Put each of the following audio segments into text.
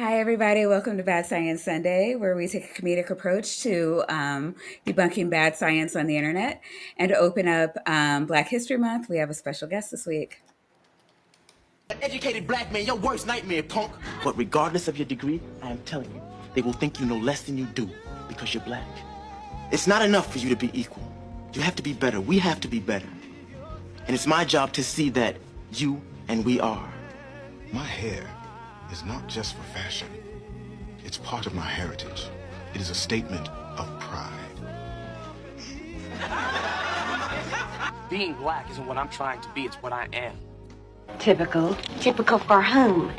Hi, everybody. Welcome to Bad Science Sunday, where we take a comedic approach to debunking bad science on the internet. And to open up Black History Month, we have a special guest this week. An educated black man, your worst nightmare, punk. But regardless of your degree, I am telling you, they will think you know less than you do because you're black. It's not enough for you to be equal. You have to be better. We have to be better. And it's my job to see that you and we are. My hair is not just for fashion. It's part of my heritage. It is a statement of pride. Being black isn't what I'm trying to be, it's what I am. Typical. Typical for whom?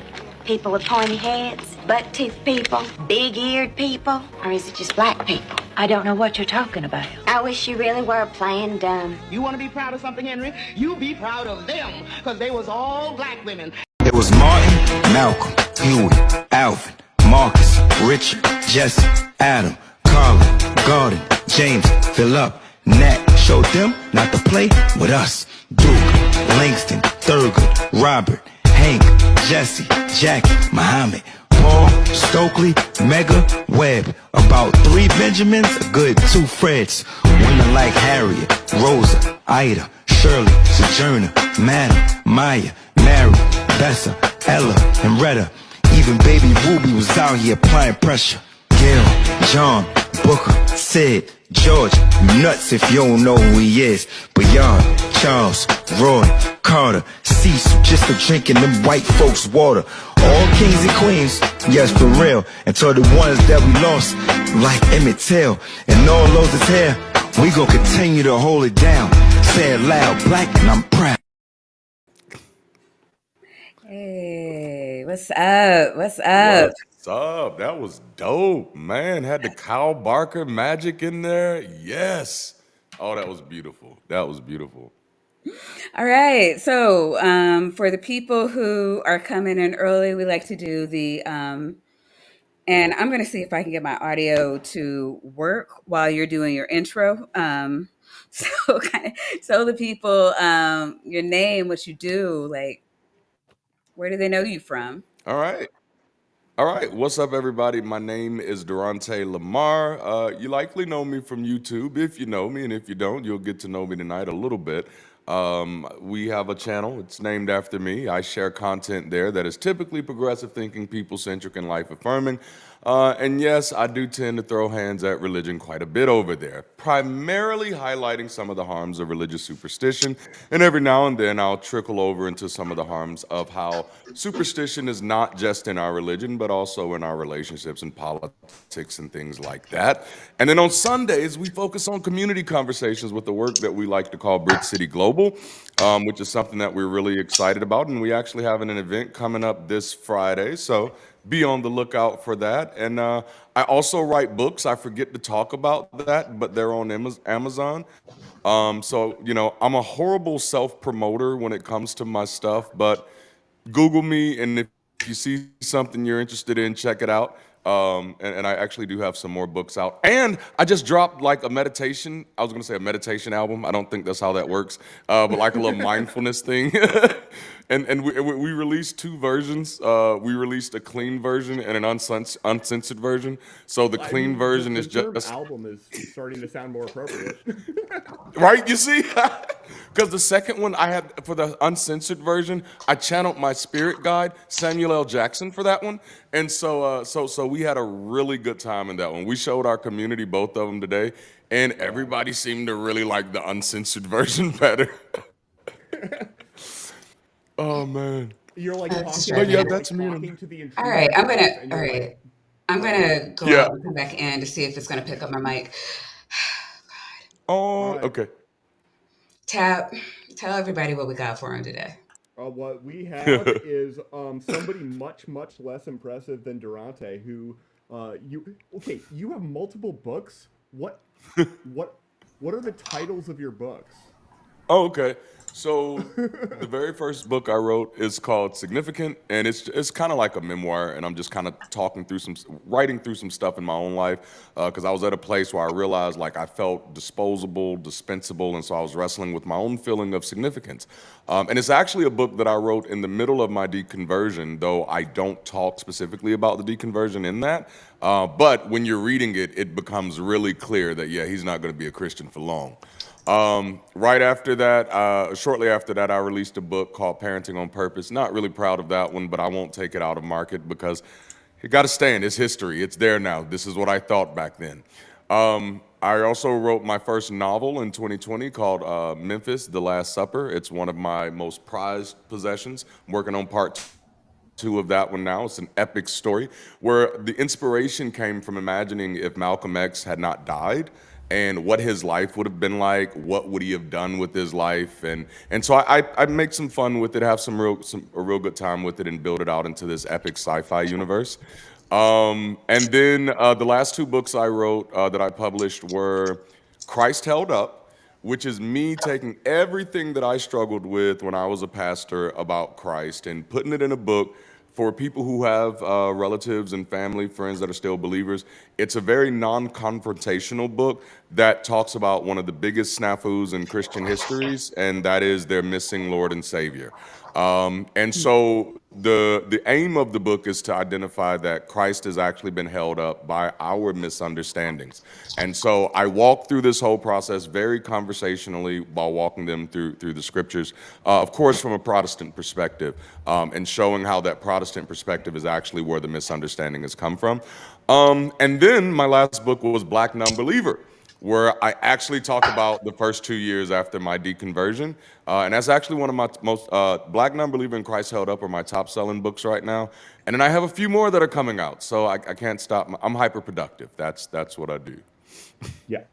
People with pointy heads? Buck-toothed people? Big-eared people? Or is it just black people? I don't know what you're talking about. I wish you really were playing dumb. You want to be proud of something, Henry? You be proud of them, because they was all black women. It was Martin, Malcolm, Huey, Alvin, Marcus, Richard, Jesse, Adam, Carlin, Gordon, James, Philip, Nat. Showed them not to play with us. Duke, Langston, Thurgood, Robert, Hank, Jesse, Jackie, Muhammad, Paul, Stokely, Mega, Webb. About 3 Benjamins, a good 2 Freds. Women like Harriet, Rosa, Ida, Shirley, Sojourner, Madam, Maya, Mary, Bessa, Ella, and Retta. Even baby Ruby was out here applying pressure. Gail, John, Booker, Sid, George, nuts if you don't know who he is. Beyond, Charles, Roy, Carter, Cecil, just for drinking them white folks' water. All kings and queens, yes for real. Until the ones that we lost, like Emmett Till. And all those that's here, we gon' continue to hold it down. Say it loud, black and I'm proud. Hey, what's up? What's up? What's up? That was dope, man. Had the Kyle Barker magic in there. Yes. Oh, that was beautiful. That was beautiful. All right. So, for the people who are coming in early, we like to do and I'm going to see if I can get my audio to work while you're doing your intro. So, kind of, so the people, your name, what you do, like, where do they know you from? All right. All right. What's up, everybody? My name is Durante Lamar. You likely know me from YouTube. If you know me, and if you don't, you'll get to know me tonight a little bit. We have a channel. It's named after me. I share content there that is typically progressive thinking, people centric, and life affirming. And yes, I do tend to throw hands at religion quite a bit over there, primarily highlighting some of the harms of religious superstition. And every now and then I'll trickle over into some of the harms of how superstition is not just in our religion, but also in our relationships and politics and things like that. And then on Sundays, we focus on community conversations with the work that we like to call Bridge City Global, which is something that we're really excited about. And we actually have an event coming up this Friday. So be on the lookout for that. And I also write books. I forget to talk about that, but they're on Amazon. So, I'm a horrible self promoter when it comes to my stuff, but Google me, and if you see something you're interested in, check it out. And I actually do have some more books out. And I just dropped like a meditation. I was going to say a meditation album. I don't think that's how that works, but like a little mindfulness thing. And we released 2 versions. We released a clean version and an uncensored version. So the clean version is term just album is starting to sound more appropriate. right. You see, because the second one I had for the uncensored version, I channeled my spirit guide Samuel L. Jackson for that one, and so we had a really good time in that one. We showed our community both of them today, and everybody seemed to really like the uncensored version better. Oh man. You're like That's talking, But yeah, you're like that's me. talking to the All intruder right. and All you're like, right. I'm gonna go Yeah. out and come back in to see if it's gonna pick up my mic. all Oh, right. okay. Tap, tell everybody what we got for him today. What we have is somebody much less impressive than Durante, who you have multiple books. What what are the titles of your books? Oh, okay. So the very first book I wrote is called Significant, and it's kind of like a memoir, and I'm just kind of talking through writing through some stuff in my own life, because I was at a place where I realized like I felt disposable, dispensable, and so I was wrestling with my own feeling of significance. And it's actually a book that I wrote in the middle of my deconversion, though I don't talk specifically about the deconversion in that. But when you're reading it, it becomes really clear that yeah, he's not going to be a Christian for long. Right after that, shortly after that, I released a book called Parenting on Purpose. Not really proud of that one, but I won't take it out of market because it got to stand. It's history. It's there now. This is what I thought back then. I also wrote my first novel in 2020 called Memphis, The Last Supper. It's one of my most prized possessions. I'm working on part two of that one now. It's an epic story where the inspiration came from imagining if Malcolm X had not died and what his life would have been like, what would he have done with his life, and so I make some fun with it, have a real good time with it, and build it out into this epic sci-fi universe. And then the last two books I wrote that I published were Christ Held Up, which is me taking everything that I struggled with when I was a pastor about Christ and putting it in a book for people who have relatives and family, friends that are still believers. It's a very non confrontational book that talks about one of the biggest snafus in Christian histories, and that is their missing Lord and Savior. And so the aim of the book is to identify that Christ has actually been held up by our misunderstandings. And so I walk through this whole process very conversationally while walking them through the scriptures, of course, from a Protestant perspective, and showing how that Protestant perspective is actually where the misunderstanding has come from. And then my last book was Black Nonbeliever, where I actually talk about the first 2 years after my deconversion. And that's actually one of my most, Black Nonbeliever and Christ Held Up are my top selling books right now. And then I have a few more that are coming out. So I can't stop. I'm hyper productive. That's what I do. Yeah,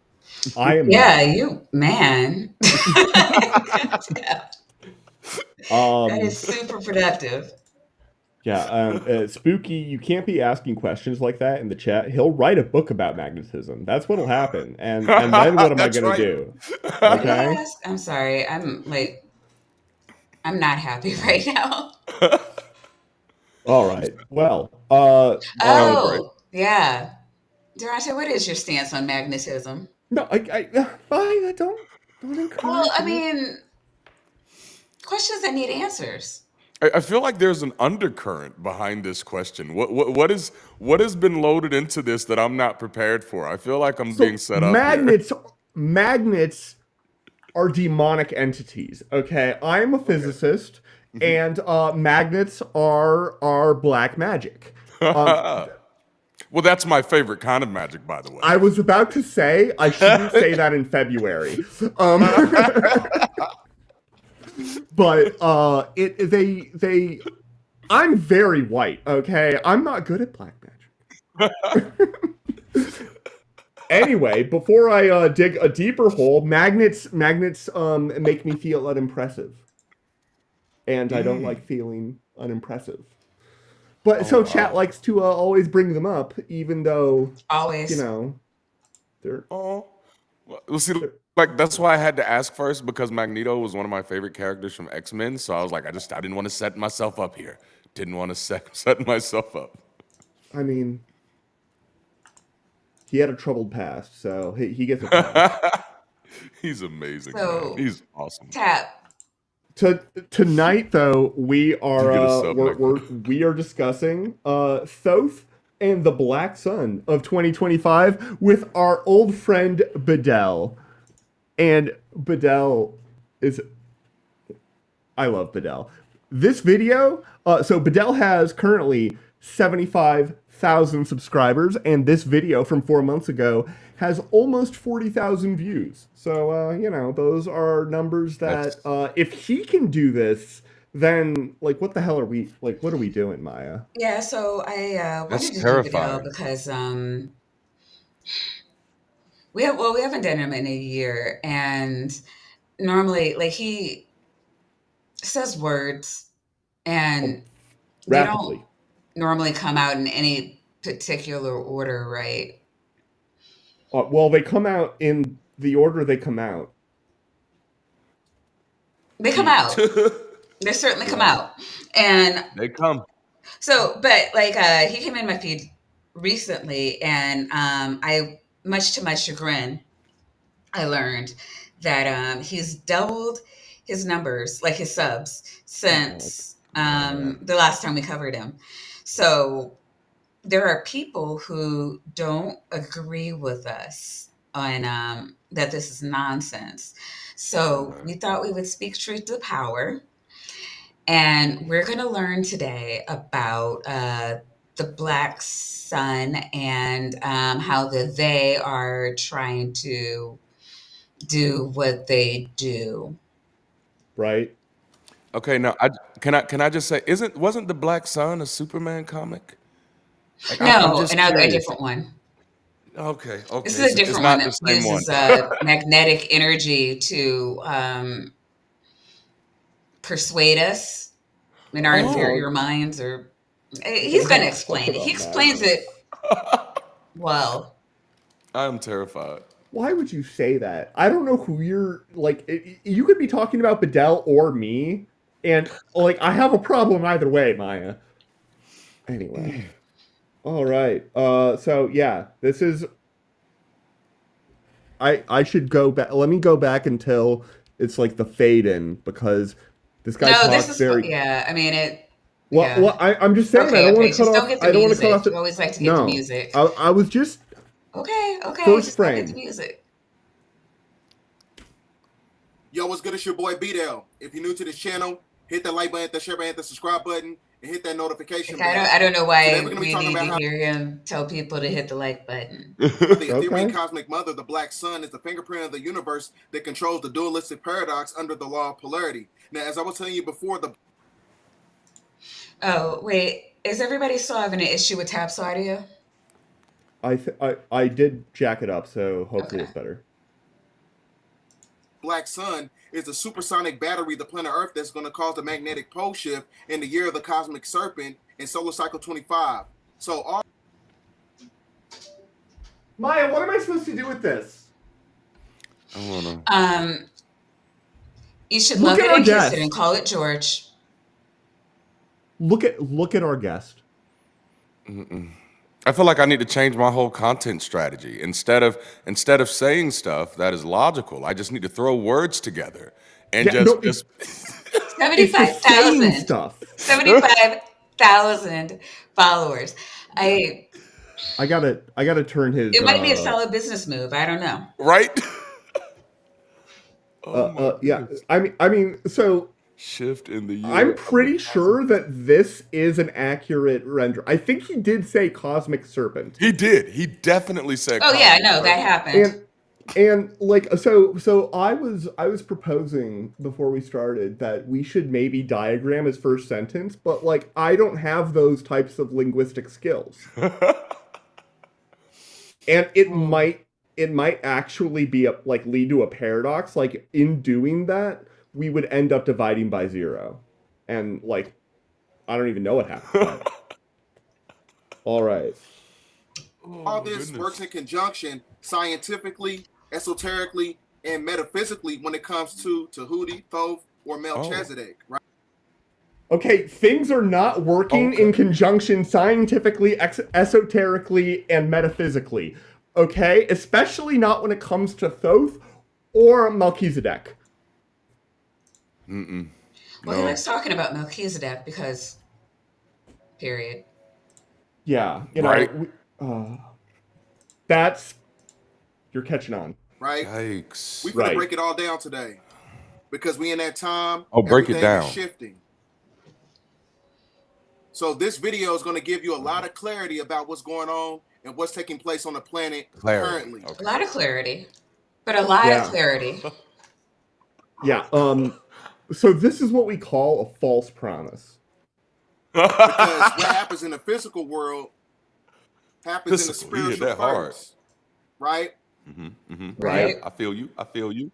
I am Yeah, not. you man. That Um, is super productive. yeah, Spooky, you can't be asking questions like that in the chat. He'll write a book about magnetism. That's what'll happen. And then what am I That's gonna right. do? What did I Okay? ask? I'm sorry. I'm not happy right now. All right. Well, Celebrate. Oh, yeah. Durante, what is your stance on magnetism? no, I don't Well, encourage I it. mean, questions that need answers. I feel like there's an undercurrent behind this question. What has been loaded into this that I'm not prepared for? I feel like I'm being So set up here. magnets are demonic entities. Okay, I'm a Okay. physicist, Mhm. and magnets are black magic. Um, Well, that's my favorite kind of magic, by the way. I was about to say I shouldn't say that in February, but it they I'm very white. Okay, I'm not good at black magic. Anyway, before I dig a deeper hole, magnets make me feel unimpressive, and I don't like feeling unimpressive. But Oh so chat wow. likes to always bring them up, even though you Always. know they're, Oh. Well, see, they're like that's why I had to ask first because Magneto was one of my favorite characters from X-Men. So I was like, I didn't want to set myself up here. Didn't want to set myself up. I mean, he had a troubled past, so he gets a pass. He's amazing, man. So, He's awesome. Tap. Tonight, though, You get a sub next. we are discussing Thoth and the Black Sun of 2025 with our old friend Bedell. And Bedell is, I love Bedell. This video, so Bedell has currently 75,000 subscribers, and this video from 4 months ago has almost 40,000 views. So, those are numbers that, That's if he can do this, then, like, what the hell are we, like, what are we doing, Maya? Yeah, so I that's wanted to do Vidal terrifying. because we haven't done him in a year, and normally like he says words Oh, and they don't rapidly. normally come out in any particular order, right? Well, they come out in the order they come out. They come heat. out. They certainly come Yeah. out. And They come. so, but like, he came in my feed recently, and I, much to my chagrin, I learned that he's doubled his numbers, like his subs, Oh, since Maya. the last time we covered him. So there are people who don't agree with us on that this is nonsense. So we thought we would speak truth to power, and we're going to learn today about the Black Sun and how they are trying to do what they do. Right? Okay, now can I just say, wasn't the Black Sun a Superman comic? Like I'm No, just another a curious. different one. Okay, This okay, is a it's different one not the that same one. uses magnetic energy to persuade us in our Oh, inferior minds. Or he's going to Don't talk explain it. He about explains Maya. it well. I'm terrified. Why would you say that? I don't know who you're like. You could be talking about Bedell or me, and like I have a problem either way, Maya. Anyway, all right. So yeah, this is. I should go back. Let me go back until it's like the fade in because this guy No, this talks is very. yeah. I mean it. Well, Yeah. well, I'm just saying I Okay. don't want Okay. to cut Just don't off. get the I don't want to cut off music. the. You always like to get the No, music. I was just Okay. Okay. first Just don't get the frame. music. Yo, what's good? It's your boy B-Dell. If you're new to this channel, hit that like button, the share button, the subscribe button, and hit that notification Like, bell. I don't know Today why we're going to be we talking need to about how hear him tell people to hit the like button. the etherion Okay. cosmic mother, the Black Sun, is the fingerprint of the universe that controls the dualistic paradox under the law of polarity. Now, as I was telling you before, the Oh, wait. Is everybody still having an issue with Tap's audio? I did jack it up, so hopefully Okay. it's better. Black Sun is the supersonic battery, the planet Earth, that's going to cause the magnetic pole shift in the year of the cosmic serpent in solar cycle 25. So all Maya, what am I supposed to do with this? I wanna. You should Look love at it our and kiss it and guest. call it George. Look at our guest. I feel like I need to change my whole content strategy. Instead of saying stuff that is logical, I just need to throw words together and Yeah, no, just it's the saying 75,000. stuff. 75,000 followers. I gotta turn his It might be a solid business move. I don't know. right. Oh my yeah. goodness. I mean, so Shift in the I'm year. pretty sure that this is an accurate render. I think he did say cosmic serpent. He did. He definitely said. Oh yeah, cosmic no, that serpent. happened. And like so I was proposing before we started that we should maybe diagram his first sentence, but like I don't have those types of linguistic skills. And it might actually be like lead to a paradox. Like in doing that, we would end up dividing by 0. And like I don't even know what happened. All right. all this works in conjunction scientifically, esoterically, and metaphysically when it comes to Tahuti, Thoth, or Melchizedek, right? Okay, things are not working in conjunction scientifically, esoterically, and metaphysically. Okay? Especially not when it comes to Thoth or Melchizedek. Well, he likes talking about Melchizedek because, period. Yeah, you know, Right. that's you're catching on. Right? Yikes. We're gonna Right. break it all down today because we in that time. Oh, break it everything down. is shifting. So this video is going to give you a lot of clarity about what's going on and what's taking place on the planet currently. A lot of clarity, but a lot of clarity. Yeah. So this is what we call a false promise. Because what happens in the physical world happens in the Physical, yeah, spiritual that hard. first, right? Right. I feel you. I feel you.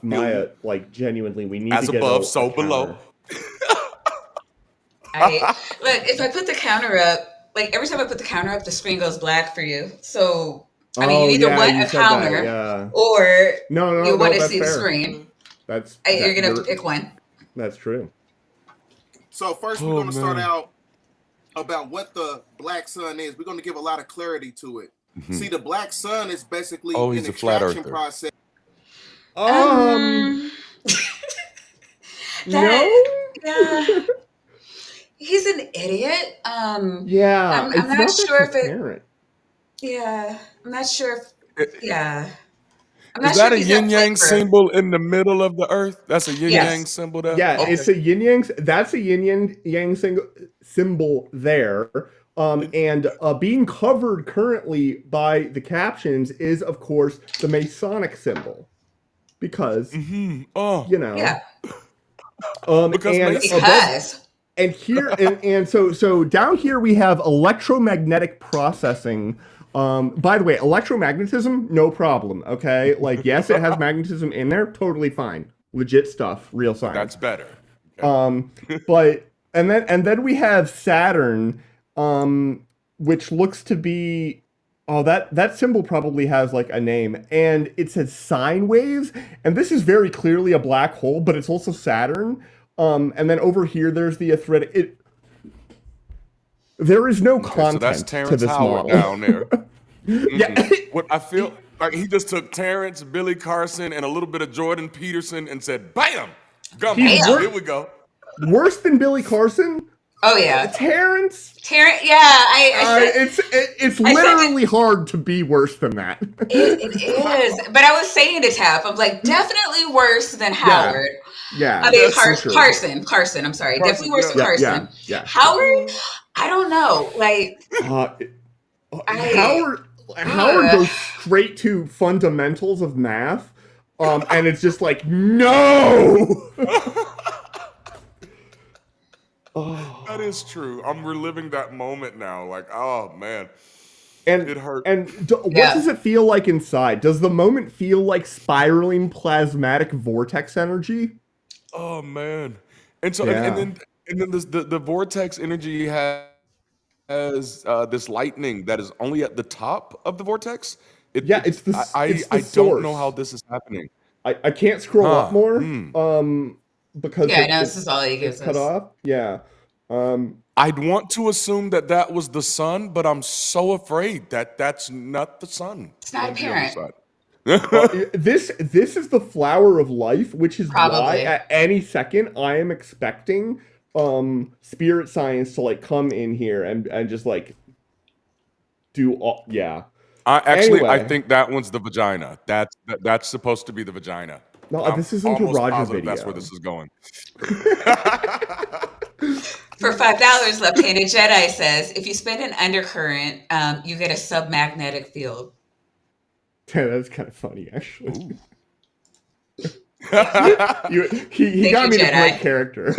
Maya, like genuinely, we need As to get above, a so below. counter. Look, if I put the counter up, like every time I put the counter up, the screen goes black for you. So I mean, you either want you a said that, counter yeah. or No, you want to that's see the fair. screen. You're gonna have to pick one. That's true. So first, we're Oh going to start man. out about what the black sun is. We're going to give a lot of clarity to it. See, the black sun is basically Oh, an he's a flat extraction earther. process. No. Yeah, he's an idiot. Yeah, I'm it's not not that sure if it. transparent. Yeah, I'm not sure if. Yeah, I'm Is not sure that if a he's that yin yang flaker. symbol in the middle of the earth? That's a yin yang Yes. symbol there? Yeah, Okay. it's a yin yang. That's a yin yang symbol there. And being covered currently by the captions is, of course, the Masonic symbol, because Oh, you know. Yeah. because And Mason. Because. and here and so down here we have electromagnetic processing. By the way, electromagnetism, no problem. Okay, like yes, it has magnetism in there, totally fine, legit stuff, real science. That's better. Okay. But and then we have Saturn, which looks to be, oh, that symbol probably has like a name, and it says sine waves, and this is very clearly a black hole, but it's also Saturn. And then over here there's the etheric. There is no Okay, so that's content to Terrence this Howard model. down there. Yeah. What I feel like he just took Terrence, Billy Carson, and a little bit of Jordan Peterson and said, "Bam, gumbo. He's Here we go." Worse than Billy Carson. Oh yeah, Terrence. Yeah, I said, It's literally hard to be worse than that. it is. But I was saying to Taff, I'm like, definitely worse than Howard. Yeah. I mean, that's for sure. Carson. I'm sorry, Carson, definitely worse than yeah. Carson. Yeah. Howard, I don't know. Like, Howard goes straight to fundamentals of math, and it's just like, no. That is true. I'm reliving that moment now. Like, oh man, And it hurt. And what does it feel like inside? Does the moment feel like spiraling plasmatic vortex energy? Oh man, and so Yeah. and then the vortex energy has this lightning that is only at the top of the vortex. It's the I source. don't know how this is happening. I can't scroll up more. Because this is all he gives it's cut us. off. Yeah. I'd want to assume that was the sun, but I'm so afraid that that's not the sun. It's not on the other apparent. side. This is the flower of life, which is why Probably. at any second I am expecting spirit science to like come in here and just like do all. Yeah. Actually, I Anyway. think that one's the vagina. That's supposed to be the vagina. No, I'm this isn't a almost Roger positive video. that's where this is going. For $5, Left Handed Jedi says, if you spin an undercurrent, you get a submagnetic field. Yeah, that's kind of funny, actually. he Thank got you, me to Jedi. break character.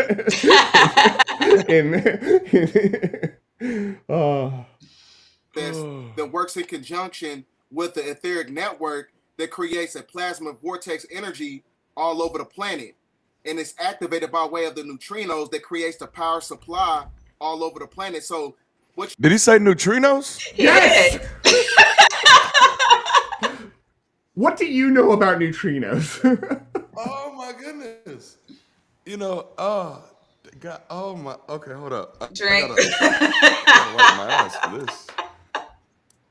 That works in conjunction with the etheric network that creates a plasma vortex energy all over the planet. And it's activated by way of the neutrinos that creates the power supply all over the planet. So Did he say neutrinos? Yes! What do you know about neutrinos? Oh my goodness. God, oh my, okay, hold up. Drink. I gotta wipe my eyes for this.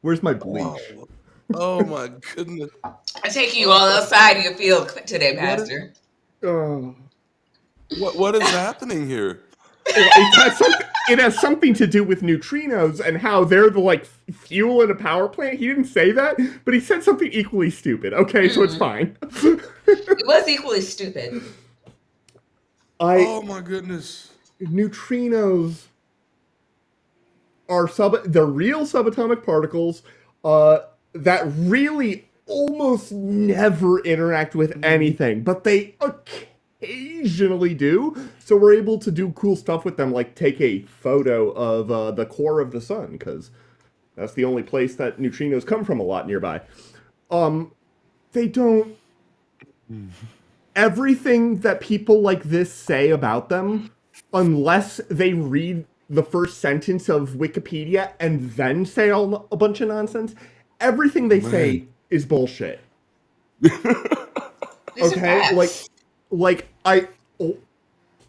Where's my bleach? Whoa. Oh my goodness. I'm taking you all outside your field today, Pastor. What is happening here? It has something to do with neutrinos and how they're the like fuel in a power plant. He didn't say that, but he said something equally stupid. Okay, so it's fine. It was equally stupid. Oh my goodness. Neutrinos are they're real subatomic particles that really almost never interact with anything, but they occasionally do. So we're able to do cool stuff with them, like take a photo of the core of the sun, because that's the only place that neutrinos come from a lot nearby. They don't... Everything that people like this say about them, unless they read the first sentence of Wikipedia and then say a bunch of nonsense, everything they say is bullshit. Okay? Like, like I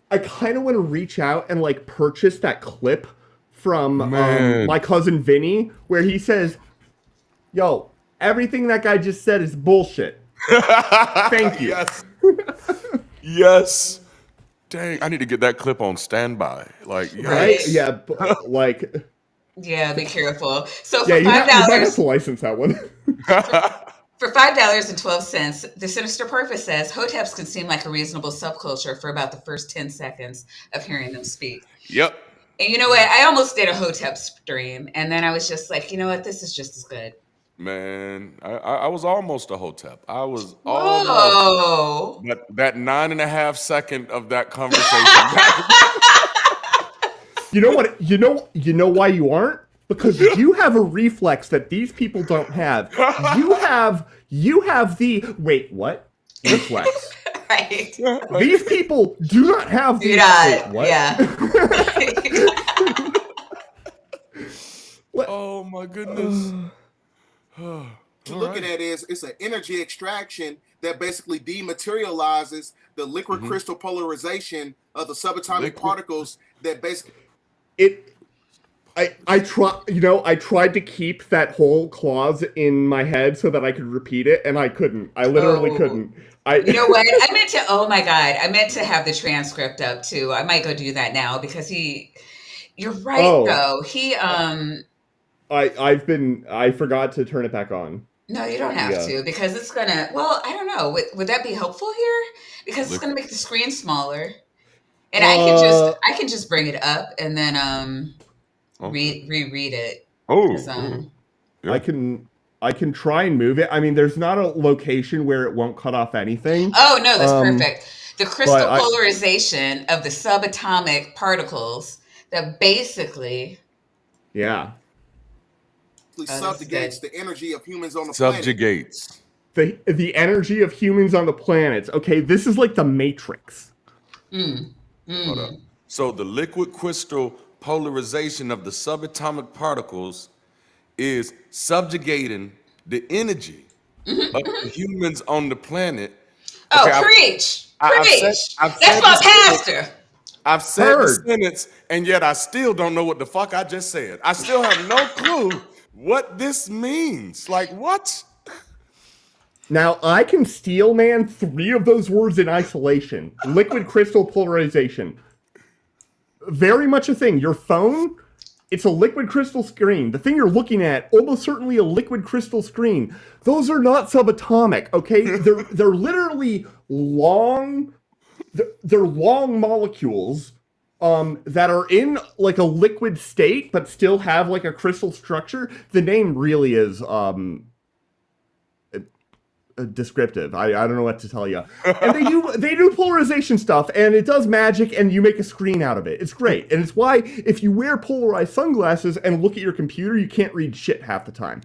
kind of want to reach out and like purchase that clip from Man. my cousin Vinny where he says, "Yo, everything that guy just said is bullshit. Thank you." Yes. Yes. Dang, I need to get that clip on standby. Like, Right? yikes. Yeah, like Yeah, be careful. So yeah, for five you might have to dollars, license that one. for $5.12, the Sinister Purpose says Hoteps can seem like a reasonable subculture for about the first 10 seconds of hearing them speak. Yep. And you know what? I almost did a Hotep stream, and then I was just like, you know what? This is just as good. Man, I was almost a hotep. I was almost. Whoa! But that 9.5 second of that conversation. You know what? You know why you aren't? Because you have a reflex that these people don't have. You have the wait, what? Reflex. Right. These people do not have the Do not. wait, what? Yeah. Oh my goodness. To look at it is it's an energy extraction that basically dematerializes the liquid crystal polarization of the subatomic particles that basically I tried to keep that whole clause in my head so that I could repeat it, and I couldn't. I literally couldn't. You know what? I meant to. Oh my god! I meant to have the transcript up too. I might go do that now because he. You're right though. He. I forgot to turn it back on. No, you don't have to because it's gonna. Well, I don't know. Would that be helpful here? Because it's gonna make the screen smaller, and I can just bring it up and then reread it. I can try and move it. I mean, there's not a location where it won't cut off anything. Oh no, that's perfect. The crystal polarization of the subatomic particles that basically subjugates the energy of humans on the Subjugates. planet. The energy of humans on the planet. Okay, this is like the Matrix. Hold up. So the liquid crystal polarization of the subatomic particles is subjugating the energy of the humans on the planet. Okay, preach. That's my pastor. I've said the sentence, and yet I still don't know what the fuck I just said. I still have no clue what this means. Like, what? Now, I can steel man 3 of those words in isolation. Liquid crystal polarization. Very much a thing. Your phone, it's a liquid crystal screen. The thing you're looking at, almost certainly a liquid crystal screen. Those are not subatomic, okay? They're literally long... They're long molecules that are in like a liquid state, but still have like a crystal structure. The name really is descriptive. I don't know what to tell you. And they do polarization stuff, and it does magic, and you make a screen out of it. It's great, and it's why if you wear polarized sunglasses and look at your computer, you can't read shit half the time.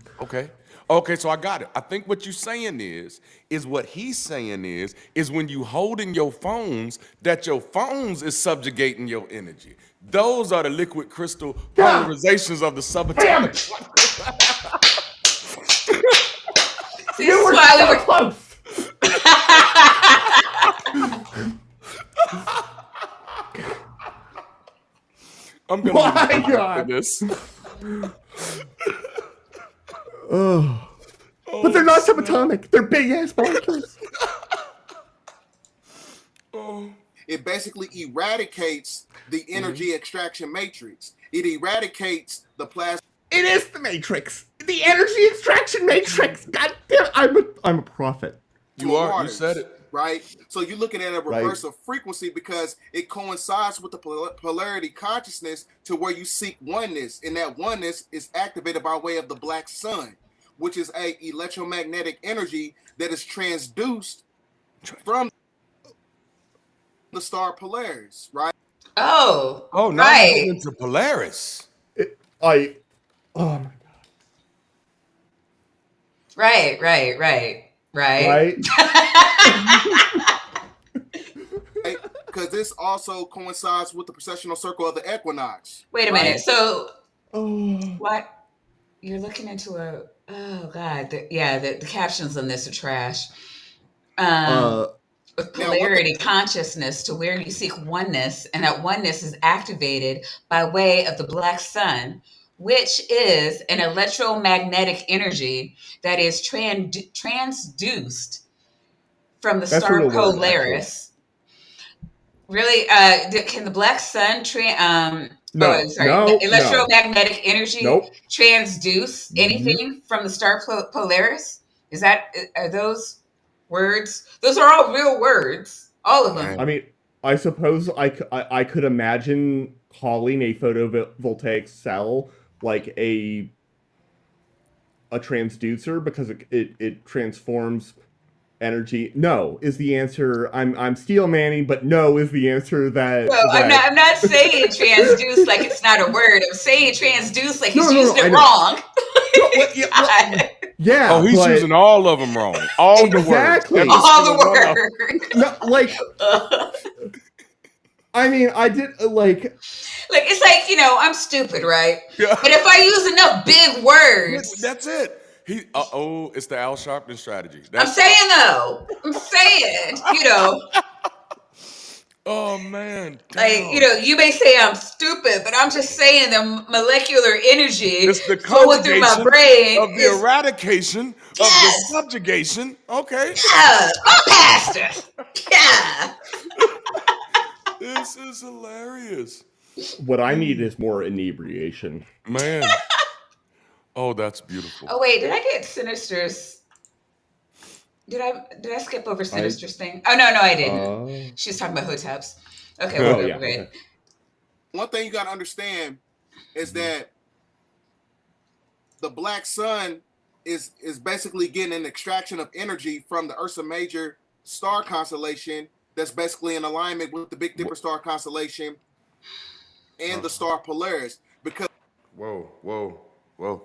Okay, so I got it. I think what you're saying is what he's saying is when you holding your phones, that your phones is subjugating your energy. Those are the liquid crystal polarizations of the subatomic. You were so close. I'm gonna My God. this. But they're not subatomic. They're big ass molecules. It basically eradicates the energy extraction matrix. It eradicates the plasma. It is the Matrix. The energy extraction matrix. God damn, I'm a prophet. You are. You said it. Right? So you're looking at a reverse of frequency because it coincides with the polarity consciousness to where you seek oneness. And that oneness is activated by way of the black sun, which is a electromagnetic energy that is transduced from the star Polaris, right? Oh, now right. I'm into Polaris. Oh my God. Right. Because this also coincides with the precessional circle of the equinox. Wait a minute. So, what? You're looking into a... Oh, God. The captions on this are trash. With Now, one thing, polarity consciousness to where you seek oneness, and that oneness is activated by way of the black sun, which is an electromagnetic energy that is transduced from the That's a star real word, actually. Polaris. Really, can the black sun No, sorry, the no, no, electromagnetic energy nope. transduce anything from the star Polaris? Is that, are those words? Those are all real words, all of them. I Man, mean, I suppose I could imagine calling a photovoltaic cell like a transducer because it transforms energy. No is the answer. I'm steel manning, but no is the answer Well, that I'm not saying transduce like it's not a word. I'm saying transduce like he's no, using I it know. wrong. No, what, It's yeah, well, not. yeah, oh, he's but using all of them wrong. All the words, every exactly. All single one of the words. No, like I mean, I did Like it's like, I'm stupid, right? them. But if I use enough big words, That's it. It's the Al Sharpton strategy. I'm saying though, I'm saying, Oh man, like, damn. you may say I'm stupid, but I'm just saying the molecular energy It's the flowing through my conjugation brain of the is, eradication of the yes, subjugation. Okay. yeah, go past it. Yeah. This is hilarious. what I need is more inebriation. Man. Oh, that's beautiful. Oh wait, did I get Sinister's? Did I skip over I Sinister's thing? Oh no, I didn't. uh She was talking about hoteps. Okay, we're oh good. yeah, We're okay. good. one thing you got to understand is that the black sun is basically getting an extraction of energy from the Ursa Major star constellation that's basically in alignment with the Big Dipper star constellation and the star Polaris. Because Whoa.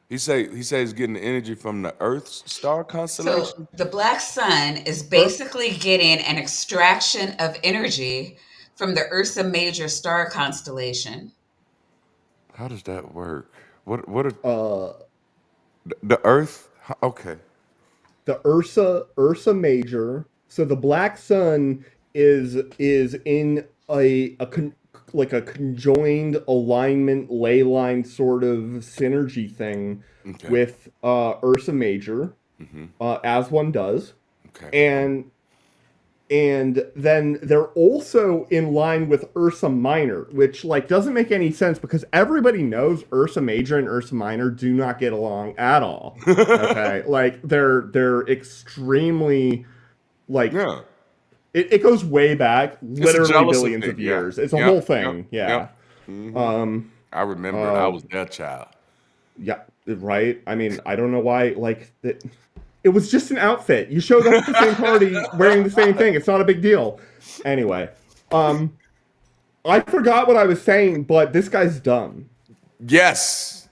He say he's getting the energy from the Earth's star So constellation. the black sun is Earth basically getting an extraction of energy from the Ursa Major star constellation. How does that work? What are uh the Earth? Okay. the Ursa Major. So the black sun is in like a conjoined alignment ley line sort of synergy thing Okay. with Ursa Major, as one does, Okay. and then they're also in line with Ursa Minor, which like doesn't make any sense because everybody knows Ursa Major and Ursa Minor do not get along at all. Okay, like they're extremely like Yeah. it goes way back, It's a literally jealousy billions thing. of Yeah. years. It's a Yep. whole Yep. thing. Yeah. Yep. hmm Um. I remember it. I Uh. was that child. Yeah. Right. I mean, I don't know why. Like it was just an outfit. You showed up at the same party wearing the same thing. It's not a big deal. Anyway. Um. I forgot what I was saying, but this guy's dumb. Yes.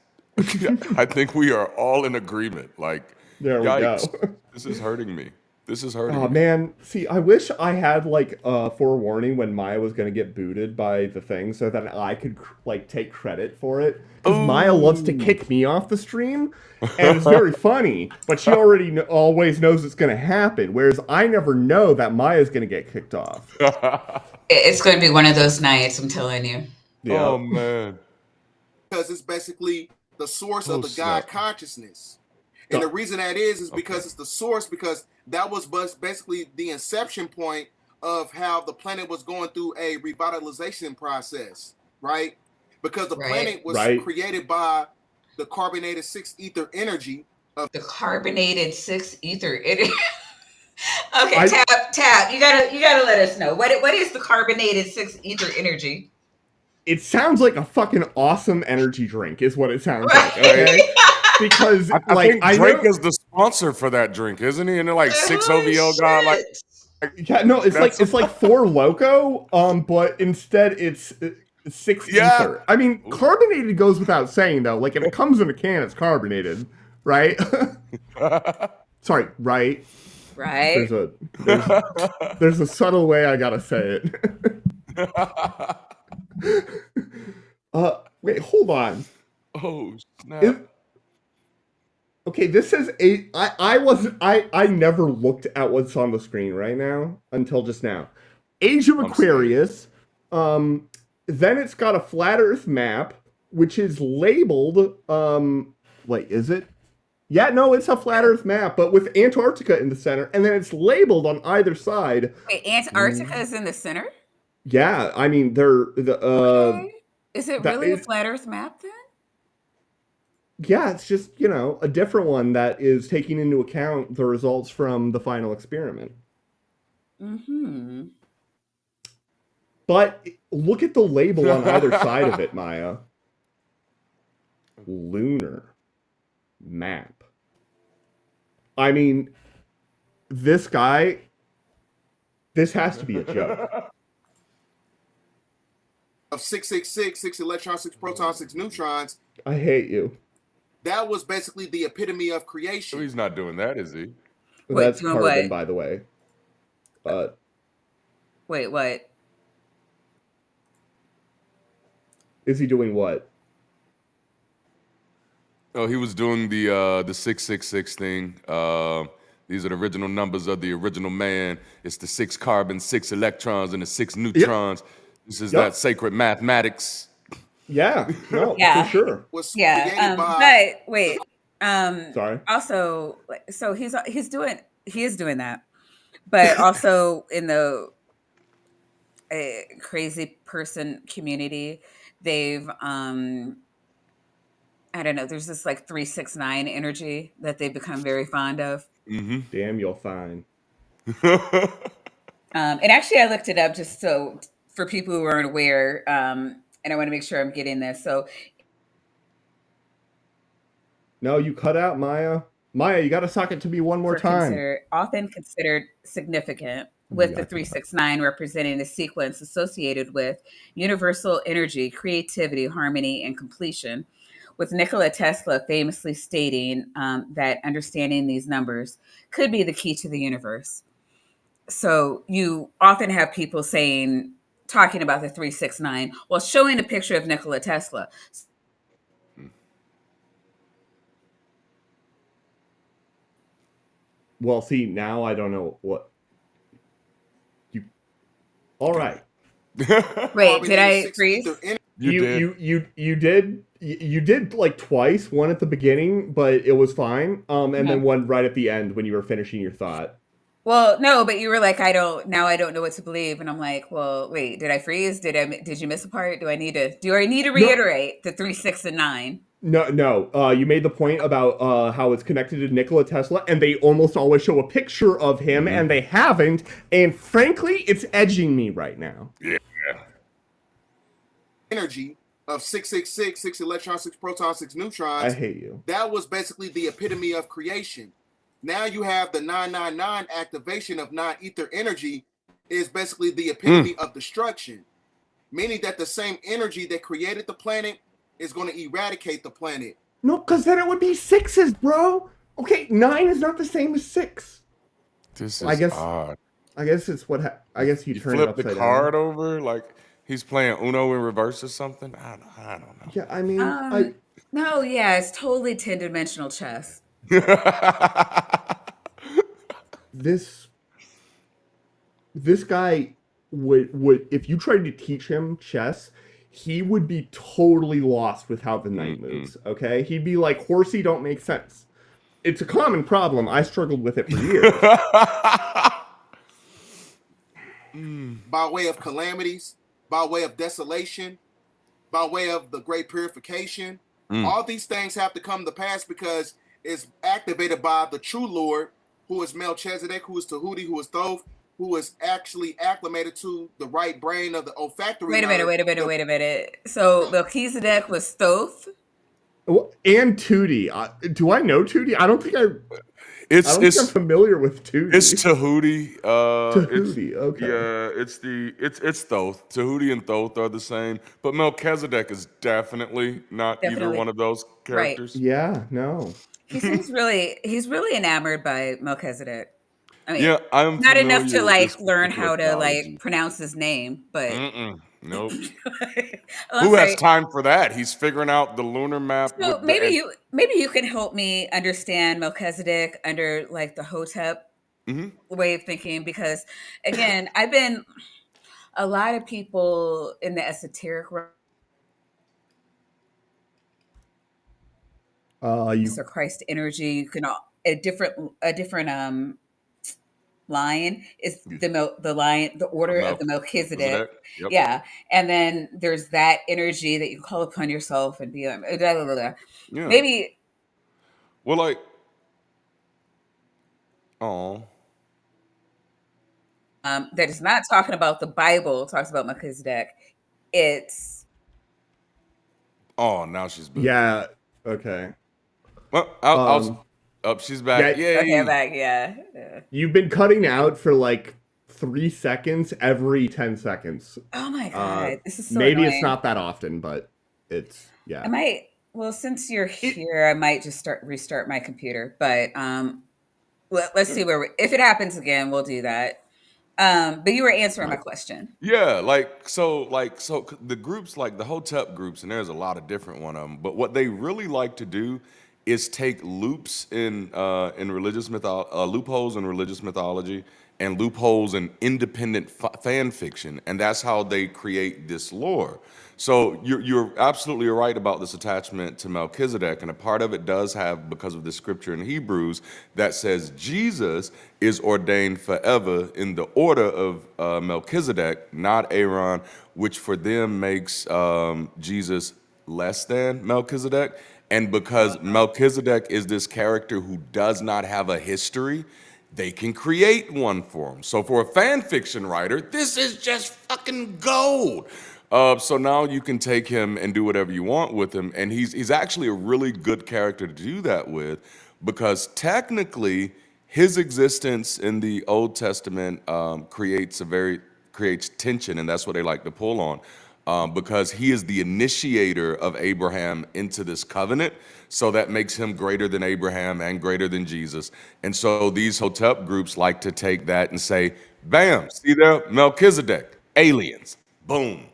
I think we are all in agreement. Like, There we yikes. go. This is hurting me. This is hurting Oh me. man, see, I wish I had like forewarning when Maya was gonna get booted by the thing, so that I could like take credit for it. Because Maya loves to Ooh. kick me off the stream, and it's very funny. But she already always knows it's gonna happen, whereas I never know that Maya's gonna get kicked off. It's going to be one of those nights, I'm telling you. Yeah. Oh man. it's basically the source Oh of the God snap. consciousness. And the reason that is because Okay. it's the source, because that was basically the inception point of how the planet was going through a revitalization process, right? Because the Right. planet was Right. created by the carbonated six ether energy of The carbonated six ether. Okay, I tap. You gotta let us know what is the carbonated six ether energy. it sounds like a fucking awesome energy drink, is what it sounds like. Right. Okay. Because I like think I Drake know. is the sponsor for that drink, isn't he? And they're like six Holy OVO guy. Like shit. Yeah, no, that's it's like Four Loco, but instead it's six yeah. ether. I mean, carbonated goes without saying though. Like if it comes in a can, it's carbonated, right? Sorry, right? Right. There's a subtle way I gotta say it. Wait, hold on. Oh snap. Is, Okay, this says eight. I wasn't. I never looked at what's on the screen right now until just now. Age of I'm seeing it. Aquarius. Then it's got a flat Earth map, which is labeled. Wait, is it? Yeah, no, it's a flat Earth map, but with Antarctica in the center, and then it's labeled on either side. Wait, Antarctica is in the center? Yeah, I mean they're the Okay. Is it that really a is, flat Earth map then? yeah, it's just a different one that is taking into account the results from the final experiment. Mm-hmm. But look at the label on either side of it, Maya. Lunar map. I mean, this guy. This has to be a joke. Of 666, 6 electrons, 6 protons, 6 neutrons. I hate you. That was basically the epitome of So creation. he's not doing that, is he? Wait, That's doing carbon, what? by the way. Wait, what? Is he doing what? Oh, he was doing the 666 thing. These are the original numbers of the original man. It's the 6 carbon, 6 electrons, and the 6 neutrons. This is that sacred mathematics. Yeah, no, Yeah. for sure. Was Yeah. created by. But wait. Sorry. Also, so he is doing that, but also in the crazy person community, they've I don't know. There's this like 369 energy that they've become very fond of. Damn, you'll find. And actually, I looked it up just so for people who aren't aware, and I want to make sure I'm getting this. So, No, you cut out, Maya. Maya, you got to sock it to me one more time. often considered significant, with the 369 representing the sequence associated with universal energy, creativity, harmony, and completion. With Nikola Tesla famously stating that understanding these numbers could be the key to the universe. So you often have people talking about the 369 while showing a picture of Nikola Tesla. Well, see, now I don't know what you. All right. Wait, did I freeze? You did like twice, one at the beginning, but it was fine. And then one right at the end when you were finishing your thought. Well, no, but you were like, I don't know what to believe. And I'm like, well, wait, did I freeze? Did you miss a part? Do I need to reiterate the 3, 6, and 9? No. You made the point about how it's connected to Nikola Tesla, and they almost always show a picture of him, and they haven't. And frankly, it's edging me right now. Yeah. Energy of 666, 6 electrons, 6 protons, 6 neutrons. I hate you. That was basically the epitome of creation. Now you have the 999 activation of non-ether energy is basically the epitome of destruction, meaning that the same energy that created the planet is going to eradicate the planet. No, because then it would be sixes, bro. Okay, 9 is not the same as 6. This is odd. I guess it's what I guess you turn it flip upside the down. card over like he's playing Uno in reverse or something. I don't know. Yeah, I mean, No, yeah, it's totally 10-dimensional chess. This guy would if you tried to teach him chess, he would be totally lost with how the knight moves. Okay, he'd be like, "Horsey don't make sense." It's a common problem. I struggled with it for years. By way of calamities, by way of desolation, by way of the great purification. All these things have to come to pass because it's activated by the true Lord, who is Melchizedek, who is Tahuti, who is Thoth, who is actually acclimated to the right brain of the olfactory. Wait a minute. So Melchizedek was Thoth? And Tootie. Do I know Tootie? I don't think I'm familiar with Tootie. It's Tahuti. Tahuti, okay. Yeah, it's Thoth. Tahuti and Thoth are the same, but Melchizedek is definitely not either one of those characters. Right. Yeah, no. He's really enamored by Melchizedek. I mean, yeah, I'm not enough to familiar with like this learn how to particular like pronounce his name, but Nope. Oh, I'm Who has sorry. time for that? He's figuring out the lunar map So with the and maybe you can help me understand Melchizedek under like the Hotep mhm. way of thinking, because again, I've been a lot of people in the esoteric realm You or Christ energy. You can a different lion is the lion, the order of the Melchizedek. Melchizedek. Yep. Yeah, and then there's that energy that you call upon yourself and be blah, blah, blah, blah. Yeah. Maybe Well, like, oh, that is not talking about the Bible. It talks about Melchizedek. It's oh, now she's booted. yeah, okay. Well, Um up. She's back. yeah, okay. I'm Yay. back. Yeah. Yeah. you've been cutting out for like 3 seconds every 10 seconds. Oh my god, this is so Maybe it's annoying. not that often, but it's I yeah. might. Well, since you're It here, I might just restart my computer. But let's see where if it happens again, we'll do that. But you were answering my right. question. Yeah, the groups like the Hotep groups, and there's a lot of different one of them. But what they really like to do is take loops in loopholes in religious mythology and loopholes in independent fan fiction, and that's how they create this lore. So you're absolutely right about this attachment to Melchizedek, and a part of it does have because of the scripture in Hebrews that says Jesus is ordained forever in the order of Melchizedek, not Aaron, which for them makes Jesus less than Melchizedek. And because Melchizedek is this character who does not have a history, they can create one for him. So for a fan fiction writer, this is just fucking gold. So now you can take him and do whatever you want with him, and he's actually a really good character to do that with, because technically his existence in the Old Testament creates tension, and that's what they like to pull on, because he is the initiator of Abraham into this covenant. So that makes him greater than Abraham and greater than Jesus. And so these Hotep groups like to take that and say, bam, see there, Melchizedek, aliens, boom.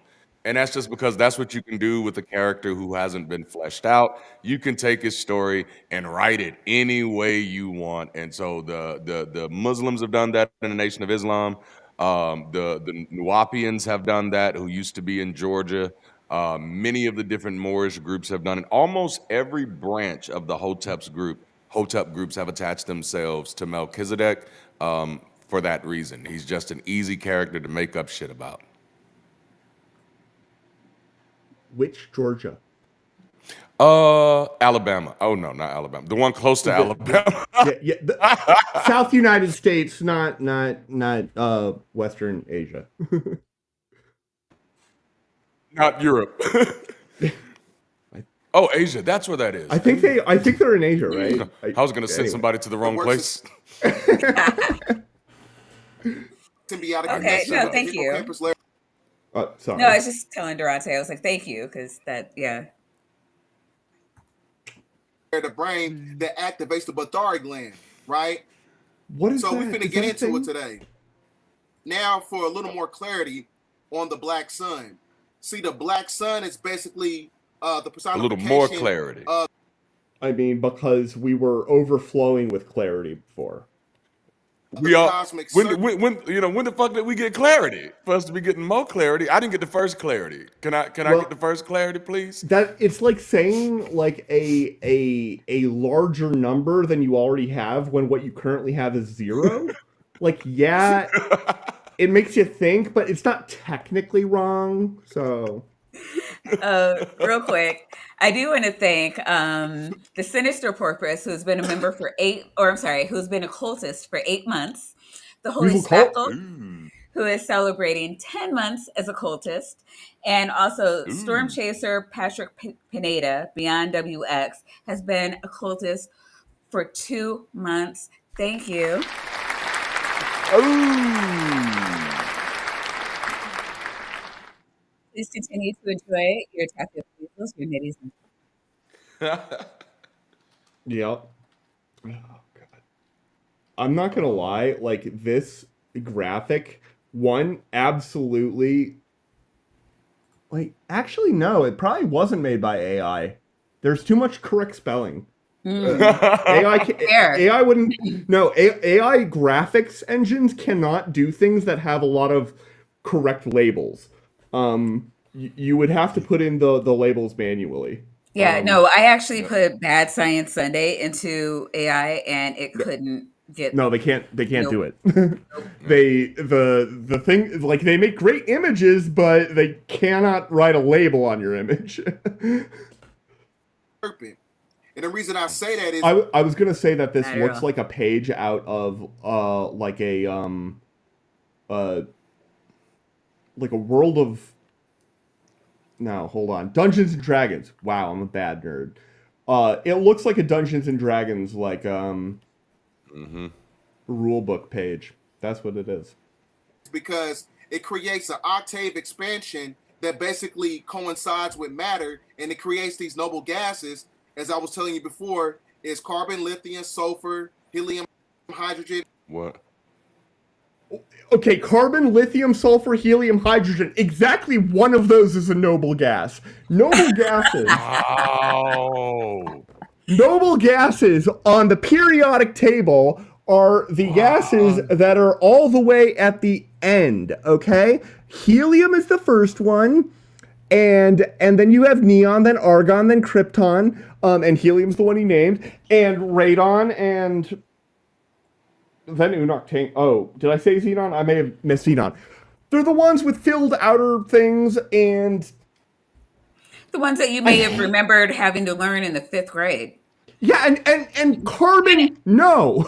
And that's just because that's what you can do with a character who hasn't been fleshed out. You can take his story and write it any way you want. And so the Muslims have done that in the Nation of Islam. The Nuwapians have done that, who used to be in Georgia. Many of the different Moorish groups have done it. Almost every branch of the Hotep groups have attached themselves to Melchizedek for that reason. He's just an easy character to make up shit about. Which Georgia? Alabama. Oh no, not Alabama. The one close to The, Alabama. yeah, South United States, not Western Asia. Not Europe. Oh, Asia. That's where that is. I think they're in Asia, right? I was gonna send somebody to the wrong place. Symbiotic Okay. connection No, with the thank you. hippocampus layer Sorry. No, I was just telling Durante. I was like, thank you, because that, yeah. of the brain that activates the Bathari gland, right? What is So that? we're finna Is get that a into thing? it today. Now, for a little more clarity on the black sun. See, the black sun is basically the A little personification more clarity. of I mean, because we were overflowing with clarity before. We the all cosmic when circle. when the fuck did we get clarity? For us to be getting more clarity, I didn't get the first clarity. Can I Well, get the first clarity, please? that it's like saying like a larger number than you already have when what you currently have is 0. Like, yeah, it makes you think, but it's not technically wrong. So Real quick, I do want to thank the Sinister Porpoise, who's been a member for who's been a cultist for 8 months. The Holy we've called. Spackle, Ooh, who is celebrating 10 months as a cultist, and also Storm ooh. Chaser Patrick Pineda, Beyond WX, has been a cultist for 2 months. Thank you. Ooh. Please continue to enjoy your taco pesos, your nitties, and Yep. Oh god. I'm not gonna lie. Like this graphic, one absolutely Wait, actually, no. It probably wasn't made by AI. There's too much correct spelling. AI Fair. AI wouldn't. No, AI graphics engines cannot do things that have a lot of correct labels. You would have to put in the labels manually. Yeah, no, I actually Yeah. put Bad Science Sunday into AI and it couldn't get No, they can't. They can't nope. do it. Nope. The thing like they make great images, but they cannot write a label on your image. serpent. And the reason I say that is I was gonna say that this Not at looks all. like a page uh like a world of no, hold on. Dungeons and Dragons. Wow, I'm a bad nerd. It looks like a Dungeons and Dragons rule book page. That's what it is. because it creates an octave expansion that basically coincides with matter, and it creates these noble gases. As I was telling you before, is carbon, lithium, sulfur, helium, hydrogen. What? Okay, carbon, lithium, sulfur, helium, hydrogen. Exactly one of those is a noble gas. Noble gases. Oh. Noble gases on the periodic table are the gases that are all the way at the end, okay? Helium is the first one, and then you have neon, then argon, then krypton, and helium's the one he named, and radon, and then unoctane. Oh, did I say xenon? I may have missed xenon. They're the ones with filled outer things, and The ones that you may have remembered having to learn in the fifth grade. yeah, and And carbon, no.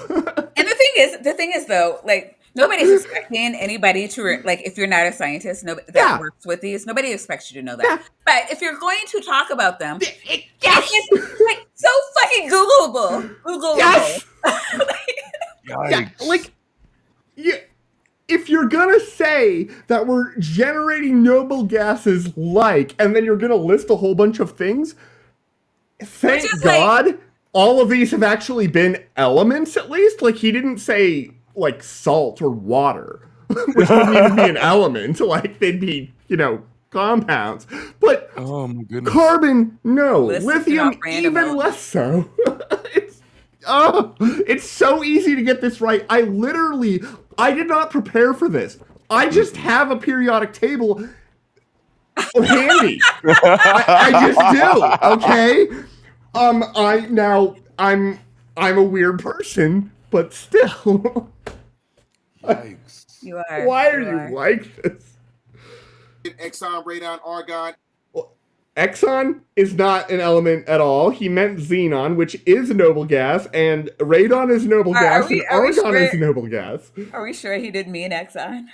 And the thing is though, like nobody's expecting anybody to like if you're not a scientist that Yeah, works with these, nobody expects you to know that. yeah, But if you're going to talk about them, yes, it's like so fucking Googleable. yes, yeah. Yikes. Like, yeah, if you're gonna say that we're generating noble gases, and then you're gonna list a whole bunch of things, Which thank is like God all of these have actually been elements at least. Like, he didn't say, like, salt or water, which wouldn't even be an element. Like, they'd be, compounds. But Oh my goodness. carbon, no. listing off Lithium, random even less so. It's so easy to get this right. I did not prepare for this. I just have a periodic table handy. I just do. Okay. I'm a weird person, but still. Yikes. you are. Why are you like this? Exxon, radon, argon. Well, Exxon is not an element at all. He meant xenon, which is a noble gas, and radon is noble gas, and Are we argon sure? is noble gas. Are we sure he didn't mean Exxon?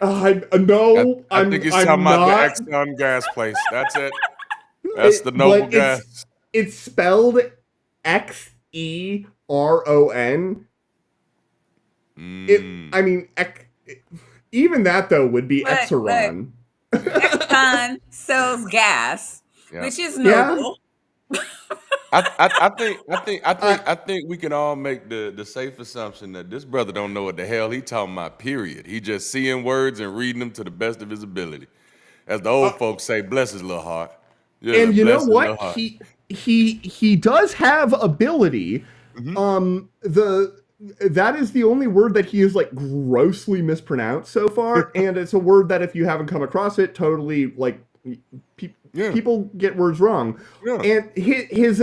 No, I think he's I'm talking about not. the Exxon gas place. That's it. That's the noble But gas. it's spelled Xeron. I mean, even that though would be But Exeron. Exxon sells gas, Yeah. which is Yeah. noble. I think we can all make the safe assumption that this brother don't know what the hell he talking about, period. He just seeing words and reading them to the best of his ability. As the old folks say, bless his little heart. Yeah, And you know bless his little what? heart. He does have ability. That is the only word that he has like grossly mispronounced so far, and it's a word that if you haven't come across it, totally like people get words wrong. Yeah. And his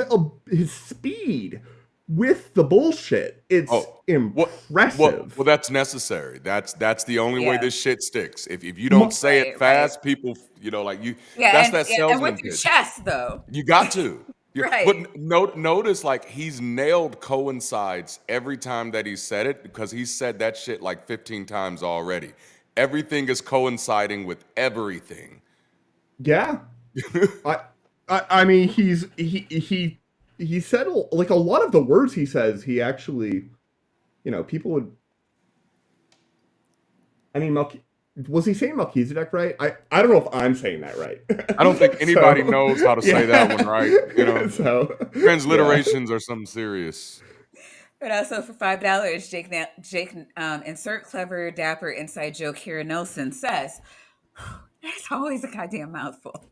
speed with the bullshit, it's impressive. Well, that's necessary. That's the only way Yeah. this shit sticks. If you don't say it Right, fast, people, like you. Yeah, That's and, that and salesman with your pitch. chest though. You got to. Right. But notice, like, he's nailed coincides every time that he said it because he said that shit like 15 times already. Everything is coinciding with everything. Yeah. I mean, he said like a lot of the words he says. He actually, people would. I mean, was he saying Melchizedek right? I don't know if I'm saying that right. I don't think anybody knows how to say that one right. So transliterations are something serious. But also for $5, Jake insert clever dapper inside joke here. Nelson says, It's always a goddamn mouthful.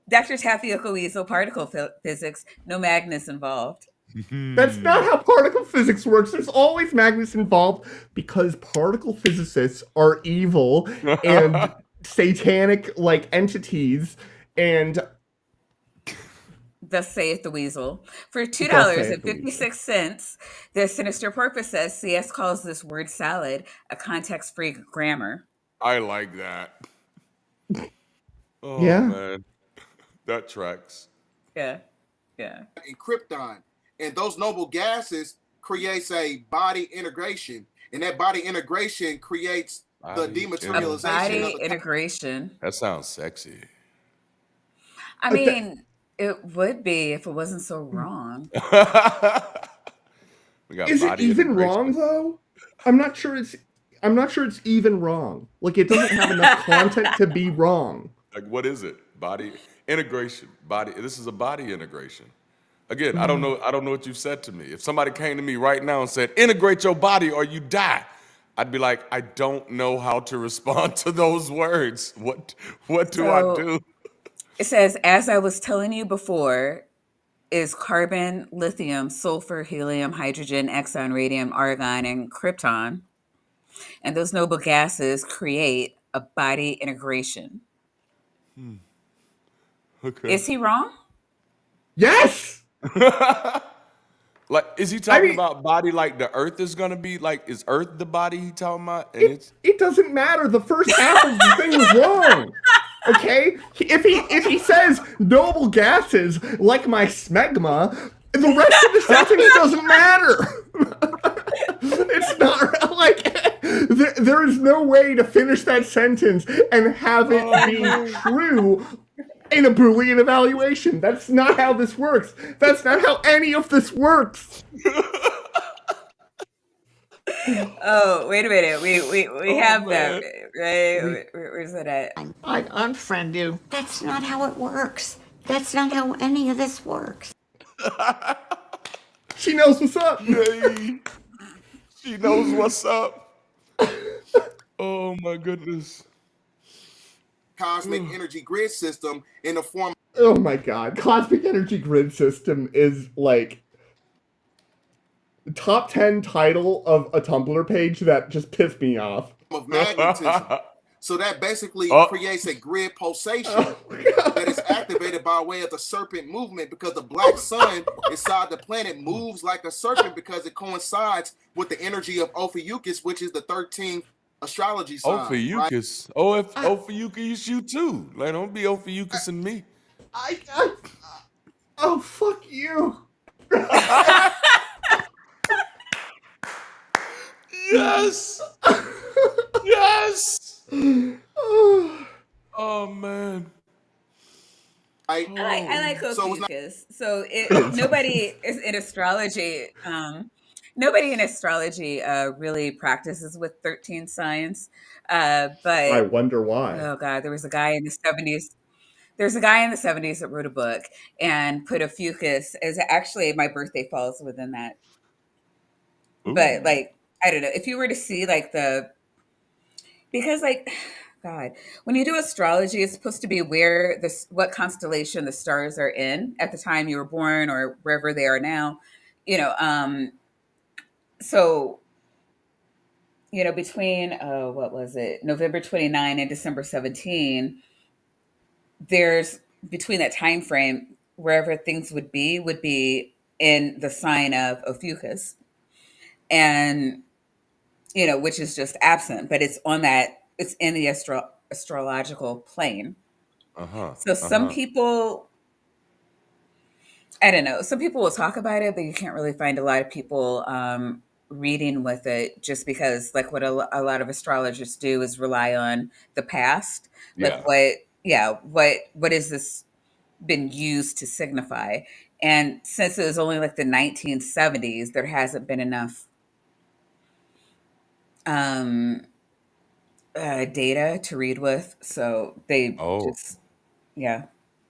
Dr. Tapioca Weasel, particle physics, no magnets involved. That's not how particle physics works. There's always magnets involved because particle physicists are evil and satanic like entities and Thus saith the weasel. For thus $2 saith and the weasel. 56 the sinister porpoise says CS calls this word salad a context-free grammar. I like that. Oh Yeah. man, that tracks. Yeah. Yeah. And krypton. And those noble gases creates a body integration. And that body integration creates the Body A dematerialization of body the integration. That sounds sexy. I Th- mean, it would be if it wasn't so wrong. We got Is it body even integration. wrong though? I'm not sure it's even wrong. Like it doesn't have enough content to be wrong. Like, what is it? Body integration. Body. This is a body integration. Again, I don't know. I don't know what you've said to me. If somebody came to me right now and said, "Integrate your body or you die," I'd be like, I don't know how to respond to those words. What do I So do? it says, as I was telling you before, is carbon, lithium, sulfur, helium, hydrogen, xenon, radium, argon, and krypton. And those noble gases create a body integration. Okay. Is he wrong? Yes. Like, is he I talking mean, about body like the Earth is gonna be? Like, is Earth the body he talking about? And it it's it doesn't matter. The first half of the thing was wrong. Okay? If he says noble gases like my smegma, the rest of the sentence doesn't matter. It's not like there is no way to finish that sentence and have it be true in a Boolean evaluation. That's not how this works. That's not how any of this works. Oh, wait a minute. We oh have that, man. right? We Where's that at? I'd unfriend you. That's not how it works. That's not how any of this works. She knows what's up. Yay. She knows what's up. Oh my goodness. cosmic energy grid system in the form Oh my god. Cosmic energy grid system is like top 10 title of a Tumblr page that just pissed me off. of magnetism. So that basically Oh. creates a grid pulsation Oh, that is activated by way of the serpent movement because the black sun inside the planet moves like a serpent because it coincides with the energy of Ophiuchus, which is the 13th astrology sign. Right? Ophiuchus. Oh, if Ophiuchus you too. Like, don't be Ophiuchus and me. oh, fuck you. Yes. Yes. Oh, Oh man. Right? I like So it's not Ophiuchus. So nobody is in astrology. Nobody in astrology really practices with 13 signs. I But wonder why. oh god, there was a guy in the 70s. There's a guy in the 70s that wrote a book and put Ophiuchus as actually my birthday falls within that. But Ooh. like I don't know if you were to see like the because like God, when you do astrology, it's supposed to be where this what constellation the stars are in at the time you were born or wherever they are now. You know, so between what was it, November 29 and December 17, there's between that time frame wherever things would be in the sign of Ophiuchus, and which is just absent, but it's on that it's in the astrological plane. Uh-huh. So some Uh-huh. people, I don't know, some people will talk about it, but you can't really find a lot of people reading with it just because, like, what a lot of astrologers do is rely on the past. Like, Yeah. what is this been used to signify? And since it was only like the 1970s, there hasn't been enough um, data to read with. So they Oh, just, yeah.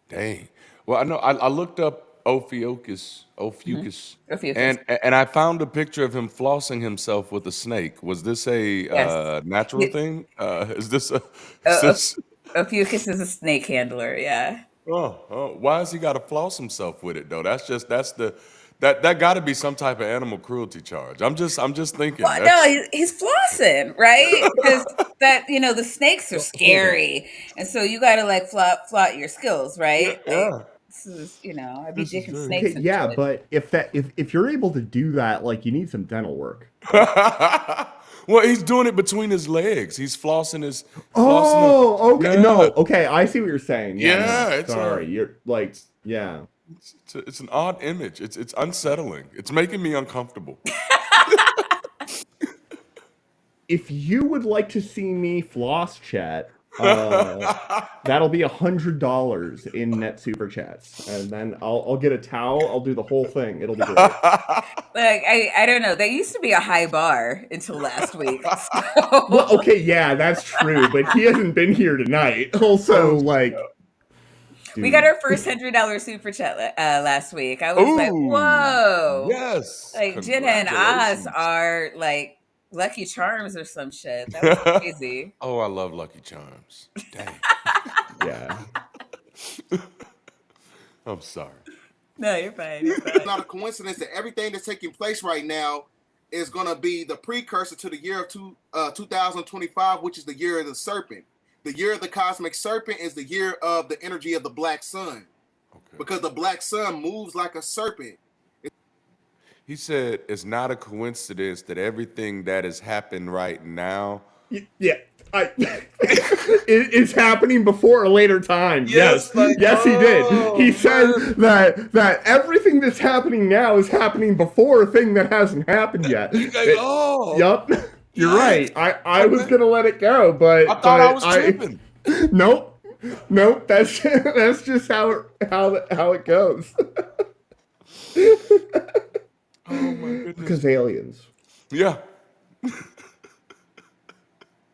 dang. Well, I know I looked up Ophiuchus, Ophiuchus. and I found a picture of him flossing himself with a snake. Was this a Yes. natural Y- thing? Is this a is Uh, this? Ophiuchus is a snake handler. Yeah. Why has he got to floss himself with it though? That's the that got to be some type of animal cruelty charge. I'm just thinking Well, no, that's he's flossing, right? Because that the snakes are Hold on. scary, and so you got to like flaunt your skills, yeah, right? Like yeah. this is I'd be This is digging very Okay, snakes and yeah, shit. but if you're able to do that, like you need some dental work. well, he's doing it between his legs. He's flossing them. Oh, okay. Yeah, No, okay, I see what you're saying. Yeah, yeah. no. Sorry. You're like, yeah. It's an odd image. It's unsettling. It's making me uncomfortable. If you would like to see me floss chat, that'll be $100 in net super chats, and then I'll get a towel. I'll do the whole thing. It'll be great. Like I don't know. That used to be a high bar until last week. Well, So okay, yeah, that's true, but he hasn't been here tonight. Also, Oh, like, we got dude. our first $100 super chat last week. I was like, ooh, whoa! yes! Like Jenna and Oz Congratulations. are like Lucky Charms or some shit. That was crazy. oh, I love Lucky Charms. Dang, Yeah. I'm sorry. No, you're fine. You're It's fine. not a coincidence that everything that's taking place right now is going to be the precursor to the year of 2025, which is the year of the serpent. The year of the cosmic serpent is the year of the energy of the black sun, Okay. because the black sun moves like a serpent. He said it's not a coincidence that everything that has happened right now. Yeah. It's happening before a later time. Yes, Yes, like yes, he did. He said man. that everything that's happening now is happening before a thing that hasn't happened yet. Yup, you're yikes. right. I was Okay. gonna let it go, but I thought I was I tripping. nope, nope. That's just how it goes. Oh my goodness. Because aliens. Yeah.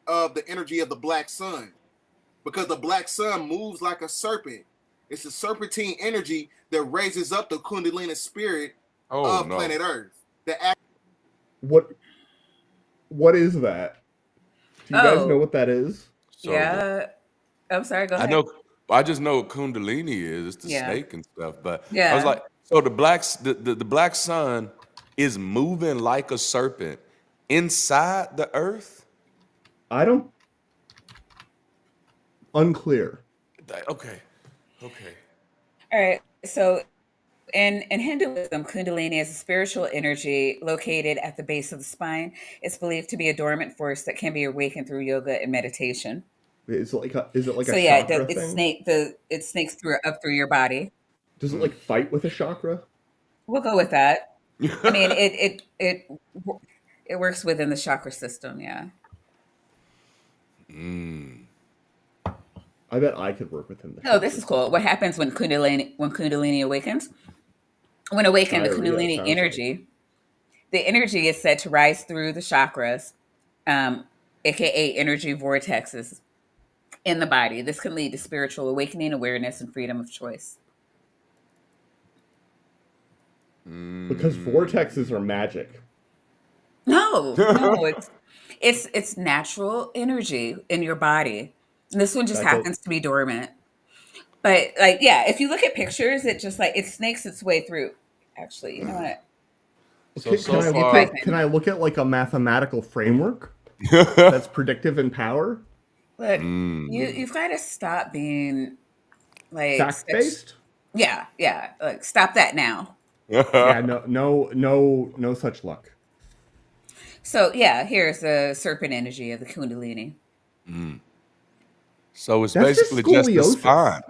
Of the energy of the black sun, because the black sun moves like a serpent. It's the serpentine energy that raises up the Kundalini spirit Oh of no. planet Earth. What is that? Do you guys know Oh, what that is? So yeah. I'm sorry. Go I ahead. know. I just know what Kundalini is. It's the Yeah. snake and stuff. But I was Yeah. like, so the black sun is moving like a serpent inside the earth. I don't. Unclear. Okay. Okay. All right. So in Hinduism, Kundalini is a spiritual energy located at the base of the spine. It's believed to be a dormant force that can be awakened through yoga and meditation. Is it like a So yeah, chakra it thing? snakes through up through your body. Does it like fight with a chakra? We'll go with that. I mean, it works within the chakra system. Yeah. I bet I could work within the Oh, this chakra is cool. system. What happens when Kundalini awakens? When awakened, the Diarrhea Kundalini sounds like. energy, the energy is said to rise through the chakras, um, aka energy vortexes in the body. This can lead to spiritual awakening, awareness, and freedom of choice. Because vortexes are magic. No, it's natural energy in your body. And this one just That does. happens to be dormant. But like, yeah, if you look at pictures, it just like it snakes its way through. Actually, you know what? So Can so I You look far. type at in. like a mathematical framework that's predictive in power? Look, you've got to stop being like Fact such. based? Yeah. Like stop that now. Yeah, no such luck. So yeah, here's the serpent energy of the Kundalini. So it's That's just basically just the scoliosis. spine.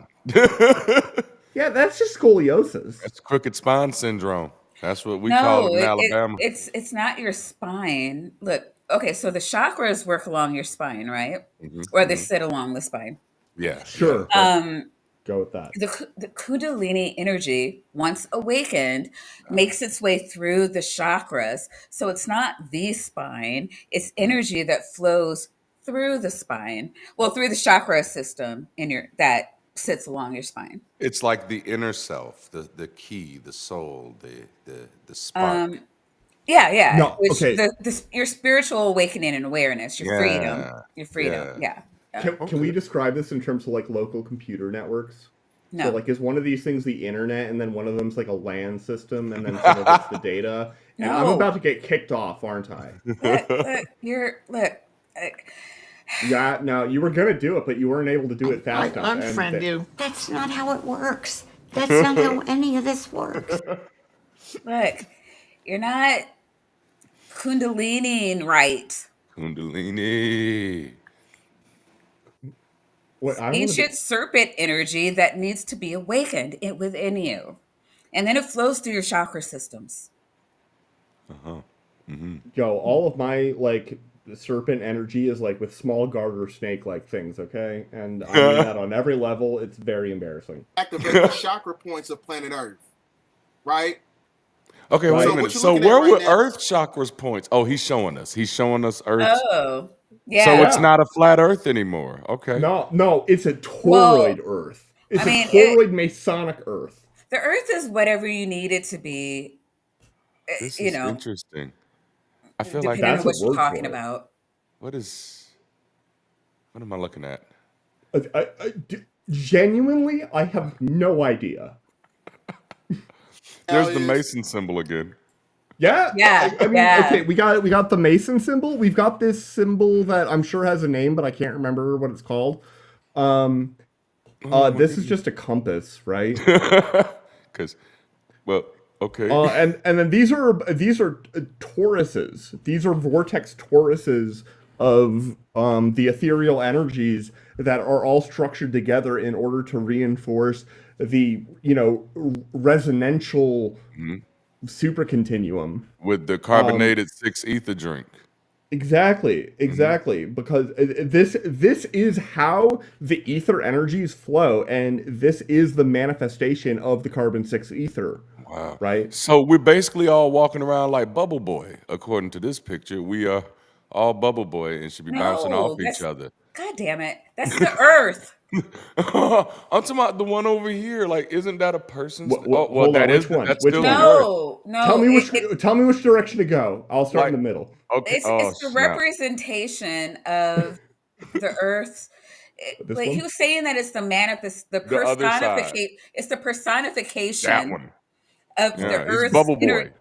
Yeah, that's just scoliosis. That's crooked spine syndrome. That's what we call it No, in it, it Alabama. it's not your spine. Look, okay, so the chakras work along your spine, right? Or they Hmm. sit along the spine. Yeah, yeah. Sure, let's Um, go with that. the Kundalini energy, once awakened, makes its way through the chakras. So it's not the spine; it's energy that flows through the spine. Well, through the chakra system in your that. sits along your spine. It's like the inner self, the key, the soul, the spark. Um, yeah, yeah. No, Which okay. your spiritual awakening and awareness, your freedom, Yeah, your freedom. yeah. Yeah, yeah. Can we Okay. describe this in terms of like local computer networks? So No, like is one of these things the internet and then one of them's like a LAN system and then some of it's the data? And I'm no. about to get kicked off, aren't I? Look. Uh, Yeah, no, you were gonna do it, but you weren't able to do it I fast enough. And unfriend you. That's not how it works. That's not how any of this works. look. You're not kundalini right. Kundalini. what I want to Ancient be, serpent energy that needs to be awakened within you. And then it flows through your chakra systems. yo, all of my like serpent energy is like with small garter snake like things, okay? And I mean that on every level. It's very embarrassing. Activate the chakra points of planet Earth, right? Okay, Right. wait a So minute. what you're So looking at where right would now, Earth chakras points? Oh, he's showing us. He's showing us Earth. Oh, So it's yeah. Yeah. not a flat Earth anymore. Okay. No, it's a Well, toroid Earth. It's I a mean, toroid Masonic Earth. the earth is whatever you need it to be, This you is know, interesting. I feel like depending on That's a what you're word talking for it. about. what am I looking at? Genuinely, I have no idea. There's the is Mason symbol again. Yeah, Yeah, I mean, yeah. okay, we got the Mason symbol. We've got this symbol that I'm sure has a name, but I can't remember what it's called. Um, Oh my this is goodness. just a compass, right? Because, well, okay. And then these are toruses. These are vortex toruses of the ethereal energies that are all structured together in order to reinforce the resonantial supercontinuum. With the Um, carbonated 6 ether drink. exactly, because this is how the ether energies flow, and this is the manifestation of the carbon 6 ether, Wow. right? So we're basically all walking around like Bubble Boy, according to this picture. We are all Bubble Boy and should be bouncing off No, each that's, other. God damn it. That's the earth. I'm talking about the one over here. Like, isn't that a person's? Oh, well, Hold on, that is which one? that's Which still the one? Earth. No, Tell no. me which direction to go. I'll start in Like, the middle. okay. It's Oh the snap. representation of the earth. This Like he one? was saying that it's The other side. it's the That personification one. of the Yeah, he's earth's Bubble inner. Boy.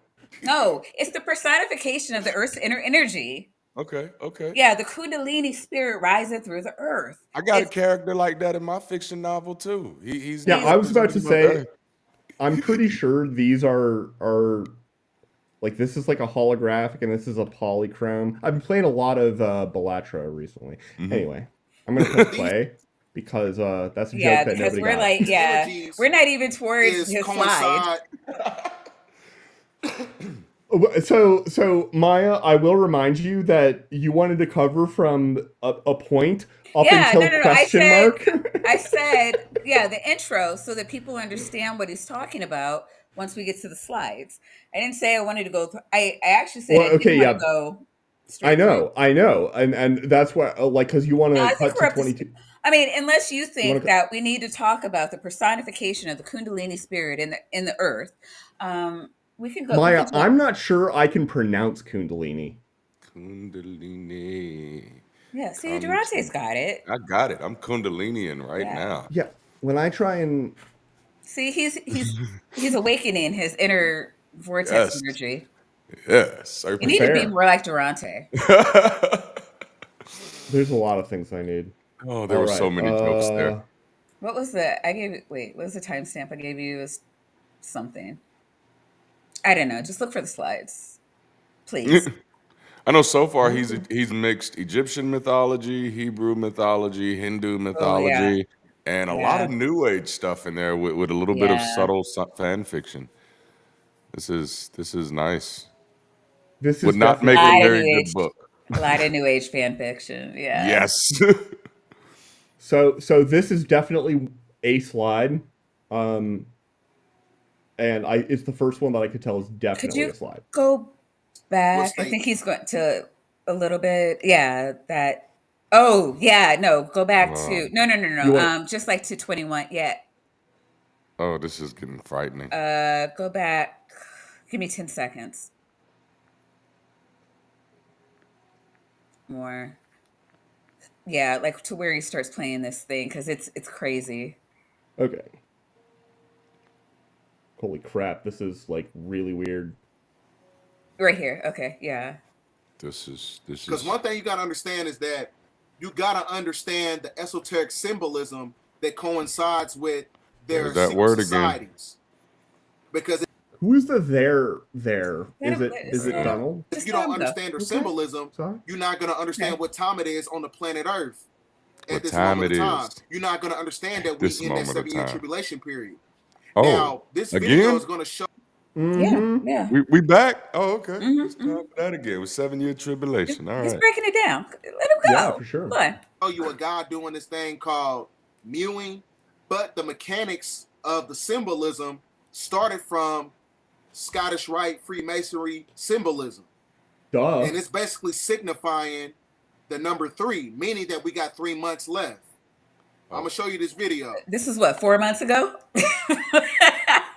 No, it's the personification of the earth's inner energy. Okay, okay. Yeah, the Kundalini spirit rising through the earth. I got a It's character like that in my fiction novel too. He's Yeah, I was about to representing Mother say Earth. I'm pretty sure these are like this is like a holographic and this is a polychrome. I've been playing a lot of Bellatra recently. Anyway, I'm gonna press these play because that's a yeah, joke that because nobody we're got. like, yeah, energies we're not even towards is his slide. coincide. So Maya, I will remind you that you wanted to cover from a point up Yeah, until no. question mark. I said, yeah, the intro so that people understand what he's talking about once we get to the slides. I didn't say I wanted to go through, I actually said Well, I didn't okay, want to yeah, go straight through. I know, and that's what like because you want No, to I think cut we're to up to, 22. I mean, unless you You want think to? that we need to talk about the personification of the Kundalini spirit in the earth, we can go, we Maya, can jump. I'm not sure I can pronounce Kundalini. Kundalini. Yeah, see, Come Durante's to got it. I got it. I'm Kundalinian right Yeah. now. Yeah, when I try and See, he's awakening his inner vortex Yes. energy. Yes. You Serpent need to be fair, more like Durante. there's a lot of things I need. Oh, there All were so right, many jokes there. What was the I gave wait, what was the timestamp I gave you? It was something. I don't know. Just look for the slides. Please. I know so far Okay. he's mixed Egyptian mythology, Hebrew mythology, Hindu Oh yeah. mythology, and a lot Yeah. of New Age stuff in there with a little bit of Yeah. subtle fan fiction. This is nice. This Would is not A make a lot definitely of very new good age book. a lot of new age fan fiction. Yeah. Yes. so this is definitely a slide, um, and I it's the first one that I could tell is Could definitely you a slide. go What back? I think state? he's going to a little bit. Yeah, that Oh yeah, no, go back to Um, You no. want? Just like to 21. Yeah. oh, this is getting frightening. Go back. Give me 10 seconds. More. Yeah, like to where he starts playing this thing because it's crazy. Okay. Holy crap! This is like really weird. Right here. Okay, yeah. This Because is one thing you got to understand is that you got to understand the esoteric symbolism that coincides with there's their that secret word again. societies. Because Who is the there there? Let him, Is it Uh, Donald? if just you let don't him go. understand their Okay. symbolism, Sorry. you're not going to understand Okay. what time it is on the planet Earth at what this time moment it of is time. You're not going to understand that at we this in that moment of 7-year time. tribulation period. Oh, Now, this video is again? going to show. Yeah, Mm-hmm. yeah. We back? Oh, okay. It's Mm-hmm, time hmm. for that again. With 7-year tribulation. All He's right. breaking it down. Let him Yeah, go. for sure. Come on. You a guy doing this thing called mewing, but the mechanics of the symbolism started from Scottish Rite Freemasonry symbolism. Duh. And it's basically signifying the number 3, meaning that we got 3 months left. I'm going to show you this video. This is what, 4 months ago?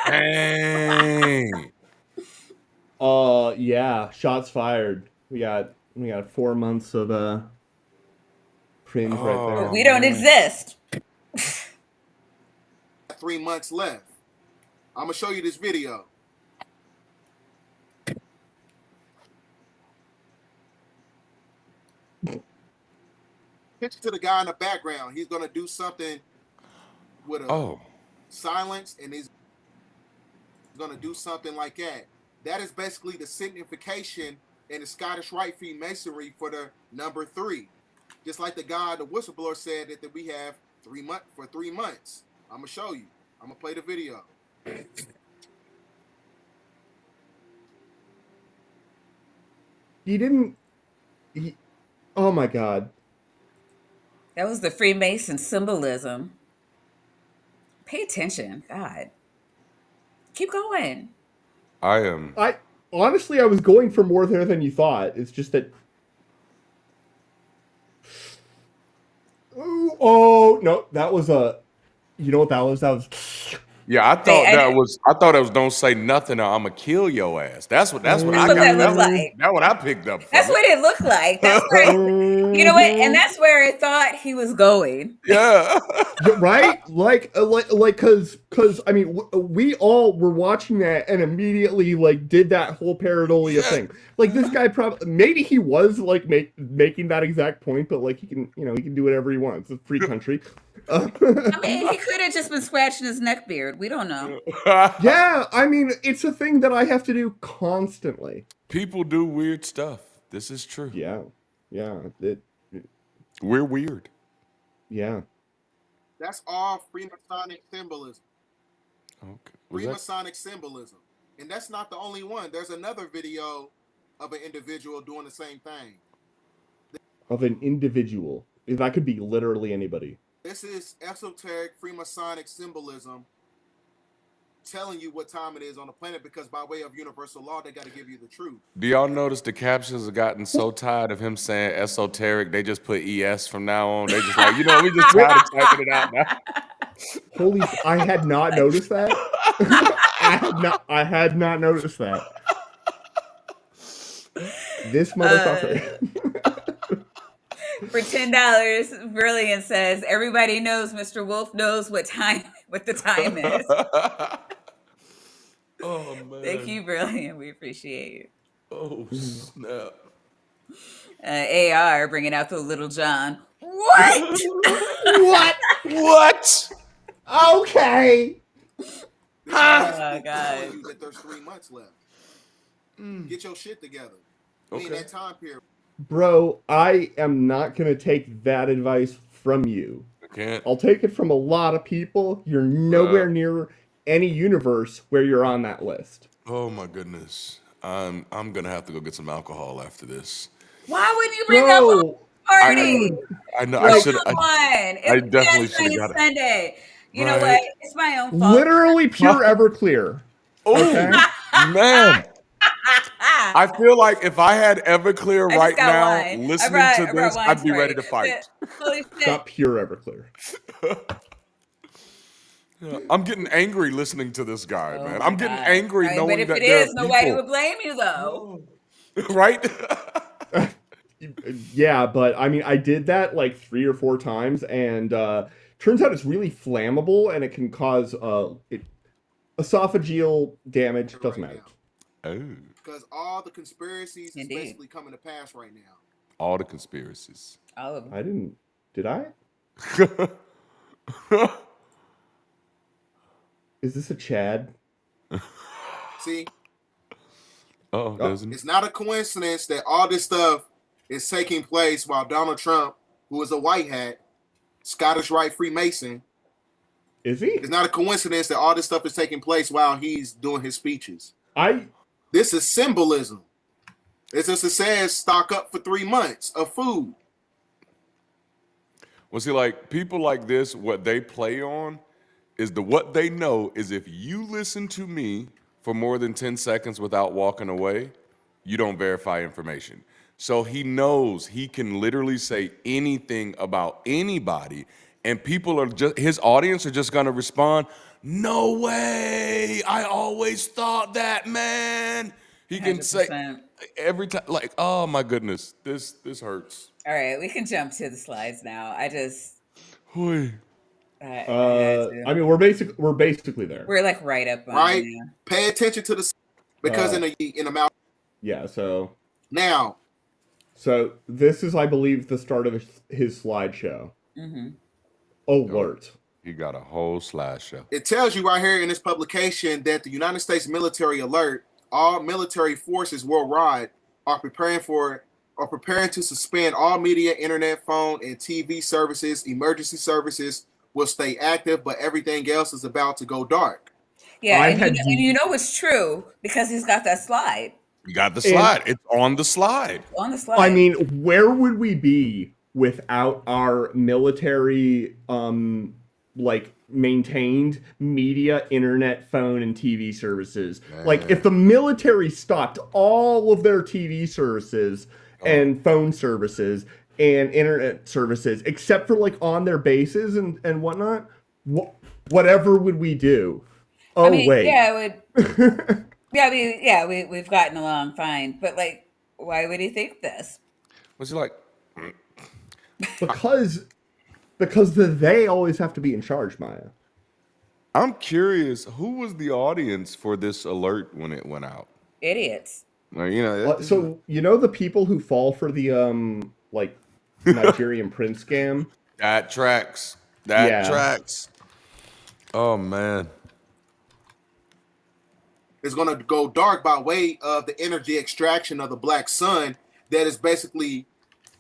Dang. Yeah. Shots fired. We got 4 months of cringe right Oh, there. We don't man. exist. 3 months left. I'm going to show you this video. Picture to the guy in the background. He's going to do something with a Oh. silence, and he's going to do something like that. That is basically the signification in the Scottish Rite Freemasonry for the number 3. Just like the guy, the whistleblower, said that we have 3 months for 3 months. I'm gonna show you. I'm gonna play the video. He didn't. Oh my god. That was the Freemason symbolism. Pay attention. God. Keep going. I am. I honestly, I was going for more there than you thought. It's just that. Oh no, that was a. You know what that was? That was. Yeah, I Hey, thought that was don't say nothing or I'ma kill your ass. That's what that's I what got. that looked like. That what I picked up That's from what it looked like. That's where, you know what? And that's where I thought he was going. Yeah. Yeah, right? Cause I mean, we all were watching that and immediately like did that whole pareidolia thing. Like this guy probably, maybe he was like making that exact point, but like he can do whatever he wants. It's a free country. I mean, he could have just been scratching his neck beard. We don't know. Yeah, I mean, it's a thing that I have to do constantly. People do weird stuff. This is true. Yeah, We're weird. yeah. That's all Freemasonic symbolism. Okay. Was that? Freemasonic symbolism. And that's not the only one. There's another video of an individual doing the same thing. Of an individual. That could be literally anybody. This is esoteric Freemasonic symbolism telling you what time it is on the planet, because by way of universal law, they got to give you the truth. Do y'all notice the captions have gotten so tired of him saying esoteric, they just put ES from now on. They just like, we just tired of typing it out now. Holy! I had not noticed that. I had not noticed that. This motherfucker. For $10, Brilliant says everybody knows Mr. Wolf knows what the time is. Oh man. Thank you, Brilliant. We appreciate you. Oh snap. AR bringing out the little John. What? What? Okay. This Oh, is telling God. you that there's 3 months left. Get your shit together. Okay. In that time period. Bro, I am not gonna take that advice from you. I can't. I'll take it from a lot of people. You're nowhere near any universe where you're on that list. Oh my goodness. I'm gonna have to go get some alcohol after this. Why wouldn't you bring up a Bro, party? I know. Oh, I should. come on. I It's definitely Yes, should have it's got it. Sunday. You know Right. what? It's my own fault. literally pure Everclear. Oh Okay. man. I feel like if I had Everclear I just right got now wine. listening to I brought this, wine I'd be for ready you. to fight. Holy shit. Got pure Everclear. I'm getting angry listening to this guy, Oh man. my I'm getting God. angry Right, but knowing if it that there are is, nobody people, would blame you though. right? Yeah, but I mean, I did that like 3 or 4 times, and turns out it's really flammable, and it can cause esophageal damage. Doesn't right matter. now. Oh, Because all the conspiracies is Indeed. basically coming to pass right now. all the conspiracies. All of them. I didn't. Did I? Is this a Chad? See, Oh, there's it's not a coincidence that all this stuff is taking place while Donald Trump, who is a white hat, Scottish Rite Freemason, Is he? it's not a coincidence that all this stuff is taking place while he's doing his speeches. This is symbolism. It's just it says stock up for 3 months of food. Well, see, like people like this, what they play on is what they know is if you listen to me for more than 10 seconds without walking away, you don't verify information. So he knows he can literally say anything about anybody, and people are just, his audience are just gonna respond, no way, I always thought that, man. He can say 100%. every time, like, oh my goodness, this hurts. All right, we can jump to the slides now. I Hoi. had to. I mean, we're basically there. We're like right up on Right? it now. Pay attention to the because in the mouth. Yeah. So Now, this is, I believe, the start of his slideshow. Mm-hmm. Alert. He got a whole slideshow. it tells you right here in this publication that the United States military alert, all military forces worldwide are preparing to suspend all media, internet, phone, and TV services. Emergency services will stay active, but everything else is about to go dark. Yeah, I and had you know it's true because he's got that slide You got the slide. It's on the slide. on the slide. I mean, where would we be without our military, like, maintained media, internet, phone, and TV services? Like, if the military stopped all of their TV services and phone services and internet services, except for, like, on their bases and whatnot, whatever would we do? Oh, I mean, wait. yeah, it would. We've gotten along fine, but like, why would he think this? Was he like, Because they always have to be in charge, Maya. I'm curious, who was the audience for this alert when it went out? Idiots. Like, you know, So you know the people who fall for the like Nigerian prince scam? that tracks. Oh man. It's going to go dark by way of the energy extraction of the black sun that is basically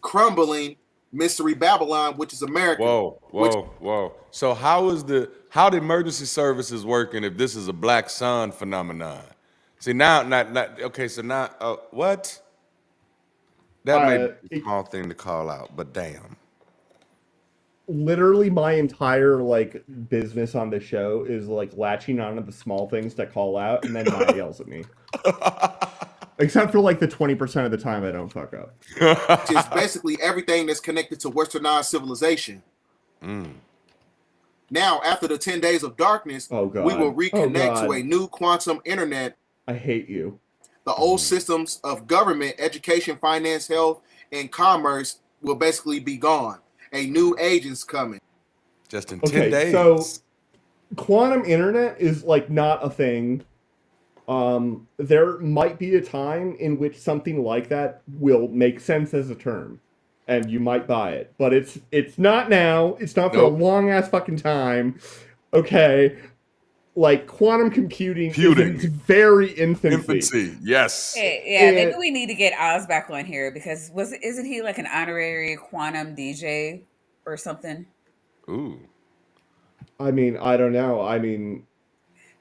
crumbling Mystery Babylon, which is America. Whoa. So how the emergency services working if this is a black sun phenomenon? See now, not okay. So now, what? That may be a small thing to call out, but damn. Literally, my entire like business on the show is like latching onto the small things to call out, and then Maya yells at me. Except for like the 20% of the time I don't fuck up. Which is basically everything that's connected to westernized civilization. Now, after the 10 days of darkness, Oh, God. we will reconnect Oh, to a new quantum internet. I hate you. The old systems of government, education, finance, health, and commerce will basically be gone. A new age is coming. Just in 10 Okay, days. so quantum internet is like not a thing. There might be a time in which something like that will make sense as a term, and you might buy it. But it's not now. It's not for a long ass fucking time. Okay, like quantum computing is in its very infancy. Yes. Yeah, maybe we need to get Oz back on here because isn't he like an honorary quantum DJ or something? Ooh. I mean, I don't know. I mean,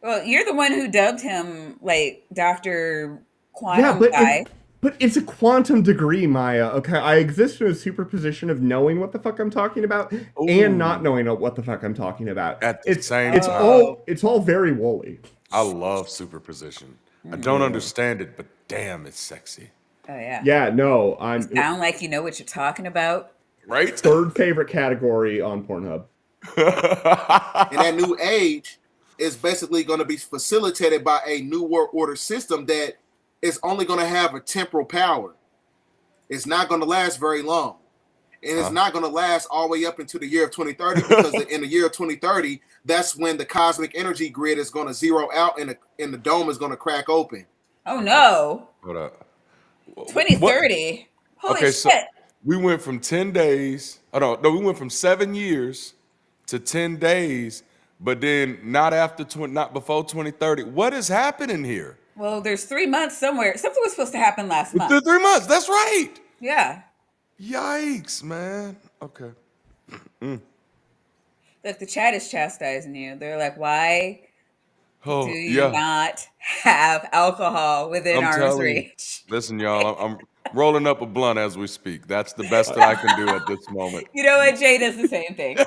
well, you're the one who dubbed him like Dr. Quantum guy. But it's a quantum degree, Maya. Okay, I exist in a superposition of knowing what the fuck I'm talking about and not knowing what the fuck I'm talking about. At the same time. It's all very woolly. I love superposition. I don't understand it, but damn, it's sexy. Oh yeah. Yeah, no, You I'm sound like you know what you're talking about. Right? third favorite category on Pornhub. And that new age is basically going to be facilitated by a new world order system that is only going to have a temporal power. It's not going to last very long. And it's not going to last all the way up into the year of 2030 because in the year of 2030, that's when the cosmic energy grid is going to zero out and the dome is going to crack open. Oh no. Hold up. 2030. Holy Okay, so shit. we went from 10 days. Oh, no, we went from 7 years to 10 days, but then not before 2030. What is happening here? Well, there's 3 months somewhere. Something was supposed to happen last The month. 3 months. That's right. Yeah. Yikes, man. Okay. Look, the chat is chastising you. They're like, why do Oh, you yeah. not have alcohol within I'm arm's telling you. reach? Listen, y'all, I'm rolling up a blunt as we speak. That's the best that I can do at this moment. You know what? Jay does the same thing.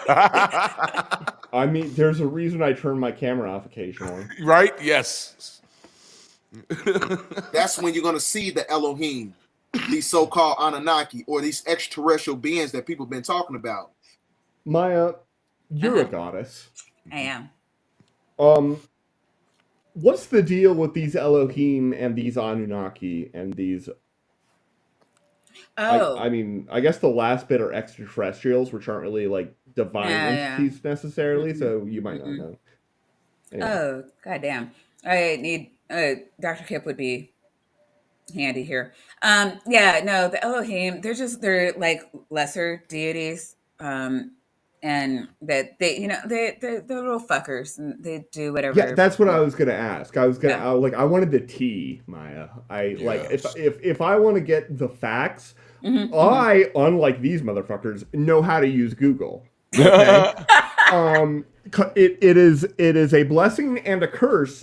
I mean, there's a reason I turn my camera off occasionally. Right? Yes. That's when you're going to see the Elohim, these so-called Anunnaki, or these extraterrestrial beings that people have been talking about. Maya, you're a goddess. I am. What's the deal with these Elohim and these Anunnaki and these? Oh. I mean, I guess the last bit are extraterrestrials, which aren't really like divine Yeah. entities necessarily. So you might not know. Anyway. Oh, goddamn. I need Dr. Kip would be handy here. Yeah, no, the Elohim, they're like lesser deities. And that they're little fuckers and they do whatever. Yeah, that's what I was gonna ask. I wanted the tea, Maya. Like if I want to get the facts, I, unlike these motherfuckers, know how to use Google. Okay. It is a blessing and a curse,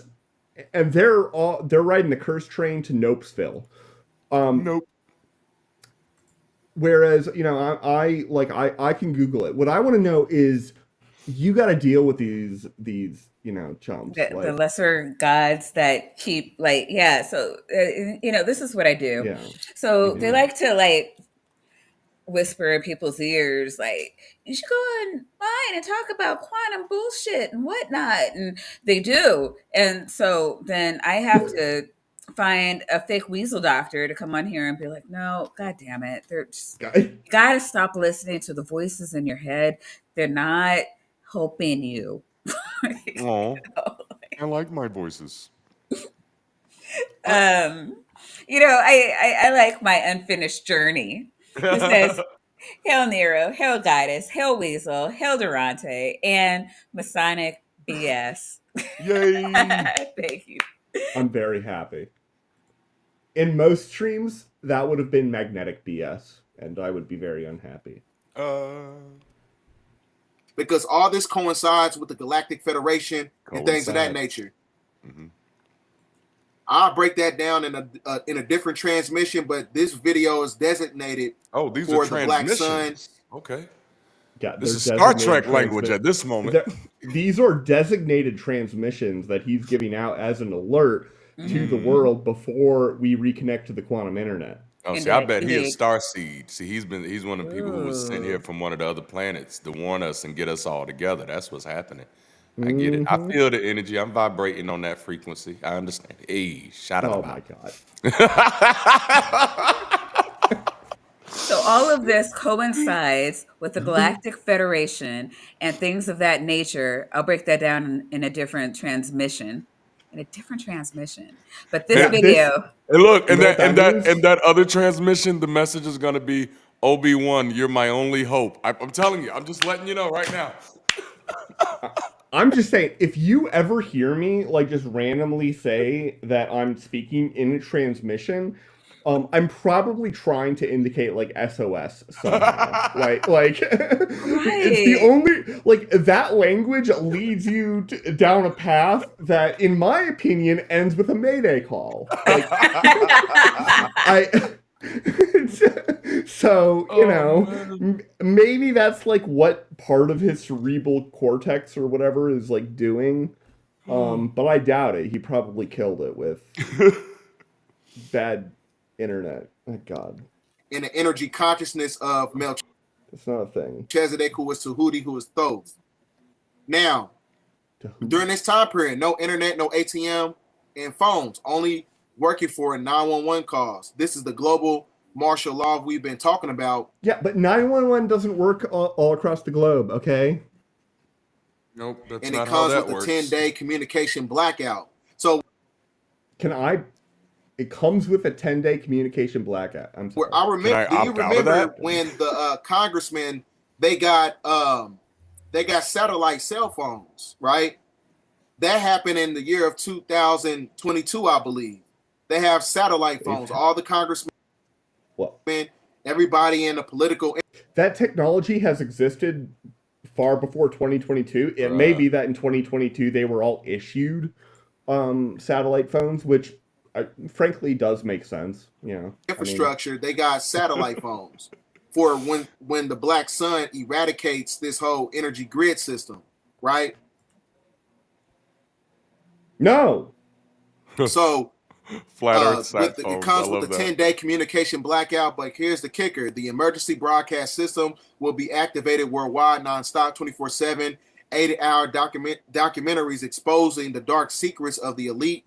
and they're riding the curse train to Nopesville. Nope. Whereas, I can Google it. What I want to know is, you got to deal with these chumps. The lesser gods that keep So this is what I do. Yeah. So they like to whisper in people's ears, like, you should go online and talk about quantum bullshit and whatnot, and they do. And so then I have to find a fake weasel doctor to come on here and be like, no, god damn it, you gotta stop listening to the voices in your head. They're not helping you. Oh, I like my voices. I like my unfinished journey. It says, Hail Nero, Hail Goddess, Hail Weasel, Hail Durante, and Masonic BS. Yay! Thank you. I'm very happy. In most streams, that would have been magnetic BS, and I would be very unhappy. Because all this coincides with the Galactic Federation and things of that nature. Mm-hmm. I'll break that down in a different transmission, but this video is designated for the Black Sun. Okay. Yeah, this is Star Trek language at this moment. These are designated transmissions that he's giving out as an alert to the world before we reconnect to the quantum internet. Oh, see, I bet he is Starseed. See, he's one of the people who was sent here from one of the other planets to warn us and get us all together. That's what's happening. I get it. I feel the energy. I'm vibrating on that frequency. I understand. Hey, shout out. Oh my god. So all of this coincides with the Galactic Federation and things of that nature. I'll break that down in a different transmission. But this video. And look, and that other transmission, the message is gonna be, Obi-Wan, you're my only hope. I'm telling you. I'm just letting you know right now. I'm just saying, if you ever hear me just randomly say that I'm speaking in a transmission, I'm probably trying to indicate SOS somehow. It's the only that language leads you down a path that, in my opinion, ends with a Mayday call. So, maybe that's what part of his cerebral cortex or whatever is doing. But I doubt it. He probably killed it with bad internet. My God, in the energy consciousness of that's not a thing. Melchizedek, who was Tahuti, who was Thoth. Now, To who? during this time period, no internet, no ATM, and phones, only working for 911 calls. This is the global martial law we've been talking about. Yeah, but 911 doesn't work all across the globe, okay? Nope, that's And it not how comes that with a works. 10-day communication blackout. So It comes with a 10-day communication blackout. I'm sorry. I remember. Can I Do you opt out of remember that? when the congressmen they got satellite cell phones, right? That happened in the year of 2022, I believe. They have satellite phones. All the congressmen, Well, everybody in the political. that technology has existed far before 2022. It may be that in 2022 they were all issued satellite phones, which frankly does make sense. You know, Infrastructure, they got satellite phones for when the black sun eradicates this whole energy grid system, right? No. So Flat Earth sat it phones. comes I with love a that. 10-day communication blackout, but here's the kicker. The emergency broadcast system will be activated worldwide nonstop 24/7, 80-hour documentaries exposing the dark secrets of the elite,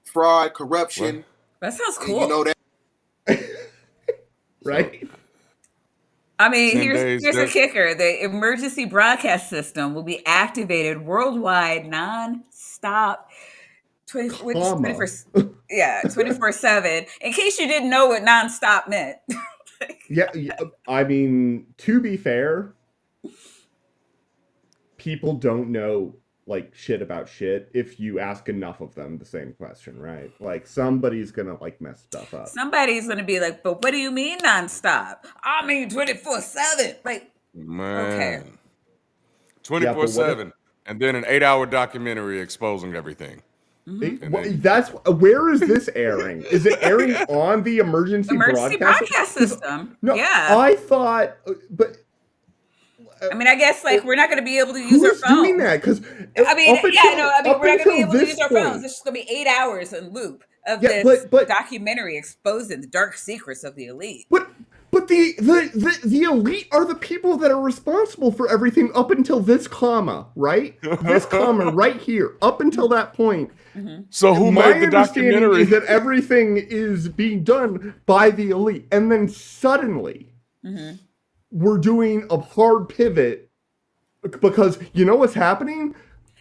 fraud, corruption. That sounds And cool. you know that. Right? I mean, 10 here's days, the kicker. The emergency broadcast system will be activated worldwide non-stop 24/7. In case you didn't know what non-stop meant. Yeah, I mean, to be fair, people don't know like shit about shit if you ask enough of them the same question, right? Like somebody's gonna like mess stuff up. Somebody's gonna be like, but what do you mean non-stop? I mean 24/7. Like, okay. Man. 24/7. And then an 8-hour documentary exposing everything. That's where is this airing? Is it airing on the emergency broadcast system? No, yeah. I thought, but I mean, I guess like we're not going to be able to use our who's phones. Doing that? Because we're not going to be able to use our phones. It's just going to be 8 hours in loop of this documentary exposing the dark secrets of the elite. But the elite are the people that are responsible for everything up until this comma, right? This comma right here, up until that point. Mm-hmm. So who made the documentary? Is that everything is being done by the elite, and then suddenly we're doing a hard pivot because you know what's happening?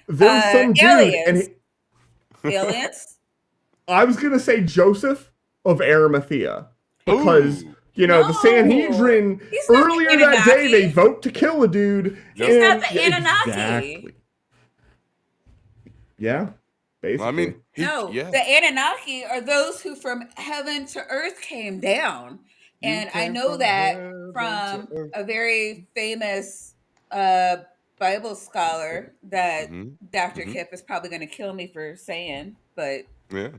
There's some dude aliens. Aliens. I was gonna say Joseph of Arimathea because. You know, the Sanhedrin, earlier that day, they vote to kill a dude. He's not the Anunnaki. Exactly. Yeah, basically. Well, I mean, the Anunnaki are those who from heaven to earth came down. And I know that from a very famous Bible scholar that Dr. Kip is probably going to kill me for saying, but, you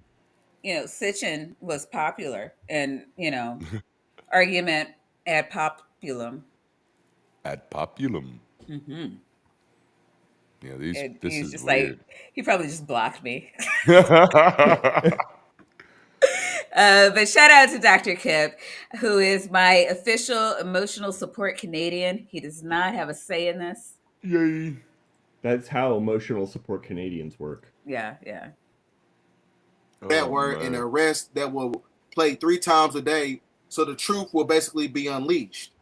know, Sitchin was popular and, you know... Argument ad populum. Ad populum. Mm-hmm. Yeah, this he's is just weird. like, he probably just blocked me. But shout out to Dr. Kip, who is my official emotional support Canadian. He does not have a say in this. Yay. That's how emotional support Canadians work. Yeah. That word and arrest that will play 3 times a day. So the truth will basically be unleashed.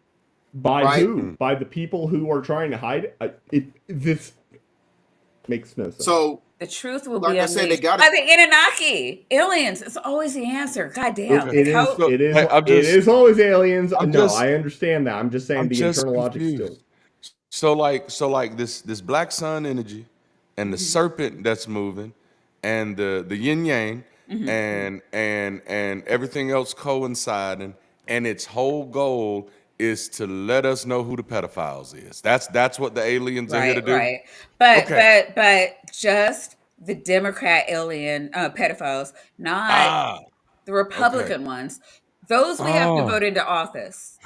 By who? By the people who are trying to hide it. This makes no sense. So the truth will like be unleashed. They got by the Anunnaki. Aliens. It's always the answer. God damn. It is always aliens. I understand that. I'm just saying the internal logic still. So like this black sun energy and the serpent that's moving and the yin yang and everything else coinciding, and its whole goal is to let us know who the pedophiles is. That's what the aliens are here to do. Right. But just the Democrat alien pedophiles, not the Republican ones. Those we have to vote into office.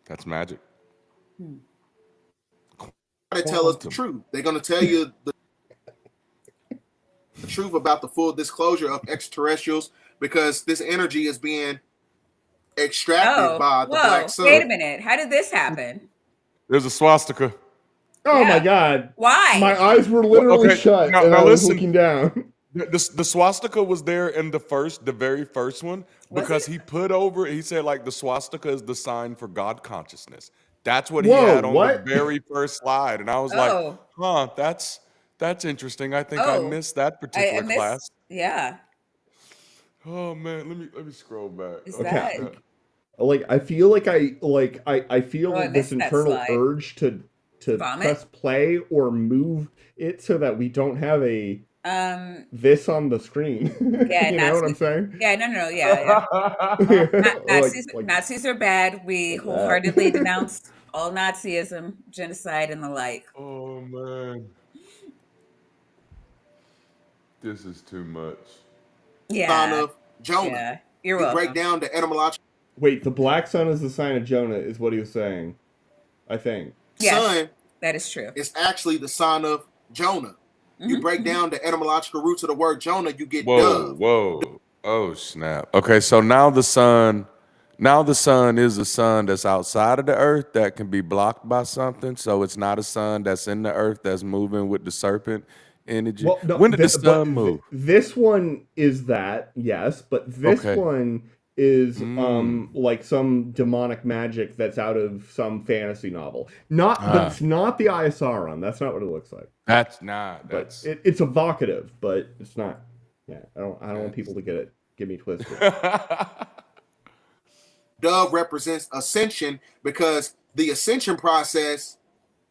That's magic. to tell us the truth. They're going to tell you the truth about the full disclosure of extraterrestrials because this energy is being extracted by the black Whoa, wait a sun. minute. How did this happen? There's a swastika. Oh my Yeah. god. Why? My eyes were literally Okay, shut and now I was listen. looking down. The swastika was there in the very first one Was because it? he said like the swastika is the sign for God consciousness. That's what he Whoa, had on the what? very first slide, and I was like, Oh, huh, that's interesting. I think I oh. missed that I particular missed. class. Yeah. Oh man, let me scroll back. Is Okay, that? Okay. Like I feel like I Oh, I feel this missed that internal slide. urge to Vomit? press play or move it so that we don't have a Um, this on the screen. yeah, You know what I'm Nazis. saying? Yeah, no, yeah. Nazis, like Nazis are bad. We like that. wholeheartedly denounce all Nazism, genocide, and the like. oh man, this is too much. Sign Yeah, of Jonah. yeah. You're You break welcome. down the etymological Wait, the black sun is the sign of Jonah, is what he was saying. I think. Yes, sun that is true. is actually the sign of Jonah. You break down the etymological roots of the word Jonah, you get dove. Whoa. Oh snap. Okay, so now the sun is a sun that's outside of the earth that can be blocked by something. So it's not a sun that's in the earth that's moving with the serpent energy. Well, no, When did the sun move? this one is that, yes, but this Okay. one is like some demonic magic that's out of some fantasy novel. But it's not the Eye of Sauron. That's not what it looks like. That's But it's evocative, but it's not. Yeah, I don't want people to get me twisted. Dove represents ascension because the ascension process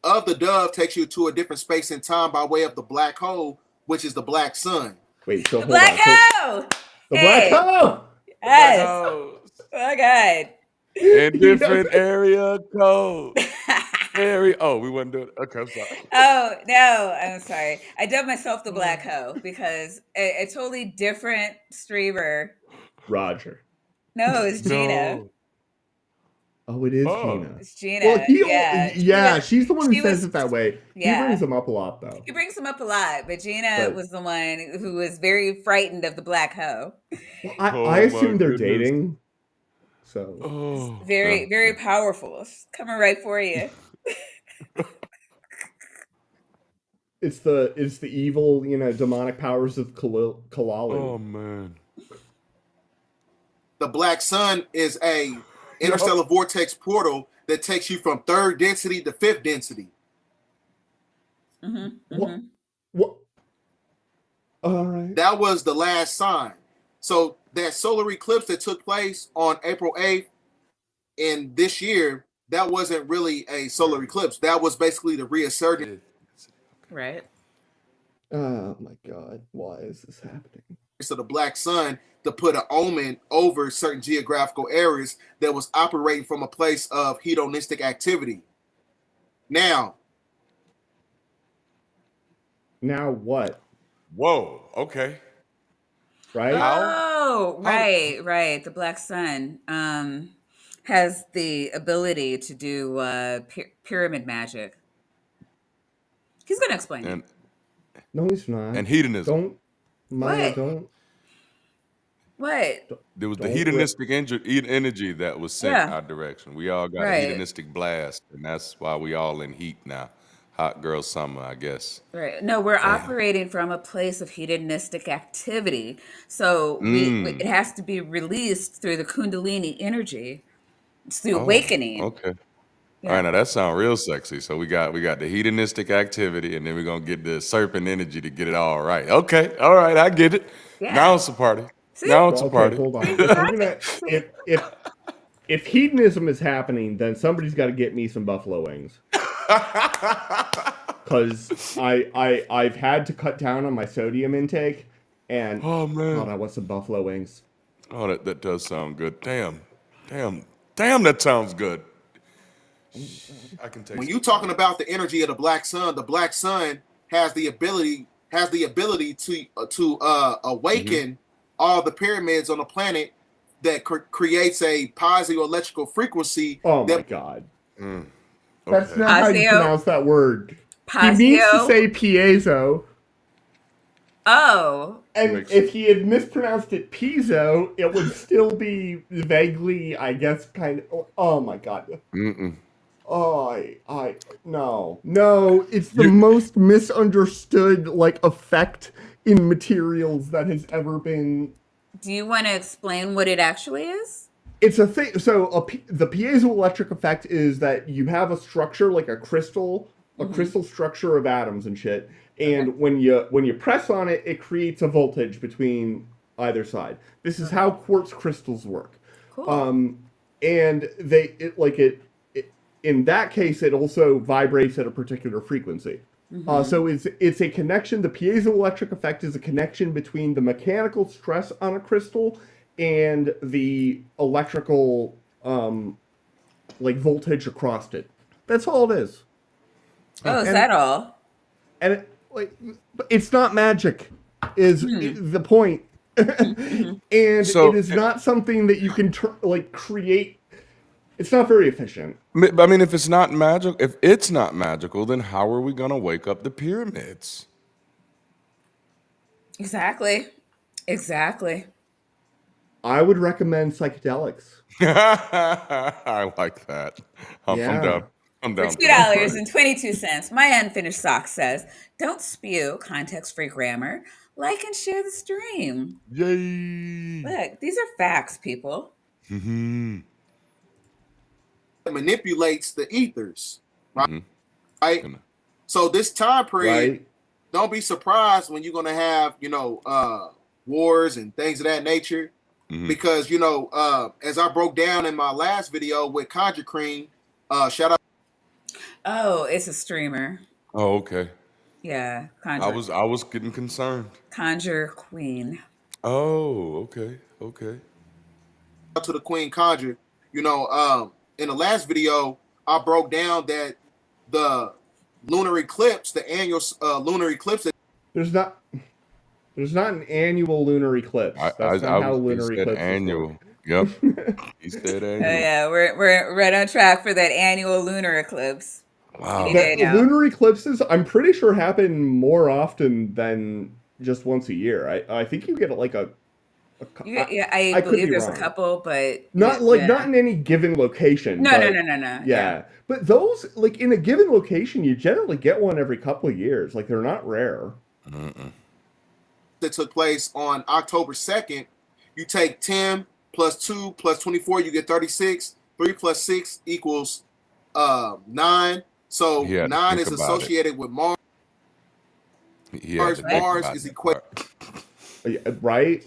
of the dove takes you to a different space and time by way of the black hole, which is the black sun. Wait, so The hold black on. So, hole. the Hey, black hole. yes. Oh, Oh God. in different area code. We wasn't doing it. Okay, I'm sorry. Oh no, I'm sorry. I dubbed myself the Black Hoe because a totally different streamer. Roger. No, it's Gina. No. Oh, it is Oh. Gina. It's Gina. Well, Yeah, she's the one who she says was- it that way. yeah. He brings them up a lot, though. He brings him up a lot, but Gina But- was the one who was very frightened of the Black Hoe. Well, Oh, I assume my they're goodness. dating. So Oh, Very, very powerful. It's coming right for you. it's the evil, demonic powers of Kalali. Oh man. The black sun is a interstellar vortex portal that takes you from third density to fifth density. What? All right. That was the last sign. So that solar eclipse that took place on April 8th in this year, that wasn't really a solar eclipse. That was basically the reassertion Right. Oh my God! Why is this happening? of the black sun to put an omen over certain geographical areas that was operating from a place of hedonistic activity. Now What? Whoa. Okay. Right? Oh, right. The Black Sun has the ability to do pyramid magic. He's gonna explain it. No, he's not. And hedonism. Don't, Maya. What? Don't. What? There was the Don't hedonistic energy that was sent Yeah. our direction. We all got a Right. hedonistic blast, and that's why we all in heat now. Hot girl summer, I guess. Right. No, we're operating from a place of hedonistic activity. So it has to be released through the Kundalini energy. It's the awakening. Okay. Yeah. All right, now that sounds real sexy. So we got the hedonistic activity, and then we're gonna get the serpent energy to get it all right. Okay, all right, I get it. Yeah. Now it's a party. See? Now it's a Okay, party. hold on. If we're gonna, if hedonism is happening, then somebody's got to get me some buffalo wings. Because I've had to cut down on my sodium intake, and Oh man. God, I want some buffalo wings. Oh, that does sound good. Damn, that sounds good. I can taste when it. you're talking about the energy of the black sun has the ability to awaken all the pyramids on the planet that creates a positive electrical frequency. Oh my that God. Okay. That's not how you Oseo. pronounce that word. He means to Pasio. say piezo, Oh, and Makes if he had mispronounced it piezo, it would still be vaguely, I guess, kind of. Oh my god. mm-mm. Oh, no. It's the You, most misunderstood like effect in materials that has ever been. do you want to explain what it actually is? It's a thing. So the piezoelectric effect is that you have a structure like a crystal structure of atoms and shit. Okay. And when you press on it, it creates a voltage between either side. This is how quartz crystals work. Cool. And in that case, it also vibrates at a particular frequency. So it's a connection. The piezoelectric effect is a connection between the mechanical stress on a crystal and the electrical voltage across it. That's all it is. Oh, is And that all? and it's not magic. Is the point? And so it is not something that you can create. It's not very efficient. I mean, if it's not magical, then how are we gonna wake up the pyramids? Exactly. Exactly. I would recommend psychedelics. I like that. I'm Yeah. down. I'm For down. $2.22, my unfinished sock says, "Don't spew context-free grammar. Like and share the stream." Yay! Look, these are facts, people. Mm-hmm. It manipulates the ethers, right? Mm-hmm. Right. So this time period, Right. don't be surprised when you're gonna have wars and things of that nature, because as I broke down in my last video with Conjure Cream, shout out. Oh, it's a streamer. Oh, okay. Yeah, I was getting concerned. Conjure Queen. Oh, okay. Okay. To the Queen Conjure. In the last video, I broke down that the lunar eclipse, the annual lunar eclipse. There's not an annual lunar eclipse. That's not how He lunar said eclipses annual. work. Yep. He said Oh annual. yeah, we're right on track for that annual lunar eclipse. Wow. Any day now. Lunar eclipses, I'm pretty sure, happen more often than just once a year. I think you get I I could believe be there's wrong. a couple, but Not in any given location. No. Yeah. Yeah. But those, in a given location, you generally get one every couple of years. They're not rare. That took place on October 2nd. You take 10 plus 2 plus 24, you get 36. 3 plus 6 equals 9. So 9 is associated with Mars. Mars is equated. Right?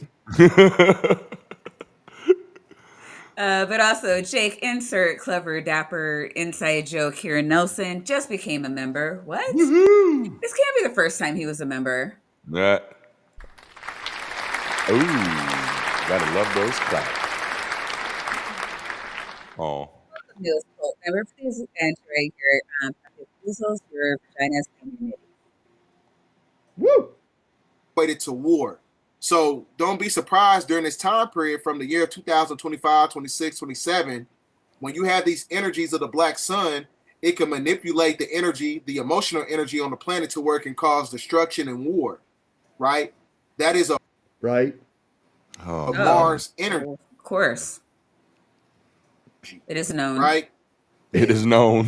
But also, Jake, insert clever, dapper, inside joke here. Nelson just became a member. What? Woohoo! This can't be the first time he was a member. That. Ooh, gotta love those claps. Oh. Member, please enter your weasels, your vaginas, and your nitties. Woo! Equated to war. So don't be surprised during this time period from the year 2025, 26, 27, when you have these energies of the black sun, it can manipulate the energy, the emotional energy on the planet to where it can cause destruction and war, right? That is a Mars energy. Of course. It is known. Right? It is known.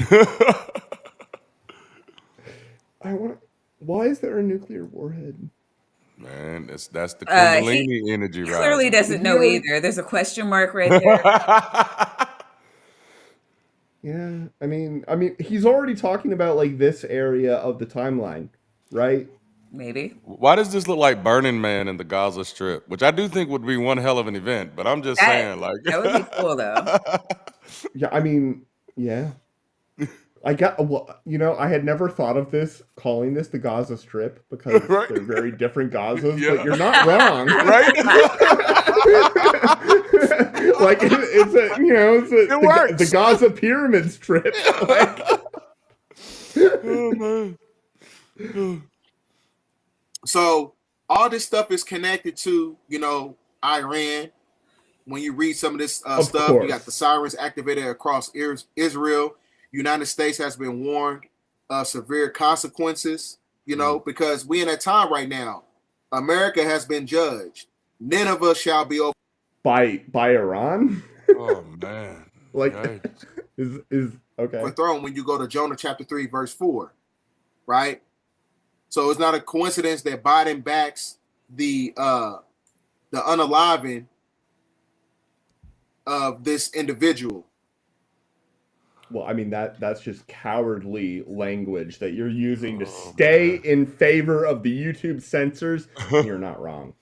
Why is there a nuclear warhead? Man, that's the Kundalini energy, right? He clearly doesn't know either. There's a question mark right there. Yeah, I mean, he's already talking about this area of the timeline, right? Maybe. Why does this look like Burning Man in the Gaza Strip? Which I do think would be one hell of an event, but I'm just saying, that would be cool, though. Yeah, I mean, yeah. I had never thought of calling this the Gaza Strip, because they're very different Gazas, but you're not wrong. Right? It's the Gaza Pyramid Strip. Oh, man. So all this stuff is connected to, Iran. When you read some of this stuff, you got the sirens activated across Israel. United States has been warned. severe consequences, you know, because we in a time right now. America has been judged. Nineveh shall be over by Iran. Oh man. Like, Yikes. is okay. overthrown when you go to Jonah chapter 3, verse 4, right? So it's not a coincidence that Biden backs the unaliving of this individual. Well, I mean that's just cowardly language that you're using to stay in favor of the YouTube censors. You're not wrong.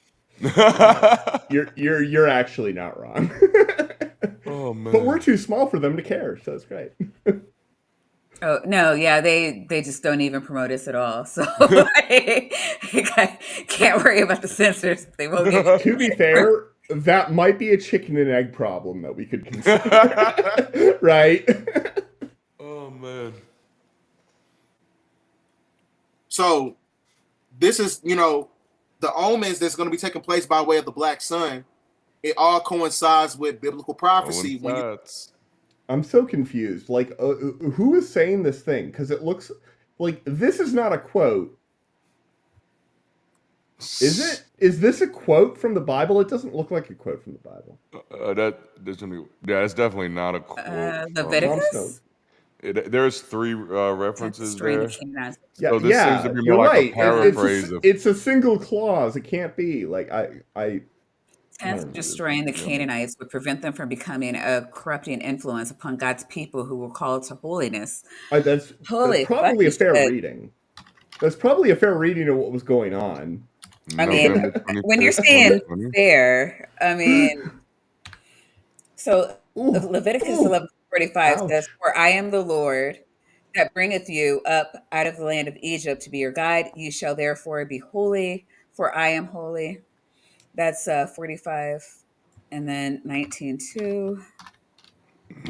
You're actually not wrong. Oh man. But we're too small for them to care, so it's great. Oh no, yeah, they just don't even promote us at all. So I can't worry about the censors. They won't get. To be fair, that might be a chicken and egg problem that we could consider. Right? Oh man. So this is, you know, the omens that's going to be taking place by way of the black sun. It all coincides with biblical prophecy. When you, I'm so confused. Like, who is saying this thing? Because it looks like this is not a quote. Is it? Is this a quote from the Bible? It doesn't look like a quote from the Bible. It's definitely not a quote. Leviticus? There's three references there. Yeah, So this seems to be you're more like right. a paraphrase of. It's a single clause. It can't be like I. Hence, destroying the Canaanites would prevent them from becoming a corrupting influence upon God's people who were called to holiness. That's probably a fair reading. That's probably a fair reading of what was going on. I mean, when you're saying fair, I mean, so Leviticus 11:45 says, "For I am the Lord that bringeth you up out of the land of Egypt to be your guide. You shall therefore be holy, for I am holy." That's 45, and then 19:2.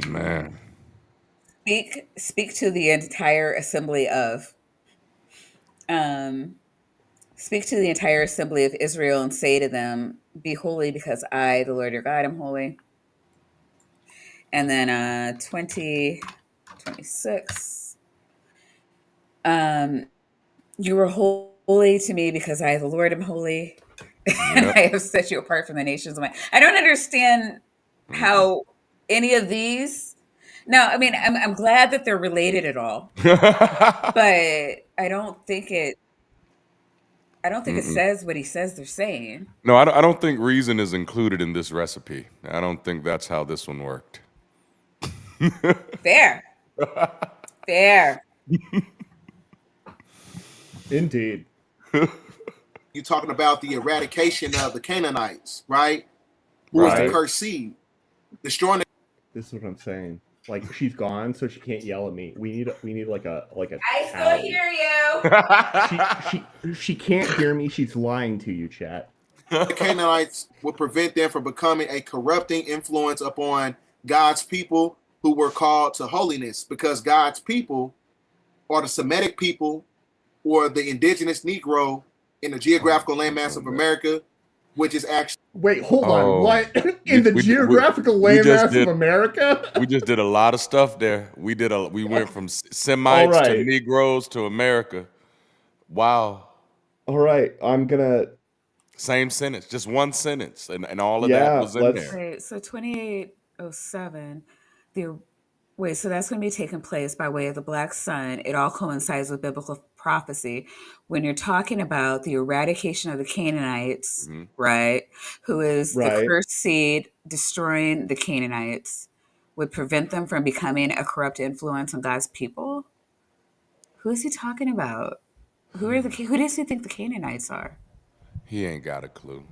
Man. Speak to the entire assembly of. Speak to the entire assembly of Israel and say to them, "Be holy, because I, the Lord your God, am holy." And then 26. You were holy to me because I, the Lord, am holy, and I have set you apart from the nations. I don't understand how any of these. No, I mean, I'm glad that they're related at all, but I don't think it. I don't think it says what he says they're saying. No, I don't think reason is included in this recipe. I don't think that's how this one worked. Fair. Fair. Indeed. you're talking about the eradication of the Canaanites, right? Who was the cursed seed, destroying. This is what I'm saying. Like, she's gone, so she can't yell at me. We need like a. I still hear you. She can't hear me. She's lying to you, chat. The Canaanites would prevent them from becoming a corrupting influence upon God's people who were called to holiness, because God's people are the Semitic people or the indigenous Negro in the geographical landmass of America, which is actually. Wait, hold on. What? In the geographical landmass of America? We just did a lot of stuff there. We went from Semites to Negroes to America. Wow. All right, I'm gonna. Same sentence, just one sentence, and all of that was in there. Wait, so 2807, so that's going to be taking place by way of the black sun. It all coincides with biblical prophecy. When you're talking about the eradication of the Canaanites, right, who is the cursed seed destroying the Canaanites, would prevent them from becoming a corrupt influence on God's people? Who is he talking about? Who does he think the Canaanites are? He ain't got a clue.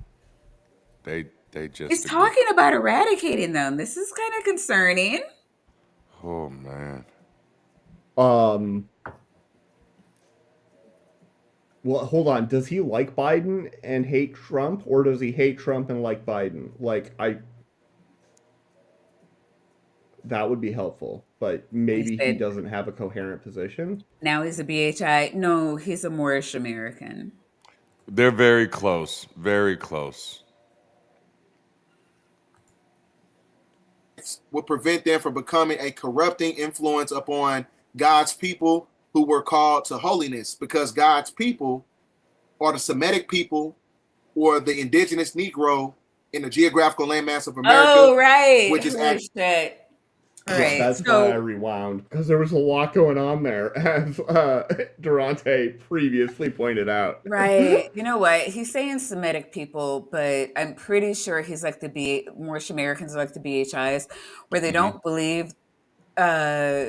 They just. He's talking about eradicating them. This is kind of concerning. Oh man. Well, hold on. Does he like Biden and hate Trump, or does he hate Trump and like Biden? That would be helpful, but maybe he doesn't have a coherent position. Now he's a BHI. No, he's a Moorish American. They're very close. Very close. Would prevent them from becoming a corrupting influence upon God's people who were called to holiness, because God's people are the Semitic people or the indigenous Negro in the geographical landmass of America, Oh, right. which is Holy actually, shit. All Yeah, right. that's why I So, rewound, because there was a lot going on there, as Durante previously pointed out. right. You know what? He's saying Semitic people, but I'm pretty sure he's like the Moorish Americans are like the BHIs, where they Hmm. don't believe uh,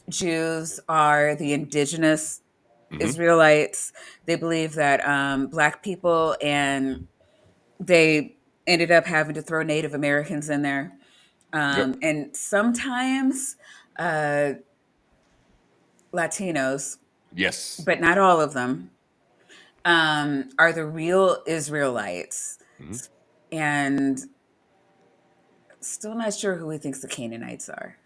Jews are the indigenous Hmm. Israelites. They believe that black people, and they ended up having to throw Native Americans in there. Yep. And sometimes uh, Latinos, Yes. but not all of them, are the real Israelites. Hmm. And still not sure who he thinks the Canaanites are.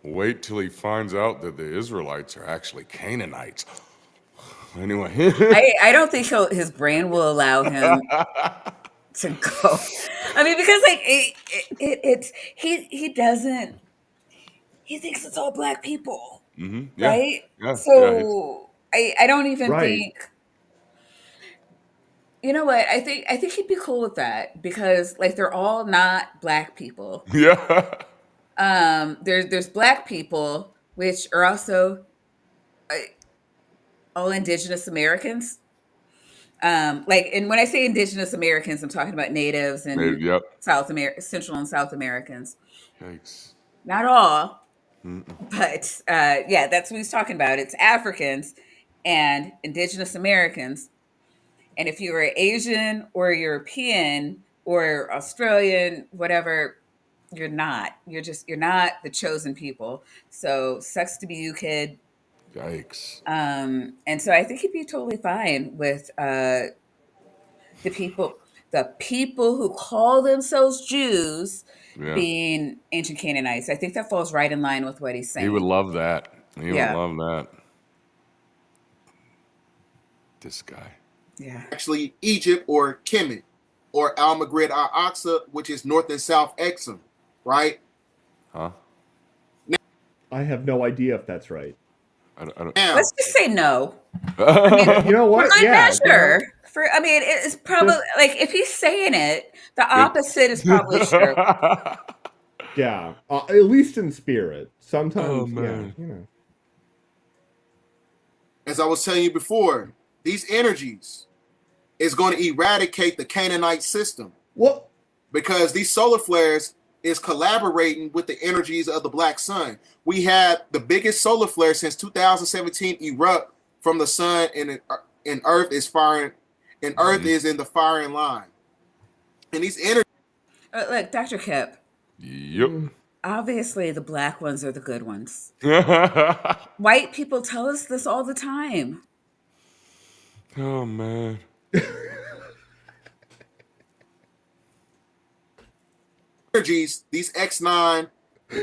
Wait till he finds out that the Israelites are actually Canaanites. Anyway. I don't think his brain will allow him to go. I mean, because like it's he doesn't, he thinks it's all black people, Hmm. Yeah. right? Yeah. Yeah. So I don't even Right. think, you know what, I think he'd be cool with that, because like they're all not black people. Yeah. There's black people, which are also uh, all indigenous Americans. Like, and when I say indigenous Americans, I'm talking about natives and Maybe. Yep. Central and South Americans. Yikes. Not all, Mm. but yeah, that's what he's talking about. It's Africans and indigenous Americans. And if you're Asian or European or Australian, whatever, you're not. You're not the chosen people. So sucks to be you, kid. Yikes. And so I think he'd be totally fine with the people the people who call themselves Jews Yeah. being ancient Canaanites. I think that falls right in line with what he's He would saying. love that. He would Yeah. love that. This guy. Yeah. actually Egypt or Kemet or Al Maghrib Al Aqsa, which is North and South Exum, right? Huh? I have no idea if that's right. I don't. Let's Now, just say no. I mean, Yeah, you know for what? good Yeah, measure. For I mean, it's probably just like if he's saying it, the It's. opposite is probably true. yeah, at least in spirit. Oh Sometimes, yeah, man. you know. as I was telling you before, these energies is going to eradicate the Canaanite system, Well, because these solar flares is collaborating with the energies of the black sun. We had the biggest solar flare since 2017 erupt from the sun, and Earth is firing, and Earth Hmm. is in the firing line. And these energies, Look, Dr. Kip, Yep. obviously the black ones are the good ones. Oh White people tell us this all the time. man. these X9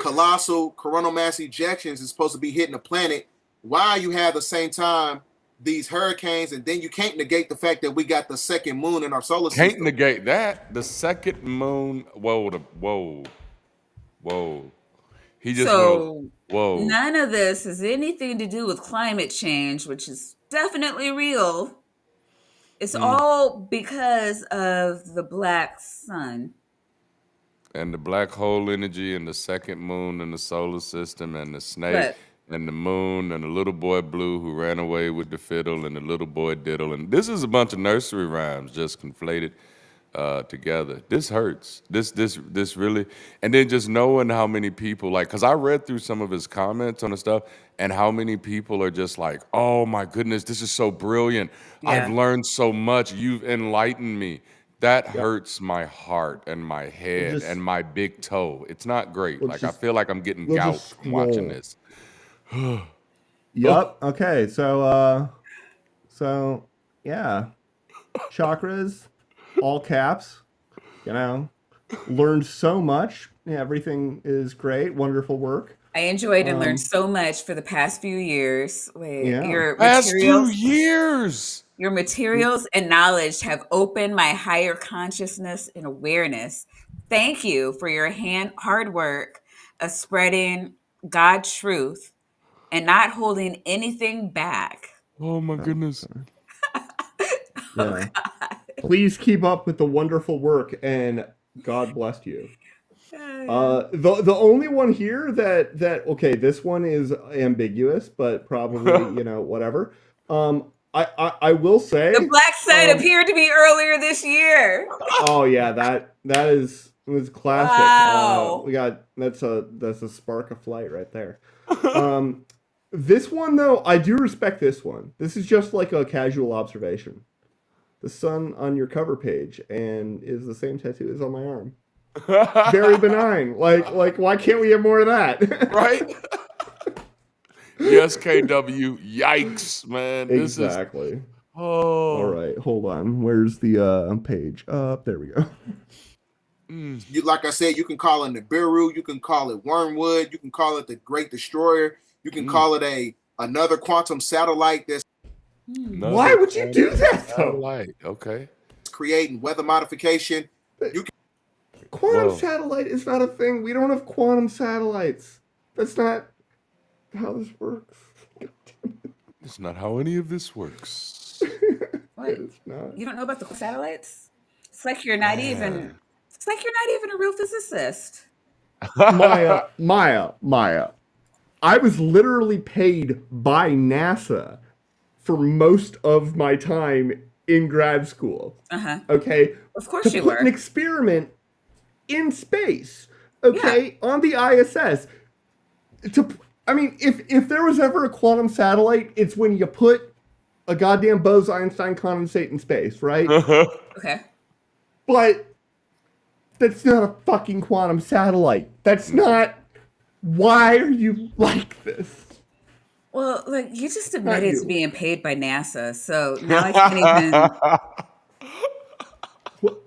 colossal coronal mass ejections is supposed to be hitting the planet, while you have the same time these hurricanes, and then you can't negate the fact that we got the second moon in our solar Can't system. negate that. The second moon. Whoa. Whoa. Whoa. He just went. So Whoa. none of this has anything to do with climate change, which is definitely real. It's Mm. all because of the black sun. And the black hole energy and the second moon in the solar system and the snake Look, and the moon and the little boy blue who ran away with the fiddle and the little boy diddle. And this is a bunch of nursery rhymes just conflated together. This hurts. This really. And then just knowing how many people like, because I read through some of his comments on the stuff, and how many people are just like, "Oh my goodness, this is so brilliant. I've yeah. learned so much. You've enlightened me." That yep. hurts my heart and my We'll head just and my big toe. It's not great. let's Like I just feel like I'm getting we'll gout just watching scroll. this. Oh, Yup. Okay. So yeah, chakras, all caps. You know, learned so much. Yeah, everything is great. Wonderful work. I enjoyed and learned Um, so much for the past few years. Wait, yeah. past few years. your materials and knowledge have opened my higher consciousness and awareness. Thank you for your hard work of spreading God truth and not holding anything back. Oh my goodness. Yeah. Please keep up with the wonderful work, and God bless you. The only one here that okay, this one is ambiguous, but probably whatever. I will say The Black Sun appeared to be earlier this year. Oh yeah, that was classic. Wow. We got that's a spark of flight right there. This one though, I do respect this one. This is just like a casual observation. The sun on your cover page and is the same tattoo as on my arm. Very benign. Like why can't we have more of that? Right? Yes, KW. Yikes, man. This Exactly. is All right, hold on. Where's the page? There we go. You, like I said, you can call it Nibiru, you can call it Wormwood, you can call it the Great Destroyer, you can call it another quantum satellite that's Why would you do that though? Satellite. Okay. creating weather modification. You can Quantum satellite is not a thing. We don't have quantum satellites. That's not how this works. It's not how any of this works. What? It's not. You don't know about the satellites? It's like you're not even. It's like you're not even a real physicist. Maya. I was literally paid by NASA for most of my time in grad school. Okay? Of course you to put were. an experiment in space. Okay? On the ISS. I mean, if there was ever a quantum satellite, it's when you put a goddamn Bose-Einstein condensate in space, right? Okay. But that's not a fucking quantum satellite. That's not. Why are you like this? Well, like you just admitted to being paid by NASA, so now I can't even. Well,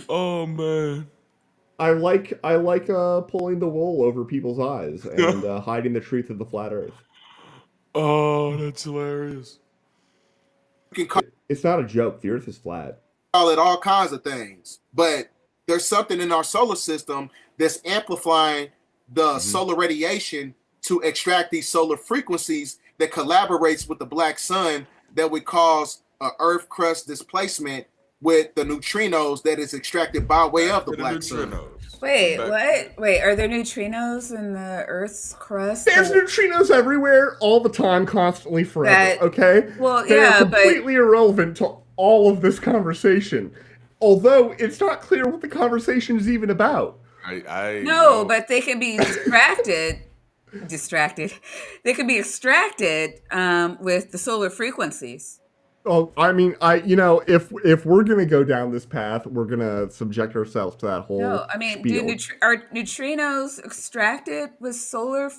Oh man. I like pulling the wool over people's eyes and hiding the truth of the flat Earth. Oh, that's hilarious. It's not a joke. The Earth is flat. call it all kinds of things, but there's something in our solar system that's amplifying the solar radiation to extract these solar frequencies that collaborates with the black sun that would cause a Earth crust displacement with the neutrinos that is extracted by way of the black sun. Wait, what? Wait, are there neutrinos in the Earth's crust? There's neutrinos everywhere, all the time, constantly, forever. Okay. Well, they yeah, are completely irrelevant to all of this conversation. Although it's not clear what the conversation is even about. No, but they can be distracted. They can be extracted with the solar frequencies. Oh, I mean, if we're gonna go down this path, we're gonna subject ourselves to that whole. No, I mean, are neutrinos extracted with solar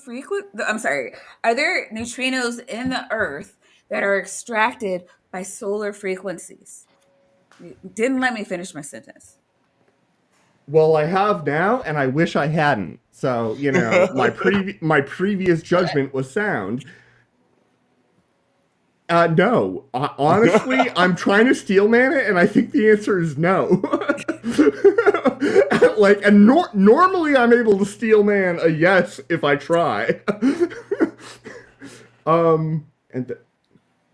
I'm sorry. Are there neutrinos in the Earth that are extracted by solar frequencies? You didn't let me finish my sentence. Well, I have now, and I wish I hadn't. So my previous judgment was sound. No. Honestly, I'm trying to steelman it, and I think the answer is no. Normally I'm able to steelman a yes if I try.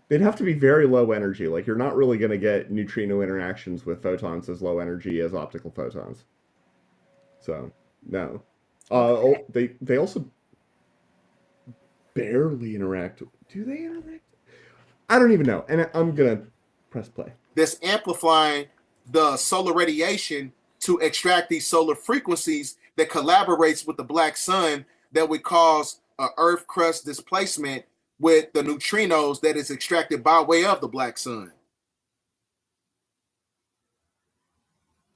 They'd have to be very low energy. Like, you're not really going to get neutrino interactions with photons as low energy as optical photons. So, no. They also barely interact. Do they interact? I don't even know. And I'm going to press play. That's amplifying the solar radiation to extract these solar frequencies that collaborates with the black sun that would cause a Earth crust displacement with the neutrinos that is extracted by way of the black sun.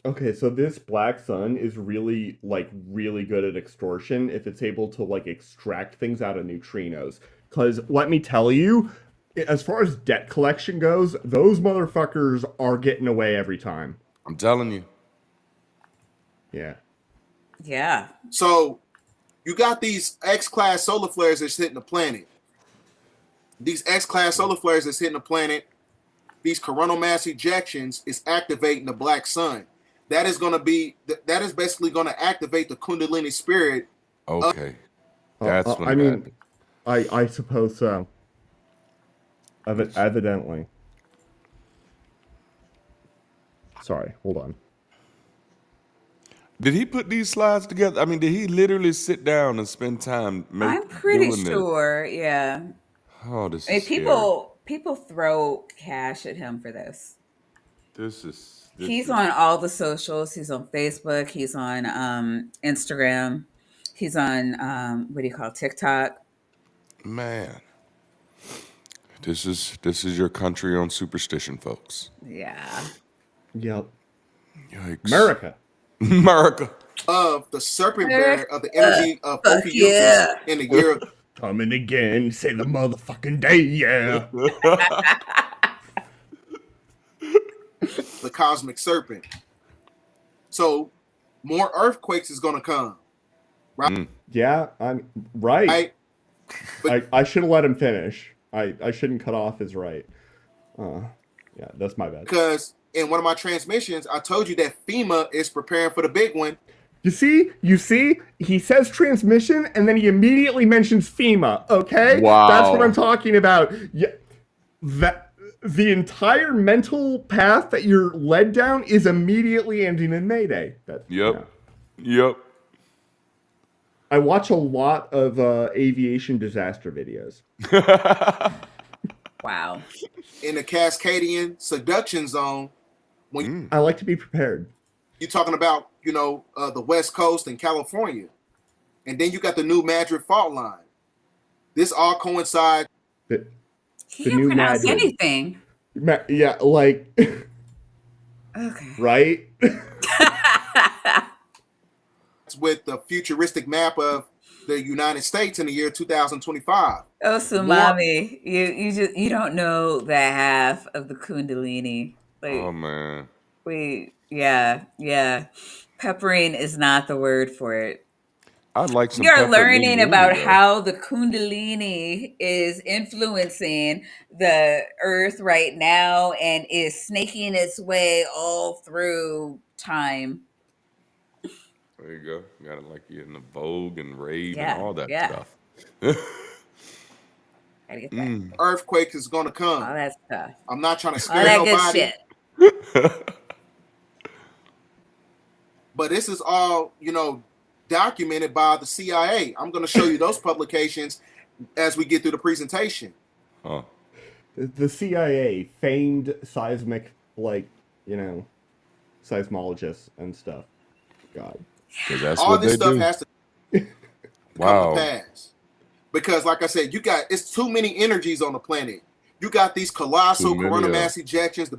Okay, so this black sun is really good at extortion if it's able to extract things out of neutrinos. Because let me tell you, as far as debt collection goes, those motherfuckers are getting away every time. I'm telling you. Yeah. Yeah. So you got these X-class solar flares that's hitting the planet. These X-class solar flares that's hitting the planet, these coronal mass ejections is activating the black sun. That is basically going to activate the Kundalini spirit. Okay. That's when I it mean, happened. I suppose so. Evidently. Sorry, hold on. Did he put these slides together? I mean, did he literally sit down and spend time I'm pretty doing this? sure. Yeah. Oh, this I is mean, scary. people throw cash at him for this. This He's is on all the socials. He's on Facebook. He's on Instagram. He's on what do you call TikTok? man. This is your country on superstition, folks. Yeah. Yep. Yikes. America. America. Of the serpent bearer of the America. energy of Fuck Ophiuchus yeah. in the year of Coming again, say the motherfucking day, yeah. the cosmic serpent. So more earthquakes is going to come, right? Yeah, I'm right. Right? But I should have let him finish. I shouldn't cut off his right. Yeah, that's my bad. because in one of my transmissions, I told you that FEMA is preparing for the big one. You see, he says transmission and then he immediately mentions FEMA. Okay, that's what Wow. I'm talking about. Yeah, that the entire mental path that you're led down is immediately ending in Mayday. Yep. Yeah. Yep. I watch a lot of aviation disaster videos. Wow. In the Cascadian seduction zone, when I like to be prepared. you're talking about, the West Coast and California, and then you got the new Madrid fault line. This all coincides The, He The can new pronounce Madrid. anything. yeah, like Okay. right. with the futuristic map of the United States in the year 2025. Oh, Sumami, you don't know that half of the Kundalini. Oh Like, man. yeah. Peppering is not the word for it. I'd like some We are peppered learning linguine, about though. how the Kundalini is influencing the earth right now and is snaking its way all through time. There you go. You got it like you in the Vogue and Rave and Yeah, all that yeah. stuff. Gotta get that. Earthquake is going to come. All that stuff. I'm not trying to All scare that good nobody, shit. but this is all, documented by the CIA. I'm going to show you those publications as we get through the presentation. Huh. The CIA, famed seismic, seismologists and stuff. God. Because that's All what this they stuff do. has to come Wow. to pass. Because, like I said, it's too many energies on the planet. You got these colossal Too many corona of mass ejections.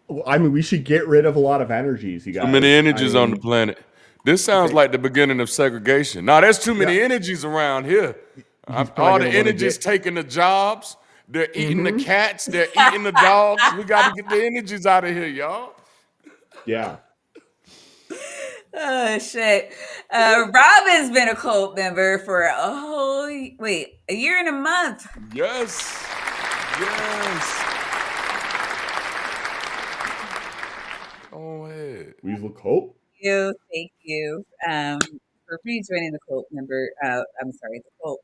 Well, I mean, we should get rid of a lot of energies, you guys. Too many energies I on the mean, planet. This sounds okay. like the beginning of segregation. Now, there's too many Yeah. energies around here. He's probably All the gonna wanna energies get- taking the jobs. They're eating the cats. They're eating the dogs. We got to get the energies out of here, y'all. Yeah. Oh shit. Robin's been a cult member for a year and a month. Yes. Yes. Go ahead. Weasel Cope. Thank you. For rejoining the cult member. I'm sorry, the cult.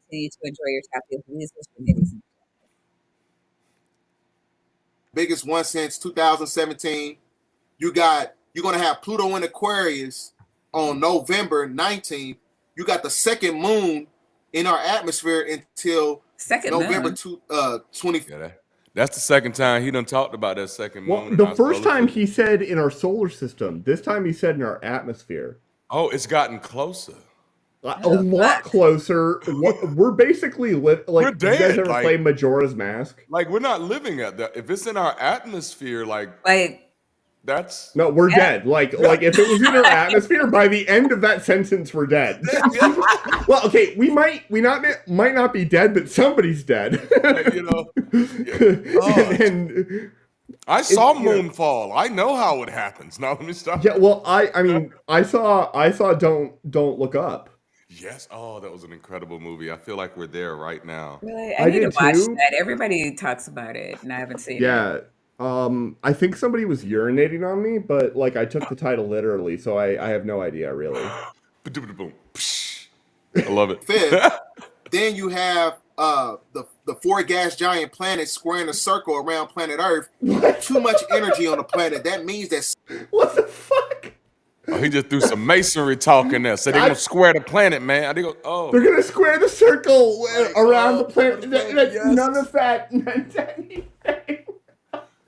Please continue to enjoy your tapping weasels for ladies and Biggest one since 2017. You're going to have Pluto in Aquarius on November 19th. You got the second moon in our atmosphere until November 20th. Yeah, that's the second time he done talked about that second Well, moon. in the our first solar time system. he said in our solar system. This time he said in our atmosphere. Oh, it's gotten closer. A lot closer. We're basically We're you guys dead, ever like- play Majora's Mask? Like, we're not living at that. If it's in our atmosphere, like that's No, we're dead. Like if it was in our atmosphere, by the end of that sentence, we're dead. Well, okay, we might not be dead, but somebody's dead. you know. Yeah. and I saw Moonfall. I know how it happens. Now let me stop. yeah, well, I mean, I saw Don't Look Up. Yes. Oh, that was an incredible movie. I feel like we're there right now. really, I I need to did watch too. that. Everybody talks about it, and I haven't seen it. Yeah. I think somebody was urinating on me, but I took the title literally, so I have no idea really. Ba-dum-ba-dum. Psh. I love it. 5th. Then you have the 4 gas giant planets squaring a circle around planet Earth. Too much energy on the planet. That means that What the fuck? Oh, he just threw some masonry talk in there. So they're gonna square the planet, man. They go, oh, They're gonna square the circle Like, around the planet. That's yes. none of that meant anything.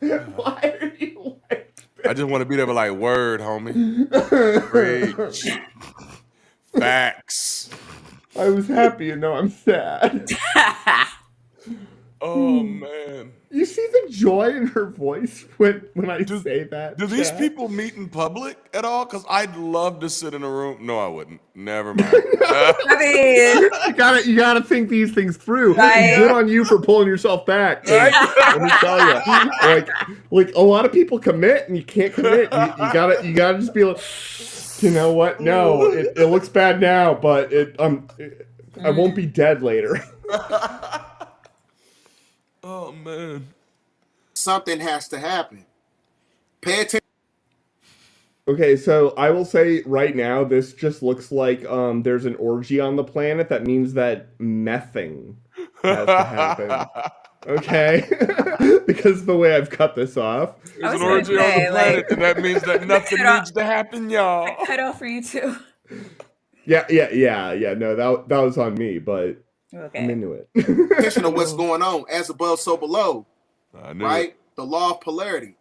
Why are you like I just want to be there, but like, word, homie. Preach. Facts. I was happy and now I'm sad. Oh man. You see the joy in her voice when I say that? Do these Chad? people meet in public at all? Because I'd love to sit in a room. No, I wouldn't. Never mind. I mean, You gotta think these things through. Right. Good on you for pulling yourself back. Right? Let me tell you, like a lot of people commit and you can't commit. You gotta just be like, you know what? No, it looks bad now, but I won't be dead later. Oh man. something has to happen. Pay attention. Okay, so I will say right now, this just looks like there's an orgy on the planet. That means that mething has to happen. Okay? Because the way I've cut this off. There's an gonna orgy on say, the planet, like, and that means that nothing cut off- needs to happen, y'all. cut off for you too. Yeah. No, that was on me, but I'm Okay. into it. Attention to what's going on. As above, so below. I knew Right? The law of polarity.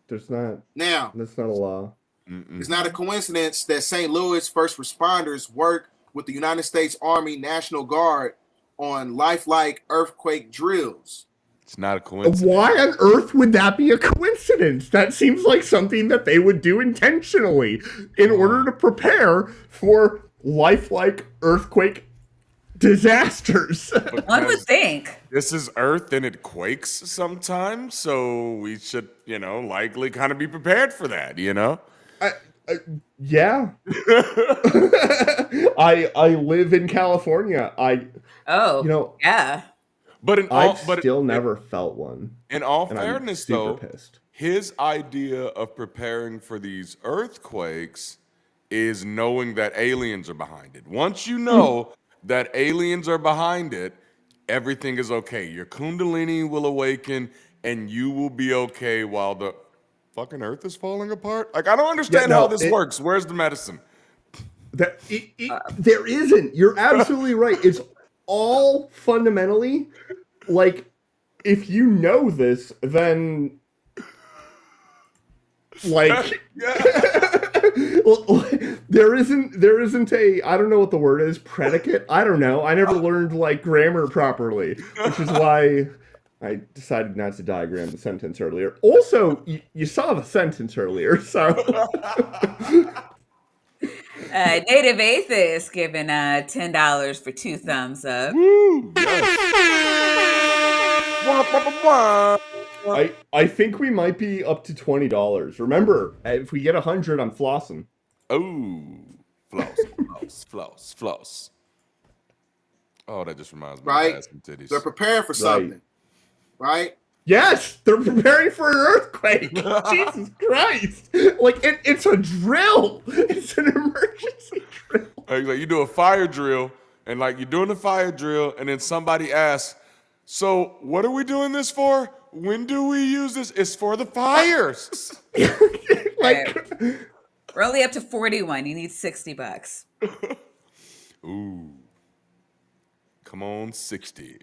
There's not. Now, That's not a law. it's not a coincidence that St. Louis first responders work with the United States Army National Guard on lifelike earthquake drills. It's not a coincidence. Why on earth would that be a coincidence? That seems like something that they would do intentionally in order to prepare for lifelike earthquake disasters. One would think. This is Earth and it quakes sometimes, so we should, likely kind of be prepared for that, Yeah. I live in California. Oh, yeah. But I've still never felt one. In all And I'm fairness, super though, pissed. his idea of preparing for these earthquakes is knowing that aliens are behind it. Once you know that aliens are behind it, everything is okay. Your Kundalini will awaken and you will be okay while the fucking earth is falling apart. Like, I don't understand how this works. Where's the medicine? There isn't. You're absolutely right. It's all fundamentally like, if you know this, then like well, there isn't a, I don't know what the word is, predicate. I don't know. I never learned like grammar properly, which is why I decided not to diagram the sentence earlier. Also, you saw the sentence earlier, so. Native Atheist giving $10 for 2 thumbs up. Woo! I think we might be up to $20. Remember, if we get 100, I'm flossing. Oh, floss. Oh, that just reminds me Right? of ass and titties. They're preparing for something. Right? Yes, they're preparing for an earthquake. Jesus Christ! Like it's a drill. It's an emergency drill. Like you do a fire drill, and like you're doing the fire drill, and then somebody asks, "So what are we doing this for? When do we use this? It's for the fires." Like, we're only up to 41. You need $60. Ooh. Come on, 60.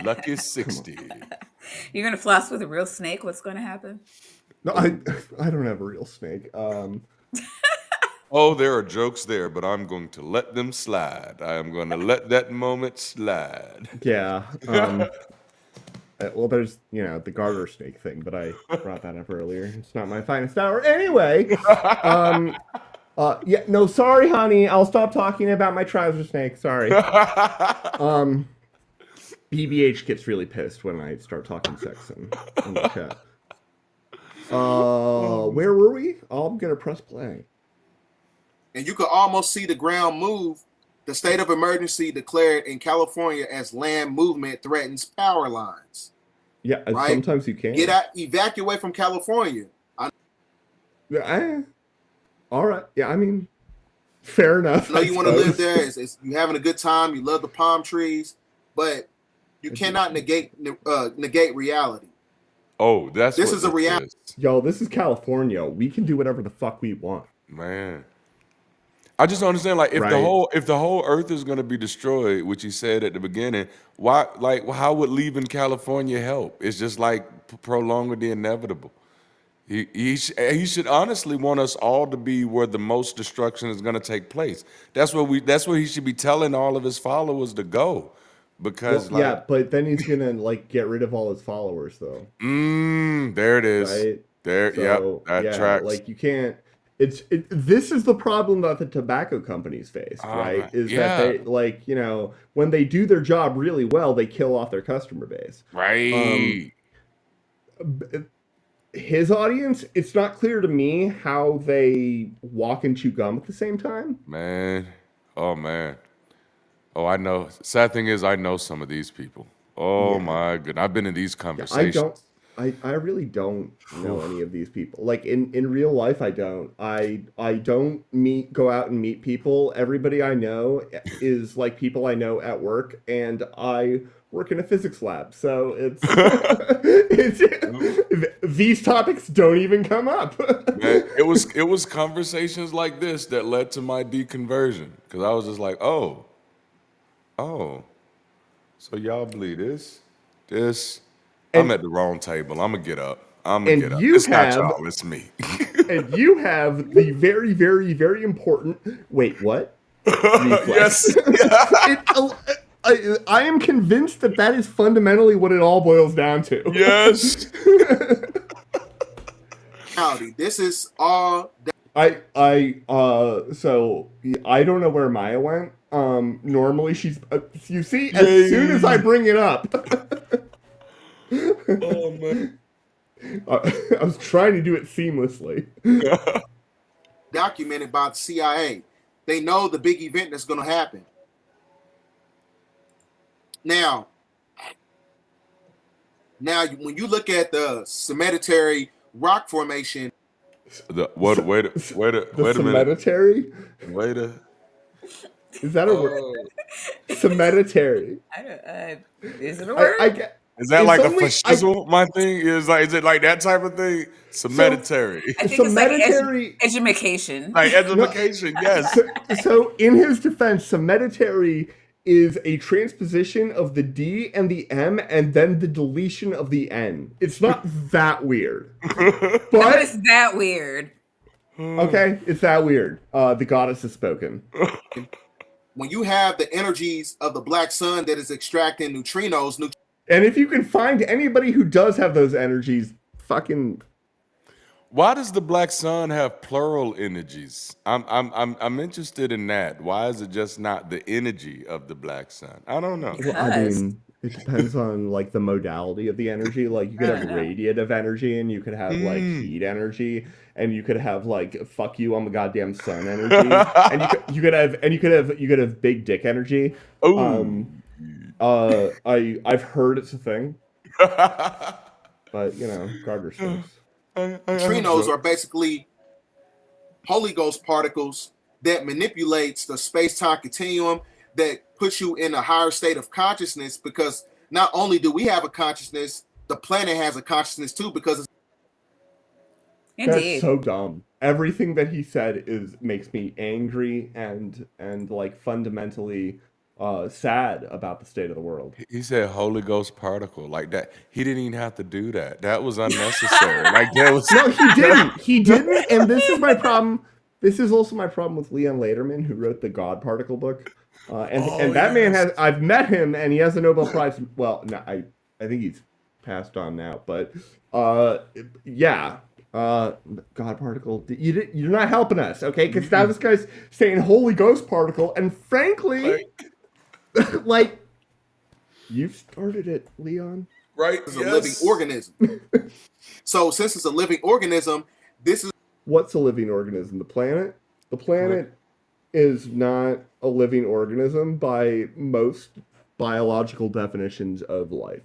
Lucky 60. You're gonna floss with a real snake? What's gonna happen? No, I don't have a real snake. Oh, there are jokes there, but I'm going to let them slide. I am going to let that moment slide. Yeah. Well, there's the garter snake thing, but I brought that up earlier. It's not my finest hour. Anyway. Yeah. No, sorry, honey. I'll stop talking about my trouser snake. Sorry. BBH gets really pissed when I start talking sex in the chat. Where were we? Oh, I'm gonna press play. And you could almost see the ground move. The state of emergency declared in California as land movement threatens power lines. Yeah, right? Sometimes you can. Get out, evacuate from California. All right. Yeah, I mean, Fair enough. I know you want to live suppose. there. It's you having a good time. You love the palm trees, but you cannot negate reality. Oh, that's This what is a this reality. is. Yo, this is California. We can do whatever the fuck we want. Man. I just don't understand, like, Right. if the whole earth is gonna be destroyed, which he said at the beginning, why, like, how would leaving California help? It's just like prolonging the inevitable. He should honestly want us all to be where the most destruction is gonna take place. That's where he should be telling all of his followers to go. Well, Because yeah, but then he's gonna like get rid of all his followers, though, there it is. right? Yep, So that yeah, tracks. like you can't. This is the problem that the tobacco companies faced, right? Is that Yeah, they like when they do their job really well, they kill off their customer base. right. His audience, it's not clear to me how they walk and chew gum at the same time. Man. Oh man. Oh, I know. Sad thing is, I know some of these people. Oh Yeah. my goodness, I've been in these Yeah, I don't. conversations. I really don't know any of these people. Like in real life, I don't. I don't go out and meet people. Everybody I know is like people I know at work, and I work in a physics lab, so these topics don't even come up. Man, it was conversations like this that led to my deconversion because I was just like, oh, so y'all believe this. I'm And at the wrong table. I'm gonna get up. and you It's not have y'all. It's me. and you have the very, very, very important wait, what? Reflex. Yes. I am convinced that is fundamentally what it all boils down to. Yes. This is all. So I don't know where Maya went. Normally she's you see as soon as I bring it up. Oh man. I was trying to do it seamlessly. Documented by the CIA. They know the big event that's going to happen. Now, when you look at the cemetery rock formation, Wait a minute. Cemetery? Wait a. Is that a word? Cemetery. I don't. Is it a word? I get. Is that It's like a only- fascism? My thing is it like that type of thing? Cemetery. I think it's like Cemetery- education. Like education, yes. So in his defense, cemetery is a transposition of the D and the M and then the deletion of the N. It's not that weird. But But it's that weird. okay, it's that weird. The goddess has spoken. when you have the energies of the black sun that is extracting neutrinos, And if you can find anybody who does have those energies, fucking Why does the black sun have plural energies? I'm interested in that. Why is it just not the energy of the black sun? I don't know. well, I mean, it depends on like the modality of the energy. Like you could have radiative energy, and you could have like heat energy, and you could have like "fuck you, I'm a goddamn sun" energy, and you could have big dick energy. Ooh. I've heard it's a thing, but Gardner stinks. neutrinos are basically Holy Ghost particles that manipulates the space-time continuum that puts you in a higher state of consciousness, because not only do we have a consciousness, the planet has a consciousness too, because it's Indeed. That's so dumb. Everything that he said makes me angry and like fundamentally sad about the state of the world. He said Holy Ghost particle like that. He didn't even have to do that. That was unnecessary. Like that was No, he didn't. He didn't. And this is my problem. This is also my problem with Leon Lederman, who wrote the God Particle book. And that man has. I've met him, and he has a Nobel Prize. Well, no, I think he's passed on now. But yeah. God particle, you're not helping us, okay? Because now this guy's saying Holy Ghost particle, and frankly, like, you've started it, Leon. right. a living organism. So since it's a living organism, this is What's a living organism? The planet? The planet is not a living organism by most biological definitions of life.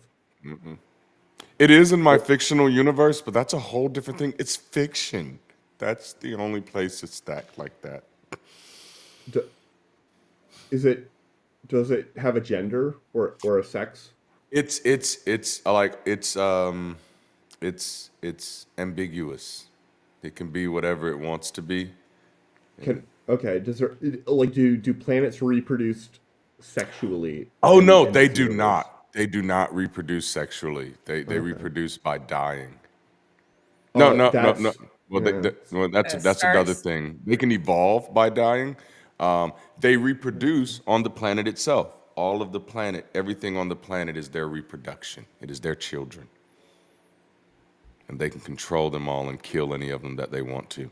It is in my fictional universe, but that's a whole different thing. It's fiction. That's the only place it's stacked like that. D- is it? Does it have a gender or a sex? It's ambiguous. It can be whatever it wants to be. Can okay? Does there like do planets reproduce sexually Oh no, in they this do universe? not. They do not reproduce sexually. They Okay. reproduce by dying. No, no, no, no. That's Well, yeah. that's another Stars. thing. They can evolve by dying. They reproduce on the planet itself. All of the planet, everything on the planet is their reproduction. It is their children, and they can control them all and kill any of them that they want to.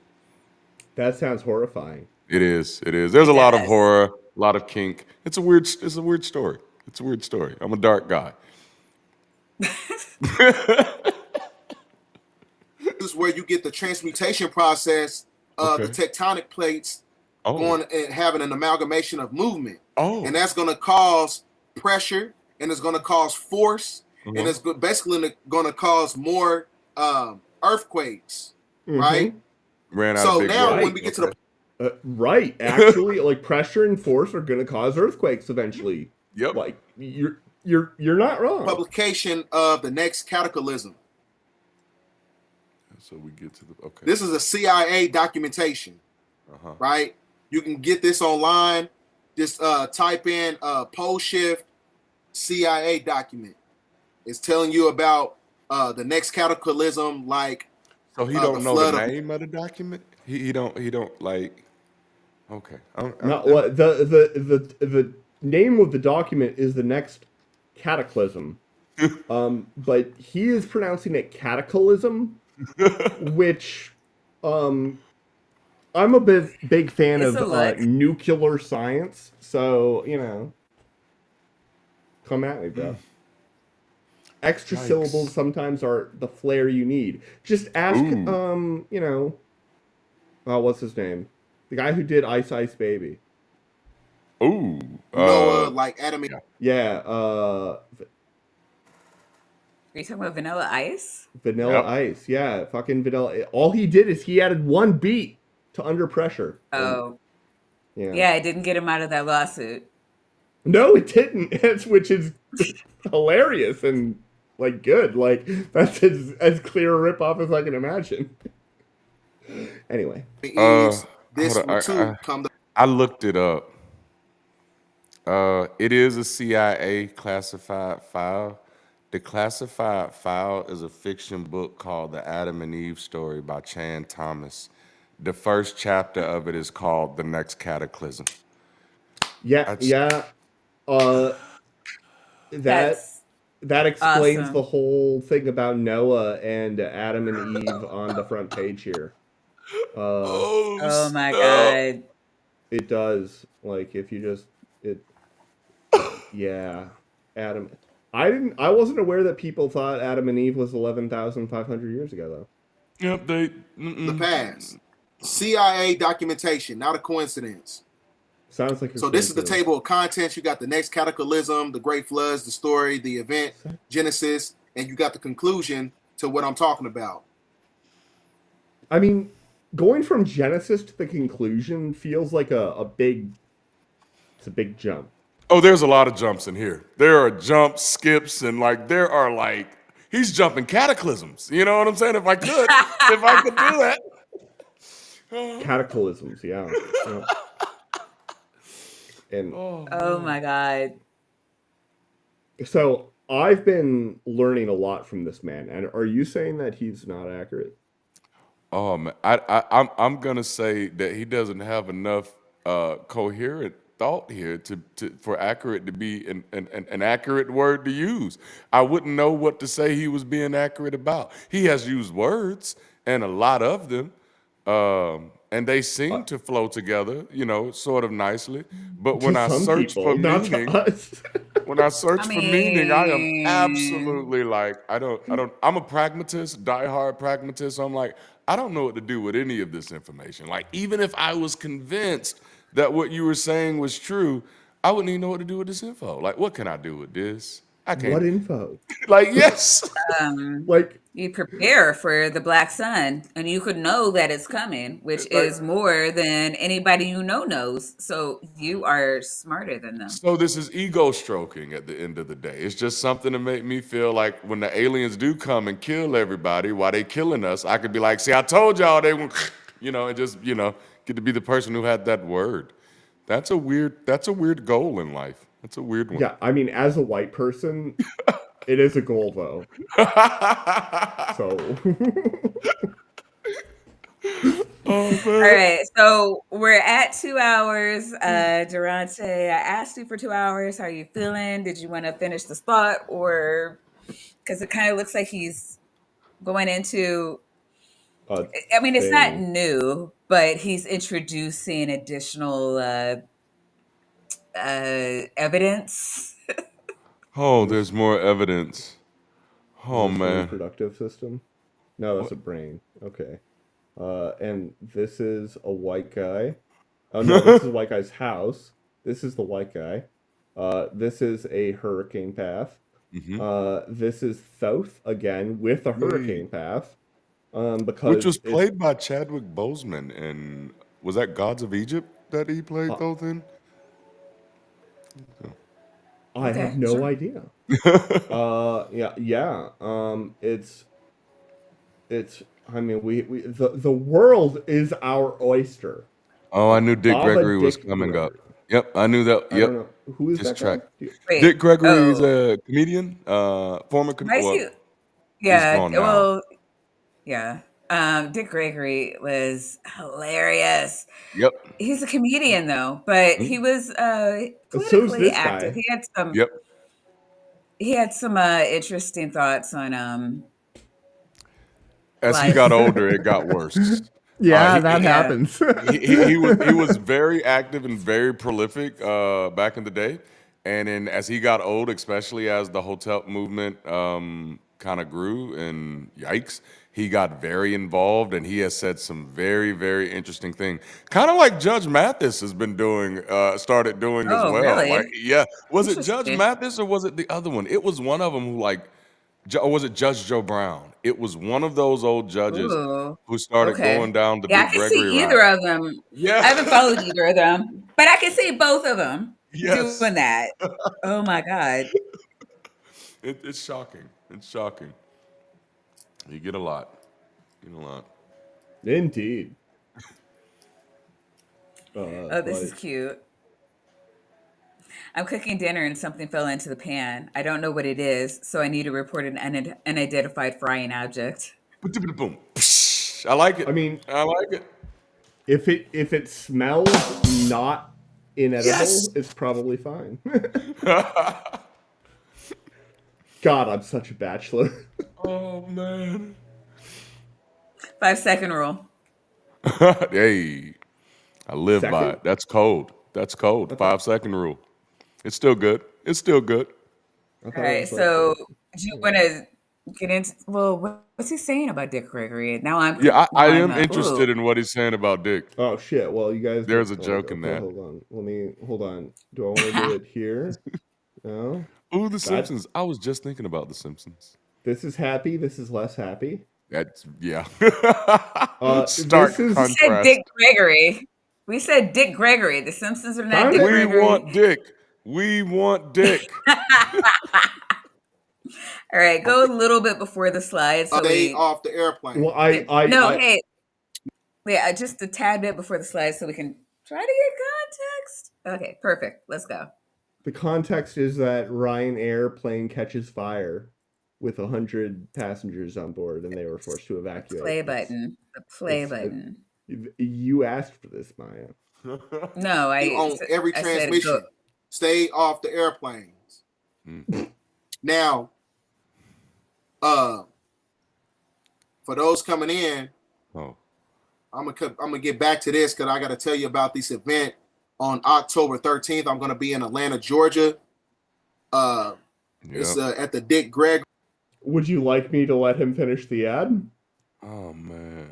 That sounds horrifying. It is. It is. There's It a lot of does. horror, a lot of kink. It's a weird. It's a weird story. It's a weird story. I'm a dark guy. This is where you get the transmutation process of the Okay. tectonic plates Oh. going and having an amalgamation of movement. Oh. And that's going to cause pressure, and it's going to cause force, and it's basically going to cause more earthquakes, right? Ran out of So big now words. when we get to the Right, actually, like pressure and force are going to cause earthquakes eventually. Yep. Like you're not wrong. publication of the next cataclysm, So we get to the okay. this is a CIA documentation, right? You can get this online. Just type in pole shift CIA document. It's telling you about the next cataclysm, like So he the don't know flood the of name of the document. He don't like. Okay. Not what the name of the document is the next cataclysm. But he is pronouncing it cataclysm, which I'm a big fan It's of a look. nuclear science, so come at me, bro. Extra Yikes. syllables sometimes are the flair you need. Just ask, Ooh. what's his name? The guy who did Ice Ice Baby. Ooh. Noah, like Adam. Yeah. Yeah, Are you talking about Vanilla Ice? Vanilla Yep. Ice. Yeah, fucking Vanilla. All he did is he added one beat to Under Pressure. Oh, Yeah. yeah, it didn't get him out of that lawsuit. No, it didn't. Which is hilarious and like good. Like that's as clear a ripoff as I can imagine. Anyway, Eves, this hold on. will too come. I looked it up. It is a CIA classified file. The classified file is a fiction book called The Adam and Eve Story by Chan Thomas. The first chapter of it is called The Next Cataclysm. yeah, That's- yeah. That That's that explains awesome. the whole thing about Noah and Adam and Eve on the front page here. Oh my snap. god. It does. Like if you just yeah, Adam. I wasn't aware that people thought Adam and Eve was 11,500 years ago though. Yep, The past. CIA documentation, not a coincidence. Sounds like a So this is the coincidence. table of contents. You got the next cataclysm, the great floods, the story, the event, Genesis, and you got the conclusion to what I'm talking about. I mean, going from Genesis to the conclusion feels like a big jump. Oh, there's a lot of jumps in here. There are jumps, skips, and there are he's jumping cataclysms. You know what I'm saying? If I could do that. Cataclysms, yeah. And Oh my god. so I've been learning a lot from this man. And are you saying that he's not accurate? Oh man, I'm gonna say that he doesn't have enough coherent thought here for accurate to be an accurate word to use. I wouldn't know what to say he was being accurate about. He has used words and a lot of them, and they seem to flow together, sort of nicely. But when To I some search people, for not to meaning, us. when I search I for meaning, I am mean, absolutely I'm a pragmatist, diehard pragmatist. So I'm like, I don't know what to do with any of this information. Like, even if I was convinced that what you were saying was true, I wouldn't even know what to do with this info. Like, what can I do with this? I What can't. info? Like, yes. Like You prepare for the black sun, and you could know that it's coming, which Like, is more than anybody you know knows. So you are smarter than them. So this is ego stroking at the end of the day. It's just something to make me feel like when the aliens do come and kill everybody, while they killing us, I could be like, see, I told y'all they were, and just, get to be the person who had that word. That's a weird goal in life. That's a weird one. yeah, I mean, as a white person, it is a goal though. So Oh All man. right, so we're at 2 hours. Durante, I asked you for 2 hours. How are you feeling? Did you want to finish the spot, or because it kind of looks like he's going into? a I mean, it's not thing. new, but he's introducing additional evidence. Oh, This there's more evidence. is Oh this the man. reproductive system? No, that's What? a brain. Okay. And this is a white guy. Oh no, this is a white guy's house. This is the white guy. This is a hurricane path. Hmm. This is Thoth again with a Yay. hurricane path. Which Because was it's played by Chadwick Boseman, and was that Gods of Egypt that he played uh, those in? I have Okay, no sure. idea. Yeah, yeah. It's. I mean, we the world is our oyster. Oh, I knew Dick Baba Gregory was Dick coming up. Gregory. Yep, I knew that. I Yep, don't know who is this that guy. track. Wait. Dick Gregory's Oh, a comedian, why is well, he? he's Yeah. gone now. Well, yeah. Dick Gregory was hilarious. Yep. He's a comedian though, but he Mm, was So's politically this active. guy. He yep. had some interesting thoughts on As he got life. older, it got worse. Yeah, He, that he Yeah. happens. he was very active and very prolific back in the day, and then as he got old, especially as the hotel movement kind of grew, and yikes, he got very involved, and he has said some very very interesting things, kind of like Judge Mathis has been doing, started doing as Oh, well. Like, really? yeah, was it Judge Interesting. Mathis or was it the other one? It was one of them who like. Or was it Judge Joe Brown? It was one of those old judges Ooh. who started going Okay. down the Yeah, I Dick can see Gregory route. either of them. Yeah. I haven't followed either of them, but I can see both of them Yes. doing that. Oh my God. It's shocking. It's shocking. You get a lot. You get a lot. Indeed. Oh, this is Like cute. I'm cooking dinner and something fell into the pan. I don't know what it is, so I need to report an unidentified frying object. Boom. Psh, I like it. I mean, I like it. if it smells not Yes. inedible, it's probably fine. God, I'm such a bachelor. Oh man. 5 second rule. Hey, I live by Second? it. That's cold. That's cold. I thought 5 second rule. It's still good. It's still good. I All thought it right. was like So, do you want to get into? Well, what's he saying about Dick Gregory? Now Yeah, I I'm am interested ooh. in what he's saying about Dick. oh shit. Well, you guys There's don't. a Oh, joke in okay, that. hold on. Hold on. Do I want to do it here? No. Ooh, The That Simpsons. I was just thinking about The Simpsons. this is happy. This is less happy. That's yeah. This Stark We is said Dick contrast. Gregory. We said Dick Gregory. The Simpsons are not kind Dick of. We Gregory. want Dick. We want Dick. All right, go a little bit before the slide so Stay we. off the airplane. Well, No, hey, yeah, just a tad bit before the slide so we can try to get context. Okay, perfect. Let's go. the context is that Ryanair plane catches fire with 100 passengers on board, and they were forced to evacuate. Play button. The play It, button. you asked for this, Maya. No, On every I said go. transmission. Stay off the airplanes. Mm. Now, for those coming in, Oh. I'm gonna get back to this because I got to tell you about this event on October 13th. I'm gonna be in Atlanta, Georgia. It's Yep. at the Dick Greg. Would you like me to let him finish the ad? Oh man.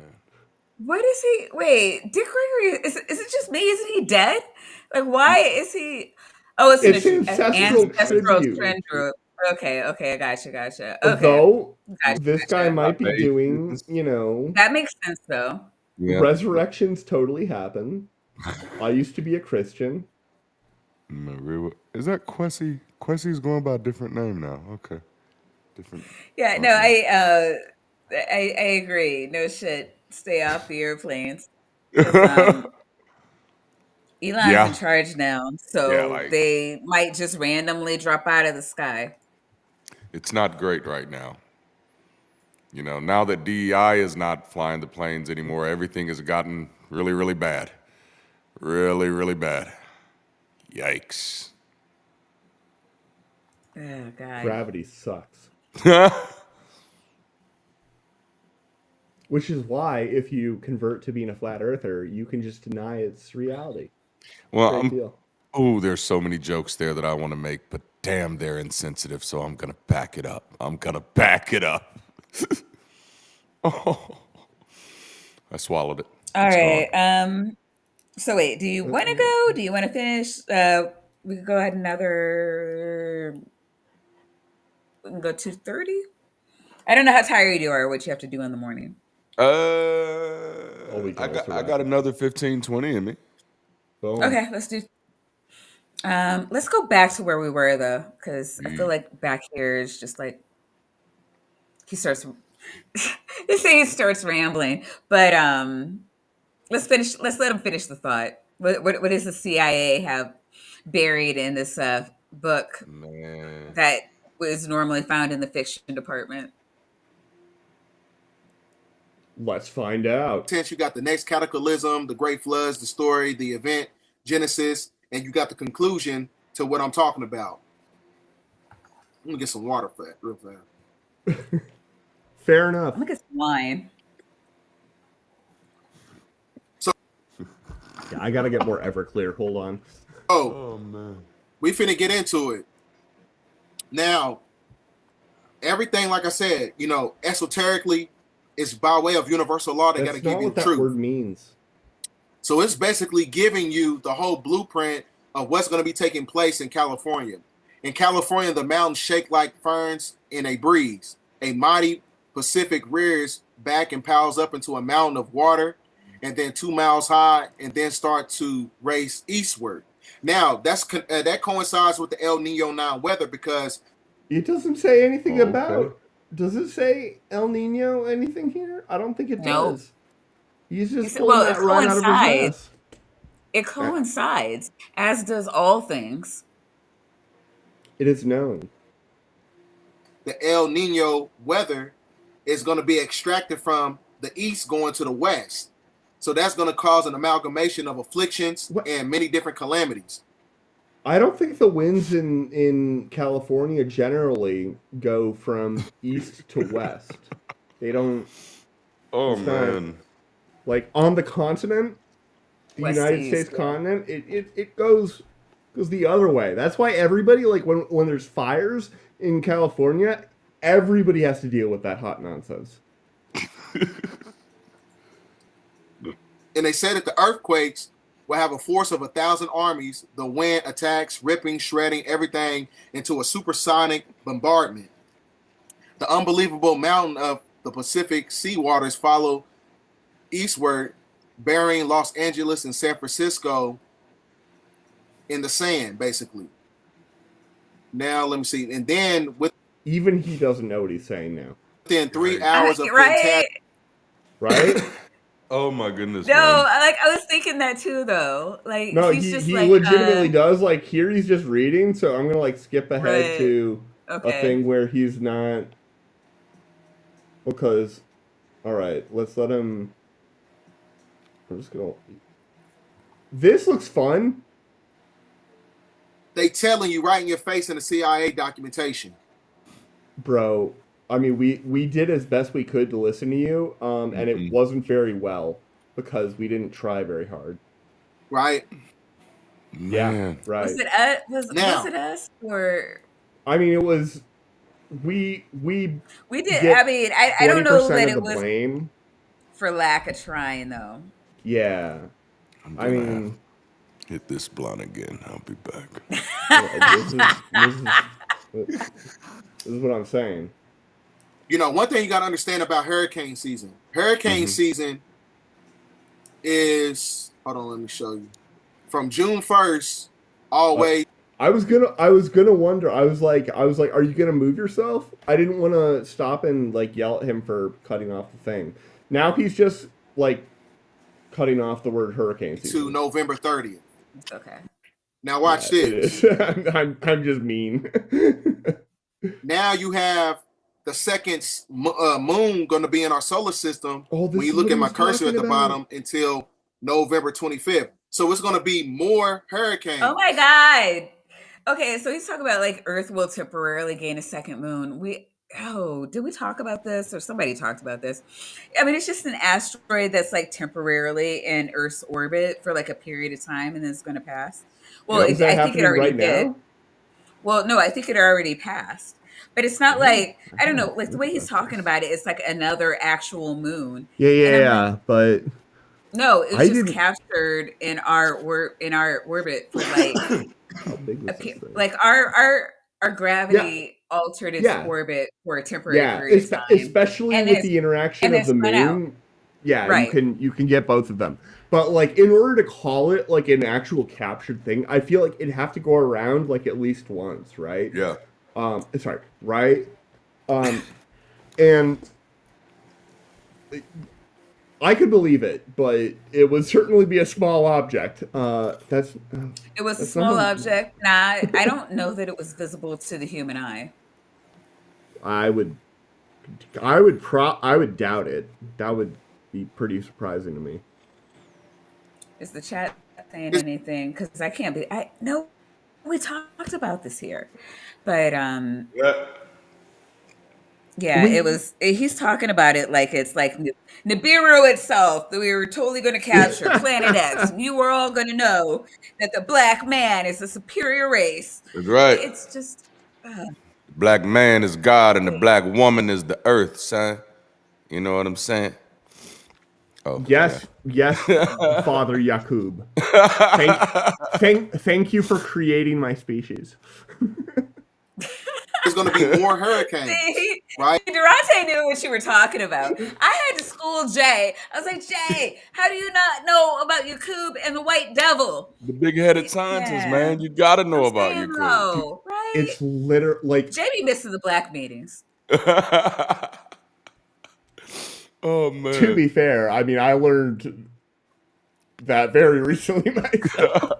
What is he? Wait, Dick Gregory, is it just me? Isn't he dead? Like, why is he? Oh, it's It's an ancestral ancestral tribute. trend group. Okay, okay, gotcha. Okay, Though gotcha, this guy gotcha. might be My doing, faith That makes sense though. yeah. resurrections totally happen. I used to be a Christian. Is that Quessy? Quessy's going by a different name now. Okay. Different. Yeah, no, Okay. I agree. No shit. Stay off the airplanes because Elon's in Yeah. charge now, Yeah, so like they might just randomly drop out of the sky. it's not great right now. Now that DEI is not flying the planes anymore, everything has gotten really, really bad. Really, really bad. Yikes. Oh God. Gravity sucks. Which is why, if you convert to being a flat earther, you can just deny its reality. Well, Great deal. there's so many jokes there that I want to make, but damn, they're insensitive, so I'm gonna back it up. Oh, I swallowed it. All It's gone. right. So wait, do you want to go? Do you want to finish? We could go ahead another. We can go 2:30. I don't know how tired you are, or what you have to do in the morning. Oh, we can I also got I wrap got it. another 15, 20 in me. Boom. Okay, let's do. Let's go back to where we were though, because I feel Ye- like back here is just like he starts. They say he starts rambling, but let's finish. Let's let him finish the thought. What does the CIA have buried in this book Man. that was normally found in the fiction department? Let's find out. Since you got the next cataclysm, the great floods, the story, the event, Genesis, and you got the conclusion to what I'm talking about. I'm gonna get some water for that real fast. Fair enough. I'm gonna get some wine. So, Yeah, I gotta get more Everclear. Hold on. Oh man. we finna get into it. Now, everything, like I said, esoterically, is by way of universal law. They got to That's give not you what the that truth. word means. So it's basically giving you the whole blueprint of what's going to be taking place in California. In California, the mountains shake like ferns in a breeze. A mighty Pacific rears back and piles up into a mountain of water, and then 2 miles high, and then start to race eastward. Now, that coincides with the El Nino 9 weather because It doesn't say anything Oh, okay. about. Does it say El Nino anything here? I don't think it Nope. does. He's He just said, pulling well, it that right out of his coincides. ass. It coincides, as does all things. It is known. the El Nino weather is going to be extracted from the east going to the west. So that's going to cause an amalgamation of afflictions What? and many different calamities. I don't think the winds in California generally go from east to west. They don't. Oh It's not man. like on the continent, the West to United east, States yeah. continent. It goes the other way. That's why everybody, like, when there's fires in California, everybody has to deal with that hot nonsense. And they said that the earthquakes will have a force of 1,000 armies. The wind attacks, ripping, shredding everything into a supersonic bombardment. The unbelievable mountain of the Pacific sea waters follow eastward, burying Los Angeles and San Francisco in the sand, basically. Now, let me see. And then Even he doesn't know what he's saying now, within 3 hours of Right? right? Oh my goodness, No, man. I was thinking that too, though. Like No, he's he just he like, legitimately does. Like, here he's just reading, so I'm gonna like skip ahead right, to a okay. thing where he's not, because all right, let's let him. I'm just gonna. This looks fun. they telling you right in your face in the CIA documentation. Bro. I mean, we did as best we could to listen to you, and it Mhm. wasn't very well because we didn't try very hard. Right Yeah, Man. Was right. it us? Was now, it us or I mean, it was we we did? I get mean, I don't know 20% that of the it was blame. for lack of trying though. Yeah, I'm I gonna mean, hit this blunt again. I'll be back. this is This is what I'm saying. You know, one thing you got to understand about hurricane season. Hurricane season is, hold on, let me show you. From June 1st all the way. I was gonna wonder. I was like, are you gonna move yourself? I didn't want to stop and like yell at him for cutting off the thing. Now he's just like cutting off the word hurricane season To November 30th. Okay. Now watch this. I'm just mean. Now you have the second moon going to be in our solar system. When you look at my cursor at the bottom until November 25th. So it's going to be more hurricanes. Oh my God. Okay, so he's talking about like Earth will temporarily gain a second moon. Did we talk about this or somebody talked about this? I mean, it's just an asteroid that's like temporarily in Earth's orbit for like a period of time and then it's going to pass. Well, Is that I think it already right did. now? Well, no, I think it already passed. But it's not like, I don't know, like the way he's talking about it, it's like another actual moon. Yeah, but no, it was just captured in our orbit for like how big was this thing? like our gravity altered its orbit for a temporary period of time. Especially with the interaction of the moon. Yeah, right. you can get both of them. But like in order to call it like an actual captured thing, I feel like it'd have to go around like at least once, right? Yeah. Sorry, right? And I could believe it, but it would certainly be a small object. It was a small object. Nah, I don't know that it was visible to the human eye. I would doubt it. That would be pretty surprising to me. Is the chat saying anything? Because I can't be. No, we talked about this here, but yeah, it was. He's talking about it like it's like Nibiru itself that we were totally going to capture Planet X. You were all going to know that the black man is a superior race. That's right. It's just the black man is God and the black woman is the earth, son. You know what I'm saying? Oh, yes, Father Yakub. Thank you for creating my species. There's going to be more hurricanes, right? Durante knew what you were talking about. I had to school Jay. I was like, Jay, how do you not know about Yakub and the White Devil? The big-headed scientist, man. You got to know about Yakub. No, right? It's literally like Jay be missing the black meetings. Oh man. To be fair, I mean, I learned that very recently myself.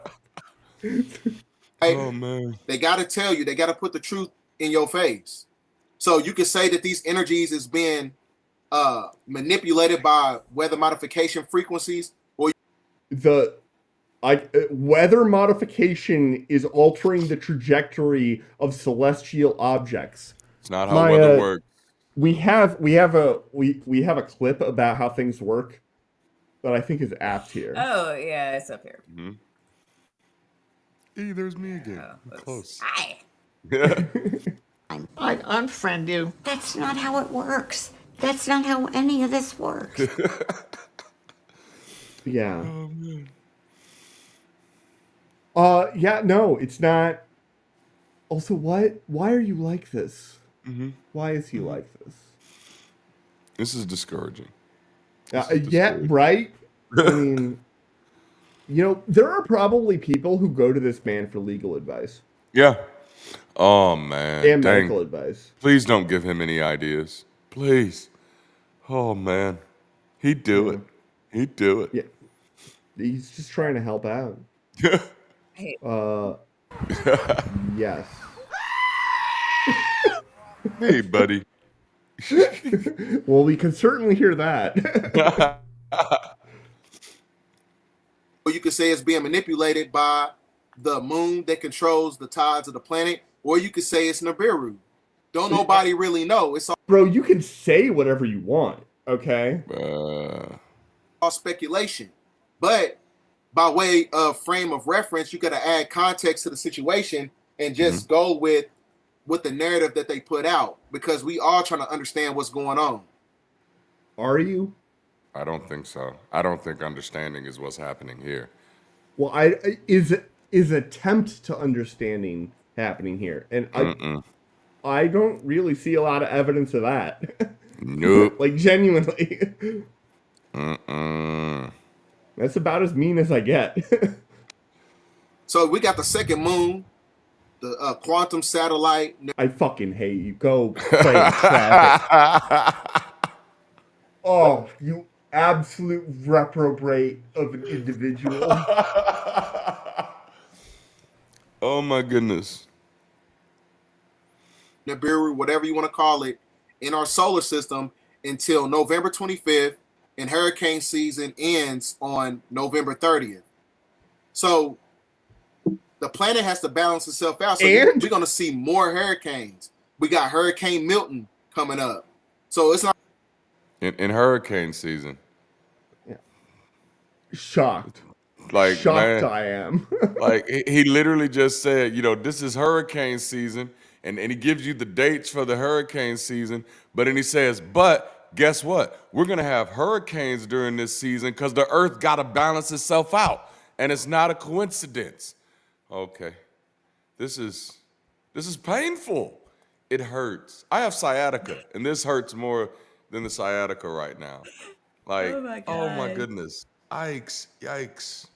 Oh man. They got to tell you. They got to put the truth in your face. So you can say that these energies is being manipulated by weather modification frequencies, or weather modification is altering the trajectory of celestial objects. It's not how weather works. We have a clip about how things work that I think is apt here. Oh yeah, it's up here. Mm-hmm. Hey, there's me again. Close. Hi. I'd unfriend you. That's not how it works. That's not how any of this works. Yeah. Oh man. Yeah, no, it's not. Also, why are you like this? Mm-hmm. Why is he like this? This is discouraging. Yeah, right? I mean, you know, there are probably people who go to this man for legal advice. Yeah. Oh, man. And medical advice. Please don't give him any ideas. Please. Oh, man. He'd do it. He'd do it. Yeah. He's just trying to help out. Yes. Hey, buddy. Well, we can certainly hear that. you could say it's being manipulated by the moon that controls the tides of the planet, or you could say it's Nibiru. Don't nobody really know. It's all, bro, you can say whatever you want, okay? all speculation. But by way of frame of reference, you got to add context to the situation and just go with the narrative that they put out, because we are trying to understand what's going on. Are you? I don't think so. I don't think understanding is what's happening here. Well, is attempt to understanding happening here, and I don't really see a lot of evidence of that. Nope. Like, genuinely. Mm-mm. That's about as mean as I get. So we got the second moon, the quantum satellite. I fucking hate you. Go play in traffic. Oh, you absolute reprobate of an individual. Oh my goodness. Nibiru, whatever you want to call it, in our solar system until November 25th, and hurricane season ends on November 30th. So the planet has to balance itself out. So we're going to see more hurricanes. We got Hurricane Milton coming up. So it's not In hurricane season. Yeah. Shocked. Like, Shocked man, I am. like he literally just said, this is hurricane season, and he gives you the dates for the hurricane season, but then he says, but guess what? We're gonna have hurricanes during this season because the earth gotta balance itself out. And it's not a coincidence. Okay. This is painful. It hurts. I have sciatica, and this hurts more than the sciatica right now. Like, Oh my God. goodness. Yikes.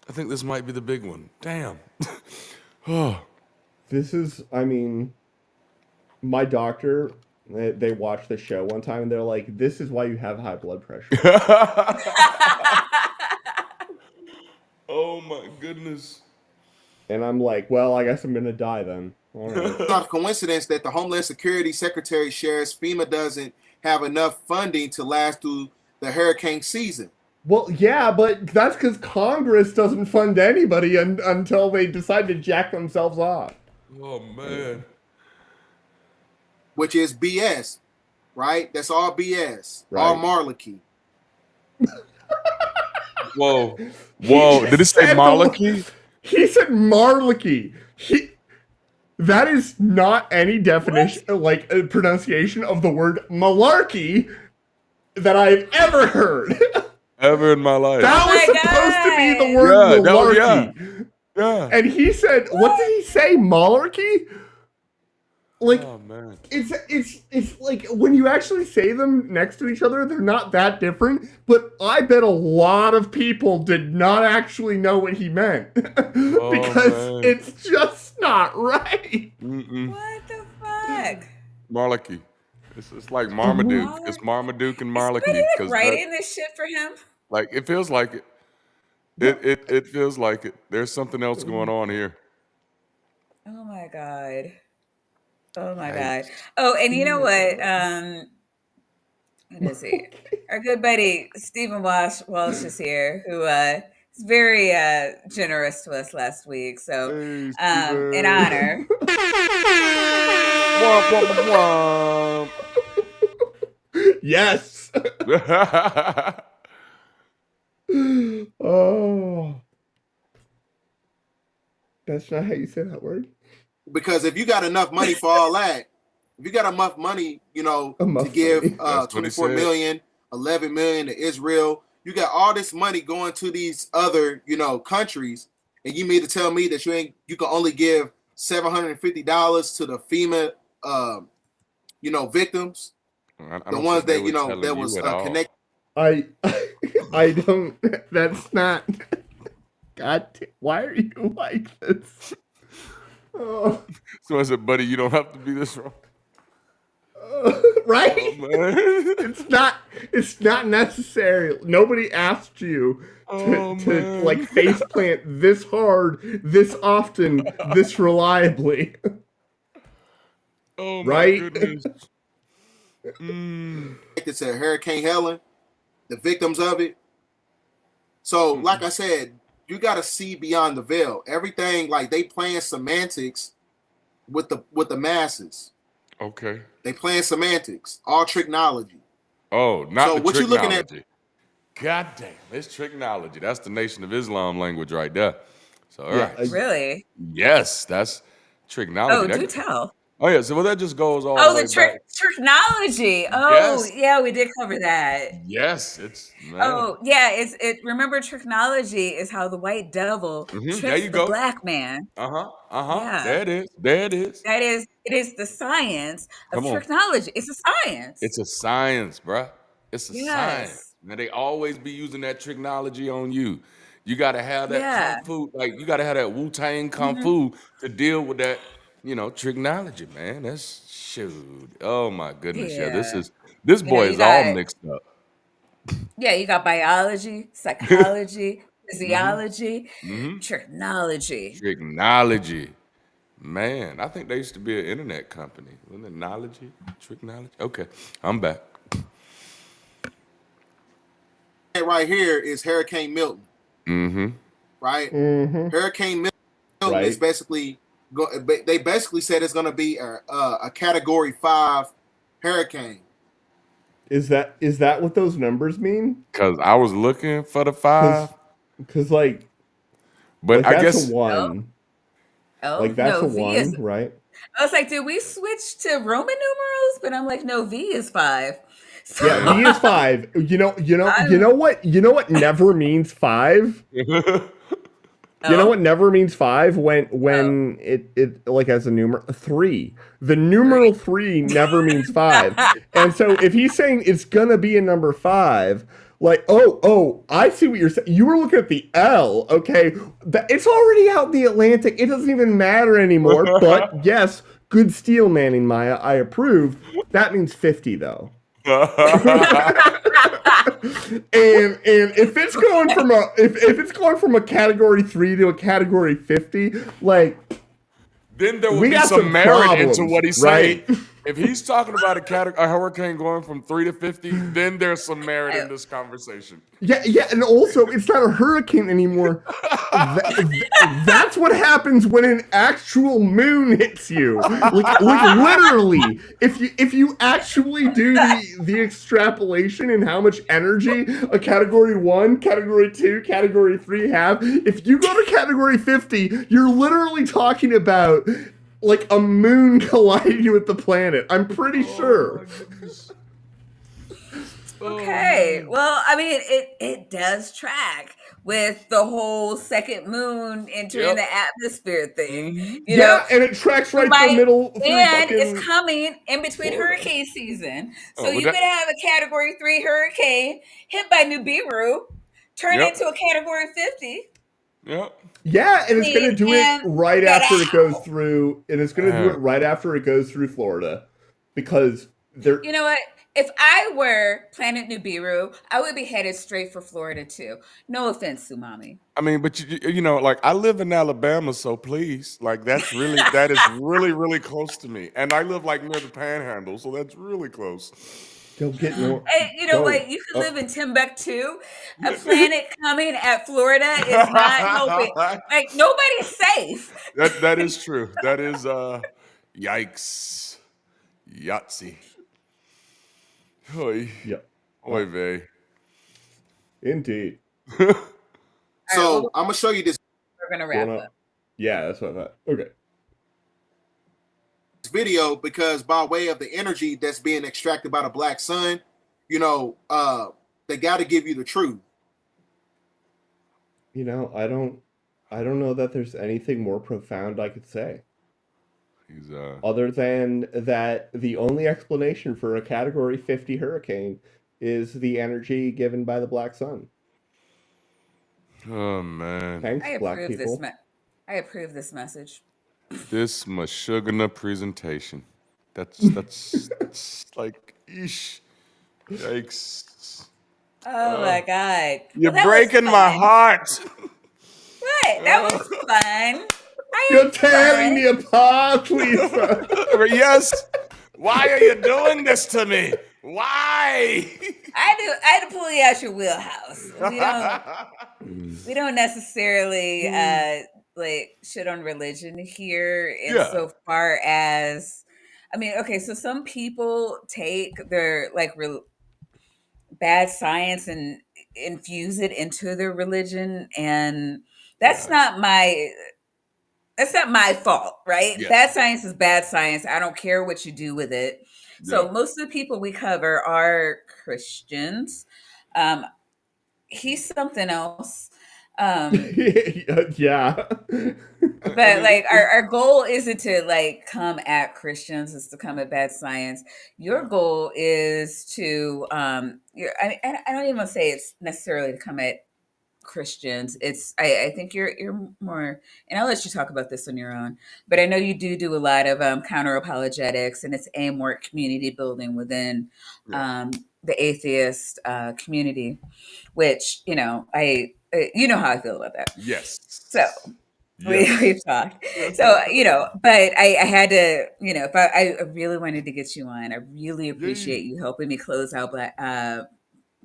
I think this might be the big one. Damn. Oh. This is, I mean, my doctor, they watched the show one time and they're like, this is why you have high blood pressure. Oh my goodness. And I'm like, well, I guess I'm going to die then. All right. It's not a coincidence that the Homeland Security Secretary shares FEMA doesn't have enough funding to last through the hurricane season. Well, yeah, but that's because Congress doesn't fund anybody until they decide to jack themselves off. Oh man. Which is BS, right? That's all BS. Right. All Marlicky. Whoa. Did it say Marlicky? He said Marlicky. That is not any definition, like a pronunciation of the word malarkey that I've ever heard. Ever in my life. That was supposed to be the word malarkey. Yeah. And he said, what did he say? Malarkey? Like, oh man. It's like when you actually say them next to each other, they're not that different. But I bet a lot of people did not actually know what he meant because it's just not right. What the fuck? Marlicky. It's like Marmaduke. It's Marmaduke and Marlicky. Is writing this shit for him? Like, it feels like it. It feels like it. There's something else going on here. Oh my God. Oh my God. Oh, and you know what? What is he? Our good buddy Stephen Walsh is here, who is very generous to us last week. So Hey, in honor. Yes. Oh. That's not how you say that word. Because if you got enough money for all that, if you got enough money, to give 24 million, 11 million to Israel, you got all this money going to these other, countries, and you mean to tell me that you can only give $750 to the FEMA, victims, the ones that that was connected. I don't. That's not. God, why are you like this? Oh. So I said, buddy, you don't have to be this wrong. Right? Oh, it's not necessary. Nobody asked you to like face plant this hard, this often, this reliably. Oh my right? goodness. It's a Hurricane Helen, the victims of it. So, like I said, you got to see beyond the veil. Everything, like, they playing semantics with the masses. Okay. They playing semantics, all tricknology. Oh, not so the what tricknology. You looking at? God damn, it's tricknology. That's the Nation of Islam language right there. So, all right. Really? Yes, that's tricknology. Oh, do tell. Oh yeah, so well that just goes all the Oh, way the back. technology. Oh, Yes, yeah, we did cover that. yes, it's man. Oh, yeah, it. Remember, technology is how the white devil There tricks you the go. black man. Uh-huh. Uh-huh. Yeah, There it is. There it is. that is. It is the science of Come on. technology. It's a science. It's a science, bruh. It's a science. Yes. Now they always be using that technology on you. You gotta have that Yeah. kung fu, like you gotta have that Wu-Tang kung Mhm. fu to deal with that, technology, man. That's shoot. Oh my goodness. Yeah, Yeah. this You know, boy you is all got mixed up. you got biology, psychology, Mm-hmm. physiology, Mm-hmm. technology. Technology. Man, I think they used to be an internet company. Wasn't it Knology? Technology? Okay, I'm back. Right here is Hurricane Milton, Mm-hmm. right? Mm-hmm. Hurricane Milton is Right. basically they basically said it's going to be a Category 5 hurricane. Is that what those numbers mean? Cause I was looking for the Because five, because like but I that's a guess Oh, one. oh Like that's no, a V is. one, right? I was like, did we switch to Roman numerals? But I'm like, no, V is 5. So Yeah, yeah. V is five. You I'm know what? You know what never means five? You know what oh never means five when oh it like as a numeral three. The 3. numeral three never means five. And so if he's saying it's gonna be a number five, like I see what you're saying. You were looking at the L, okay? It's already out in the Atlantic. It doesn't even matter anymore. But yes, good steel, Manning Maya. I approve. That means 50 though. And if it's going from a if it's going from a category 3 to a category 50, like Then there would we be got some some merit into problems, what he's saying. right? If he's talking about a hurricane going from 3 to 50, then there's some merit I, in this conversation. Yeah, and also it's not a hurricane anymore. That's what happens when an actual moon hits you. Like literally, if you actually do the extrapolation and how much energy a category 1, category 2, category 3 have, if you go to category 50, you're literally talking about like a moon colliding with the planet. I'm pretty Oh sure. my goodness. Oh okay. man. Well, I mean, it does track with the whole second moon entering Yep. the atmosphere thing. Mm-hmm. You know, Yeah, and it tracks you right through might, middle through and it's fucking coming in between Florida. hurricane season. So Oh, well you could have a category 3 hurricane hit by Nibiru, turn yep. into a category 50. Yep. Yeah, I and it's mean, gonna do it and right get after it goes out. through, and it's gonna do it Man. right after it goes through Florida, because they're You know what? If I were Planet Nibiru, I would be headed straight for Florida too. No offense, Sumami. I mean, but like I live in Alabama, so please, like that is really, really close to me. And I live like near the panhandle, so that's really close. go get north. Hey, you know Go what? You could live up. in Timbuktu. A planet coming at Florida is not helping. Like nobody's safe. That is true. That is yikes. Yahtzee. Oy. Yeah, Oy vey. indeed. All right, well, So I'm gonna show you this we're gonna Going wrap up. up. Yeah, that's what I thought. Okay. video because by way of the energy that's being extracted by the black sun, they got to give you the truth. I don't know that there's anything more profound I could say. He's Other than that, the only explanation for a Category 50 hurricane is the energy given by the black sun. oh man. Thanks, I black approve this. people. I approve this message. This Mashugana presentation. That's like eesh. Yikes. Oh my god! You're Well, that was breaking my fun. heart. What? That was fun. I You're had tearing fun. me apart, Lisa. Yes. Why are you doing this to me? Why? I had to pull you out your wheelhouse. We don't necessarily like shit on religion here Yeah. insofar as I mean, okay, so some people take their like bad science and infuse it into their religion, and that's Yes. not my that's not my fault, right? Yes. Bad science is bad science. I don't care what you do with it. Yeah. So most of the people we cover are Christians. Um, he's something else. Um, Yeah. I but mean, like our goal isn't to like come at Christians, it's to come at bad science. Your yeah. goal is to I don't even say it's necessarily to come at Christians. It's I think you're more, and I'll let you talk about this on your own. But I know you do a lot of counter apologetics, and it's aimed more at community building within Yeah. um, the atheist community. Which you know how I feel about that. So Yes. we've Yes. talked. So but I had to, if I really wanted to get you on, I really Yay. appreciate you helping me close out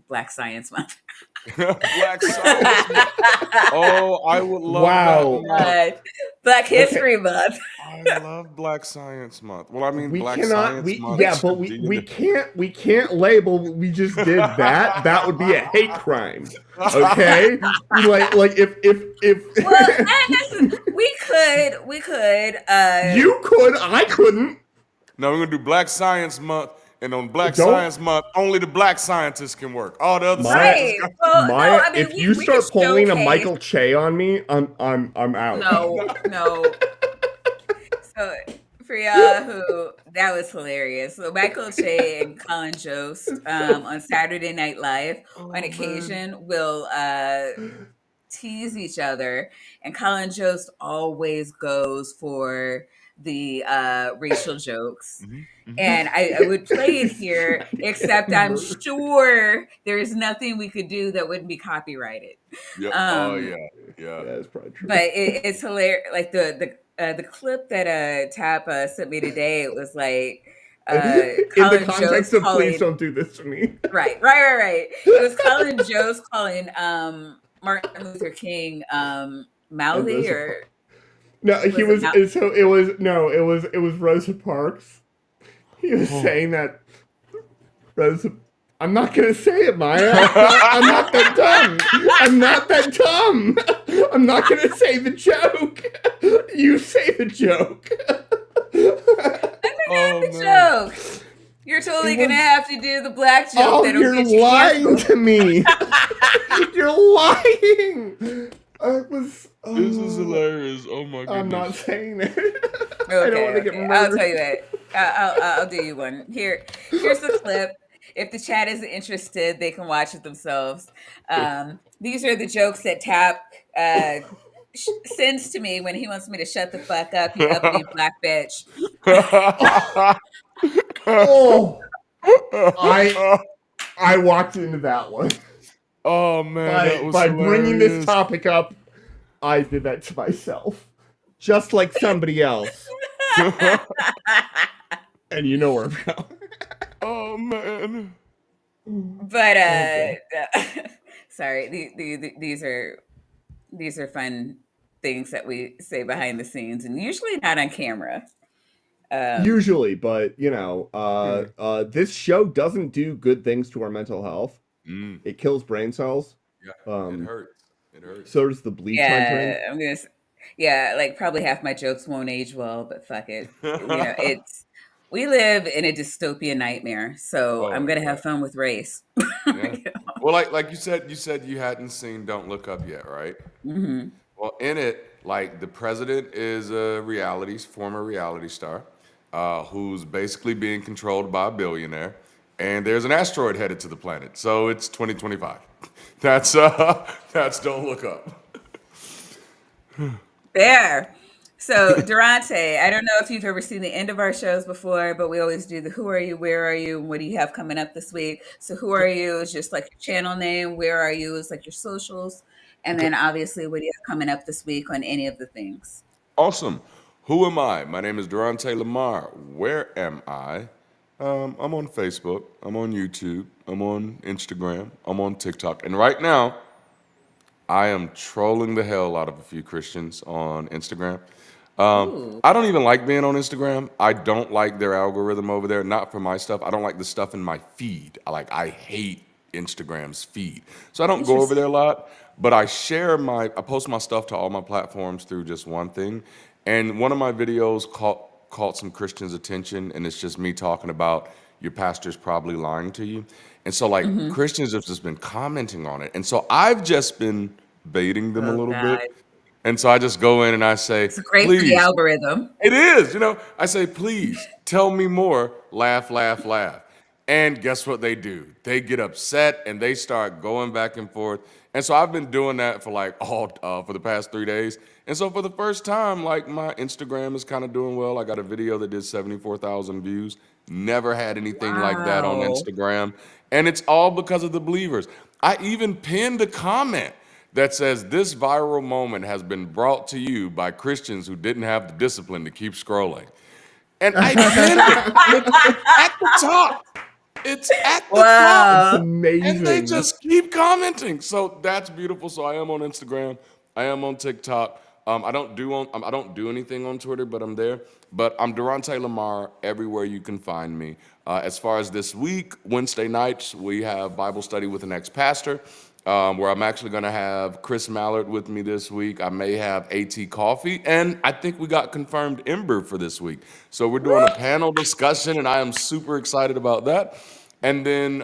Black Science Month. Black Science Month. Oh, I would love that Wow. month. Black Okay. History Month. I love Black Science Month. Well, I mean, We Black cannot Science we Month yeah, but should be in we can't label we just did that. That would be a hate crime. Okay? Like Well, if we could. you could, I couldn't. No, we're gonna do Black Science Month, and on Black Don't Science Month, only the Black scientists can work. All the other scientists Right. got. Well, no, Maya, I mean if you we could start pulling a showcase. Michael Che on me, I'm out. No. So for y'all who that was hilarious. So Michael Che and Colin Jost on Saturday Night Live Oh on man. occasion will tease each other, and Colin Jost always goes for the racial jokes. Hmm. Hmm. And I would play it here, except I'm Hammer. sure there is nothing we could do that wouldn't be copyrighted. Yep. Oh Um, yeah. Yeah. Yeah, it's probably true. but it's hilarious. Like the clip that Tap sent me today, it was like In the Colin context Jost of please calling don't do this to me. right. It was Colin Jost calling Martin Luther King And mouthy, Rosa or Parks. No, he was it was Mouth? so it was no, it was Rosa Parks. He was Oh. saying that Rosa. I'm not gonna say it, Maya. I'm not that dumb. I'm not that dumb. I'm not gonna say the joke. You say the joke. Oh The man. joke. You're totally It gonna was- have to do the black joke Oh, that'll you're get you lying canceled. to me. You're lying. I was. This is hilarious. Oh my I'm not goodness. saying it. I Okay, don't want to get okay. I'll murdered. tell you what. I'll do you one. Here's the clip. If the chat isn't interested, they can watch it themselves. These are the jokes that Tap sends to me when he wants me to shut the fuck up, you uppity black bitch. Oh, I walked into that one Oh man, that was by bringing this hilarious. topic up. I did that to myself, just like somebody else, and you know where I'm going. Oh man. But Okay. sorry, these are fun things that we say behind the scenes, and usually not on camera. Usually, but this show doesn't do good things to our mental health. Mm, It kills brain cells. yeah, it Um, hurts. It hurts. so does the bleach I drink. Yeah, yeah, like probably half my jokes won't age well, but fuck it. It's we live in a dystopian nightmare, so Oh I'm gonna yeah, have fun with race. yeah. Well, like you said you hadn't seen Don't Look Up yet, right? Hmm. Well, in it, like the president is a former reality star, who's basically being controlled by a billionaire, and there's an asteroid headed to the planet. So it's 2025. That's Don't Look Up. There. So Durante, I don't know if you've ever seen the end of our shows before, but we always do the who are you, where are you, and what do you have coming up this week. So who are you is just like your channel name, where are you is like your socials, and Okay. then obviously what do you have coming up this week on any of the things. Awesome. Who am I? My name is Durante Lamar. Where am I? I'm on Facebook. I'm on YouTube. I'm on Instagram. I'm on TikTok. And right now, I am trolling the hell out of a few Christians on Instagram. Ooh. I don't even like being on Instagram. I don't like their algorithm over there. Not for my stuff. I don't like the stuff in my feed. I hate Instagram's feed. So I don't go over Interesting. there a lot. But I post my stuff to all my platforms through just one thing. And one of my videos caught some Christians' attention, and it's just me talking about your pastor's probably lying to you. And so, like, Hmm. Christians have just been commenting on it. And so I've just been baiting them a Oh little God, bit. And so I just go in and I say, it's great for the please, algorithm. it is, I say, please tell me more, laugh, laugh, laugh. And guess what they do? They get upset and they start going back and forth. And so I've been doing that for like for the past 3 days. And so for the first time, like my Instagram is kind of doing well. I got a video that did 74,000 views. Never had anything like that on Wow. Instagram. And it's all because of the believers. I even pinned a comment that says this viral moment has been brought to you by Christians who didn't have the discipline to keep scrolling. And I pinned it, and it's at the top. It's at the top. It's Wow. And they amazing. just keep commenting. So that's beautiful. So I am on Instagram. I am on TikTok. I don't do anything on Twitter, but I'm there. But I'm Durante Lamar everywhere you can find me. As far as this week, Wednesday nights we have Bible study with an ex-pastor, where I'm actually going to have Chris Mallard with me this week. I may have AT Coffee, and I think we got confirmed Ember for this week. So we're doing a panel discussion, and I am super excited about that. And then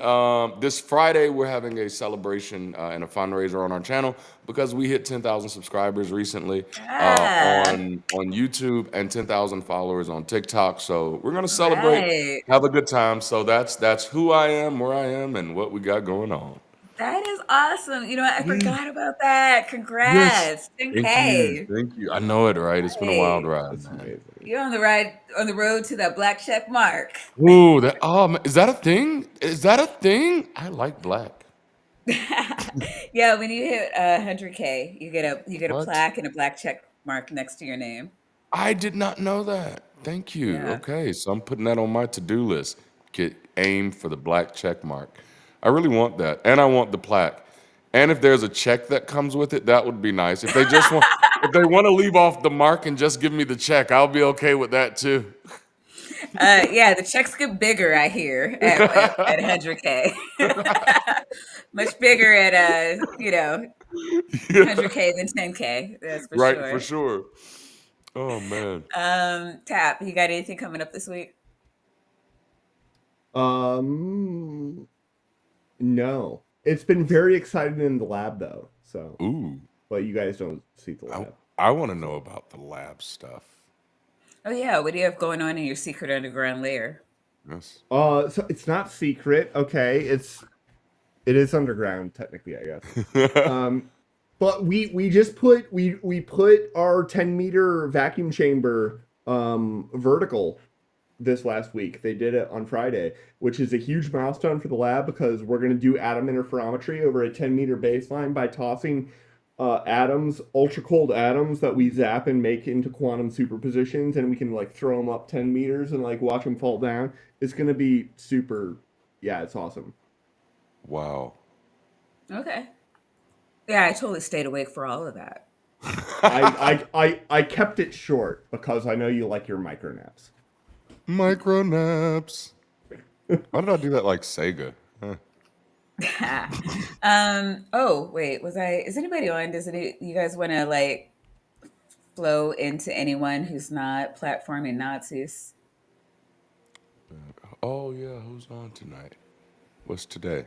this Friday, we're having a celebration and a fundraiser on our channel because we hit 10,000 subscribers recently Ah, on YouTube and 10,000 followers on TikTok. So we're gonna all celebrate, right. have a good time. So that's who I am, where I am, and what we got going on. That is awesome. You know what? I Yeah. forgot about that. Yes. Congrats. Thank you. 10K. Thank you. I know it, right? It's been a wild Hey, ride, That's man. amazing. you're on the road to that black check mark. Ooh, is that a thing? Is that a thing? I like black. Yeah, when you hit 100K, you get a What? plaque and a black check mark next to your name. I did not know that. Thank you. Yeah. Okay, so I'm putting that on my to-do list. Get aim for the black check mark. I really want that, and I want the plaque. And if there's a check that comes with it, that would be nice. If they want to leave off the mark and just give me the check, I'll be okay with that too. Yeah, the checks get bigger, I hear, at 100K. Much bigger at 100K than 10K. That's for Right, for sure. sure. Oh man. Tap, you got anything coming up this week? Um, no. It's been very exciting in the lab though. So, Ooh, but you guys don't see the I lab. I want to know about the lab stuff. Oh yeah, what do you have going on in your secret underground lair? Yes. So it's not secret. Okay, it is underground technically, I guess. But we just put our 10-meter vacuum chamber vertical this last week. They did it on Friday, which is a huge milestone for the lab because we're going to do atom interferometry over a 10-meter baseline by tossing atoms, ultra cold atoms that we zap and make into quantum superpositions, and we can like throw them up 10 meters and like watch them fall down. It's going to be super. Yeah, it's awesome. Wow. Okay. Yeah, I totally stayed awake for all of that. I kept it short because I know you like your micro naps. Micro naps. Why did I do that like Sega? Huh. Oh wait, is anybody on? You guys want to like flow into anyone who's not platforming Nazis? Oh yeah, who's on tonight? What's today?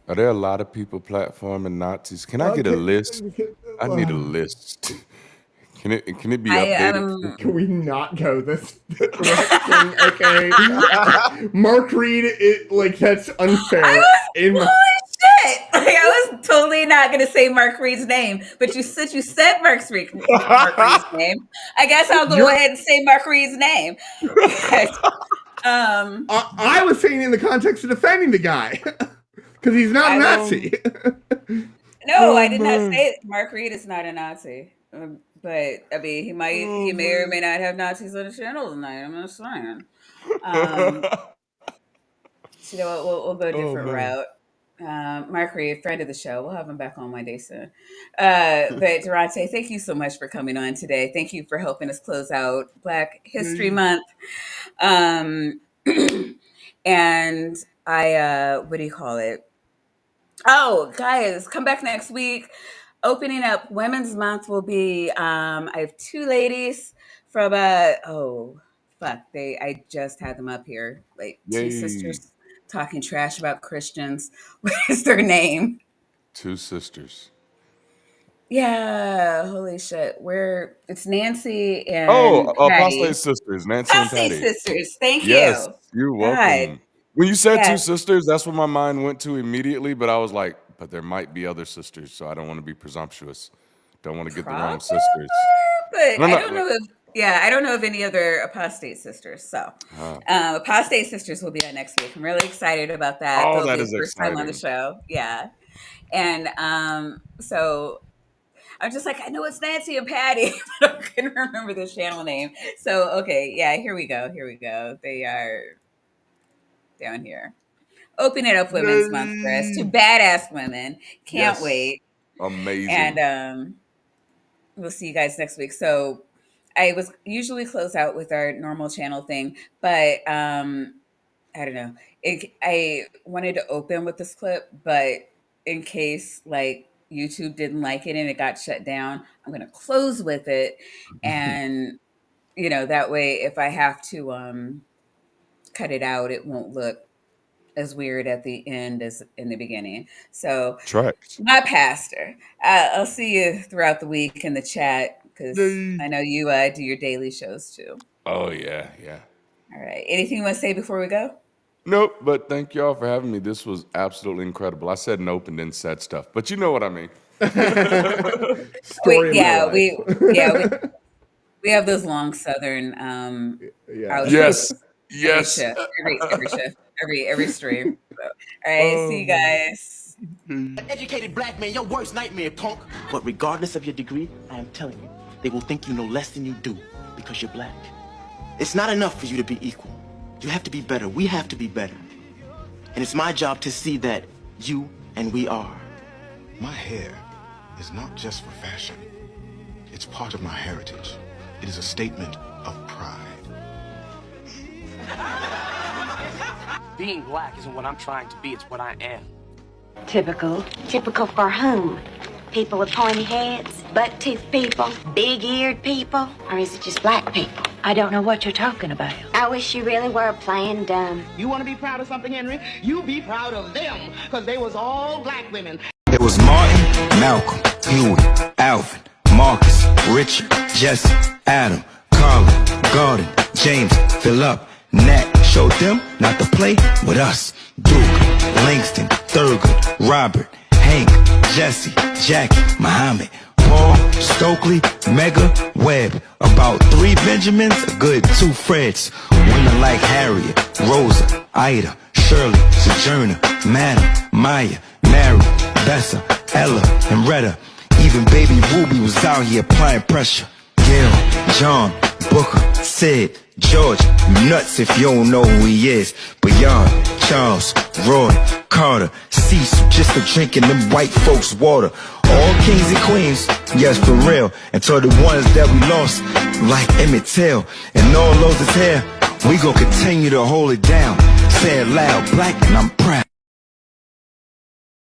Are there a lot of people platforming Nazis? Can I get a list? I need a list. Can it be I updated? Can we not go this direction? Okay. Mark Reed, that's I unfair. was In my, holy shit! Like I was totally not gonna say Mark Reed's name, but you said Mark Reed's name. I guess I'll go you're, ahead and say Mark Reed's name. But, um, I was saying in the context of defending the guy because he's not a I was Nazi. no, Oh I did not man. say it. Mark Reed is not a Nazi. But I mean, he Oh may or may man. not have Nazis on the channel tonight. I'm just saying. Um, so you know what? We'll go a Oh different man. route. Mark Reed, friend of the show. We'll have him back on one day soon. But Durante, thank you so much for coming on today. Thank you for helping us close out Black History Yeah. Month. Um, and what do you call it? Oh, guys, come back next week. opening up Women's Month will be. I have two ladies from oh fuck, I just had them up here, like two Yay. sisters talking trash about Christians. What is their name? Two sisters. Yeah, holy shit. It's Nancy Oh, and Apostate Patty. sisters, Nancy and Apostate Patty. sisters. Thank Yes, you. you're God. welcome. When you said two Yes. sisters, that's what my mind went to immediately, but I was like, but there might be other sisters, so I don't want to be presumptuous. Don't want to get the wrong Crossover, sisters. but No, I no. don't know if I don't know of any other apostate sisters. So Uh, apostate sisters will be on next week. I'm really excited about that. oh, They'll that be the is first time on the exciting. show. Yeah. And so I'm just like, I know it's Nancy and Patty, but I couldn't remember the channel name. So okay, yeah, here we go. Here we go. They are down here. Opening up Women's Month for us. Two Yay! badass women. Can't Yes, wait. And amazing. we'll see you guys next week. So I was usually close out with our normal channel thing, but I don't know. I wanted to open with this clip, but in case like YouTube didn't like it and it got shut down, I'm going to close with it. And, that way if I have to cut it out, it won't look as weird at the end as in the beginning. So, Tracks. my pastor, I'll see you throughout the week in the chat because Yay. I know you do your daily shows too. Oh, yeah, yeah. All right. Anything you want to say before we go? Nope, but thank y'all for having me. This was absolutely incredible. I said nope and then said stuff, but you know what I mean. Story of my life. We have those long Southern Yeah. outros Yes, every yes. shift, every shift, every stream. So, all right, see you Oh, guys. An educated black man, your worst nightmare, punk. But regardless of your degree, I am telling you, they will think you know less than you do because you're black. It's not enough for you to be equal. You have to be better. We have to be better. And it's my job to see that you and we are. My hair is not just for fashion. It's part of my heritage. It is a statement of pride. Being black isn't what I'm trying to be, it's what I am. Typical. Typical for whom? People with pointy heads? Buck-toothed people? Big-eared people? Or is it just black people? I don't know what you're talking about. I wish you really were playing dumb. You want to be proud of something, Henry? You be proud of them, because they was all black women. It was Martin, Malcolm, Huey, Alvin, Marcus, Richard, Jesse, Adam, Carlin, Gordon, James, Philip, Nat. Showed them not to play with us. Duke, Langston, Thurgood, Robert, Hank, Jesse, Jackie, Muhammad, Paul, Stokely, Mega, Webb. About 3 Benjamins, a good 2 Freds. Women like Harriet, Rosa, Ida, Shirley, Sojourner, Madam, Maya, Mary, Bessa, Ella, and Retta. Even baby Ruby was out here applying pressure. Gail, John, Booker, Sid, George, you nuts if you don't know who he is. Beyond, Charles, Roy, Carter, Cecil, just for drinking them white folks' water. All kings and queens, yes for real. Until the ones that we lost, like Emmett Till, and all those that's here, we gon' continue to hold it down. Say it loud, black and I'm proud.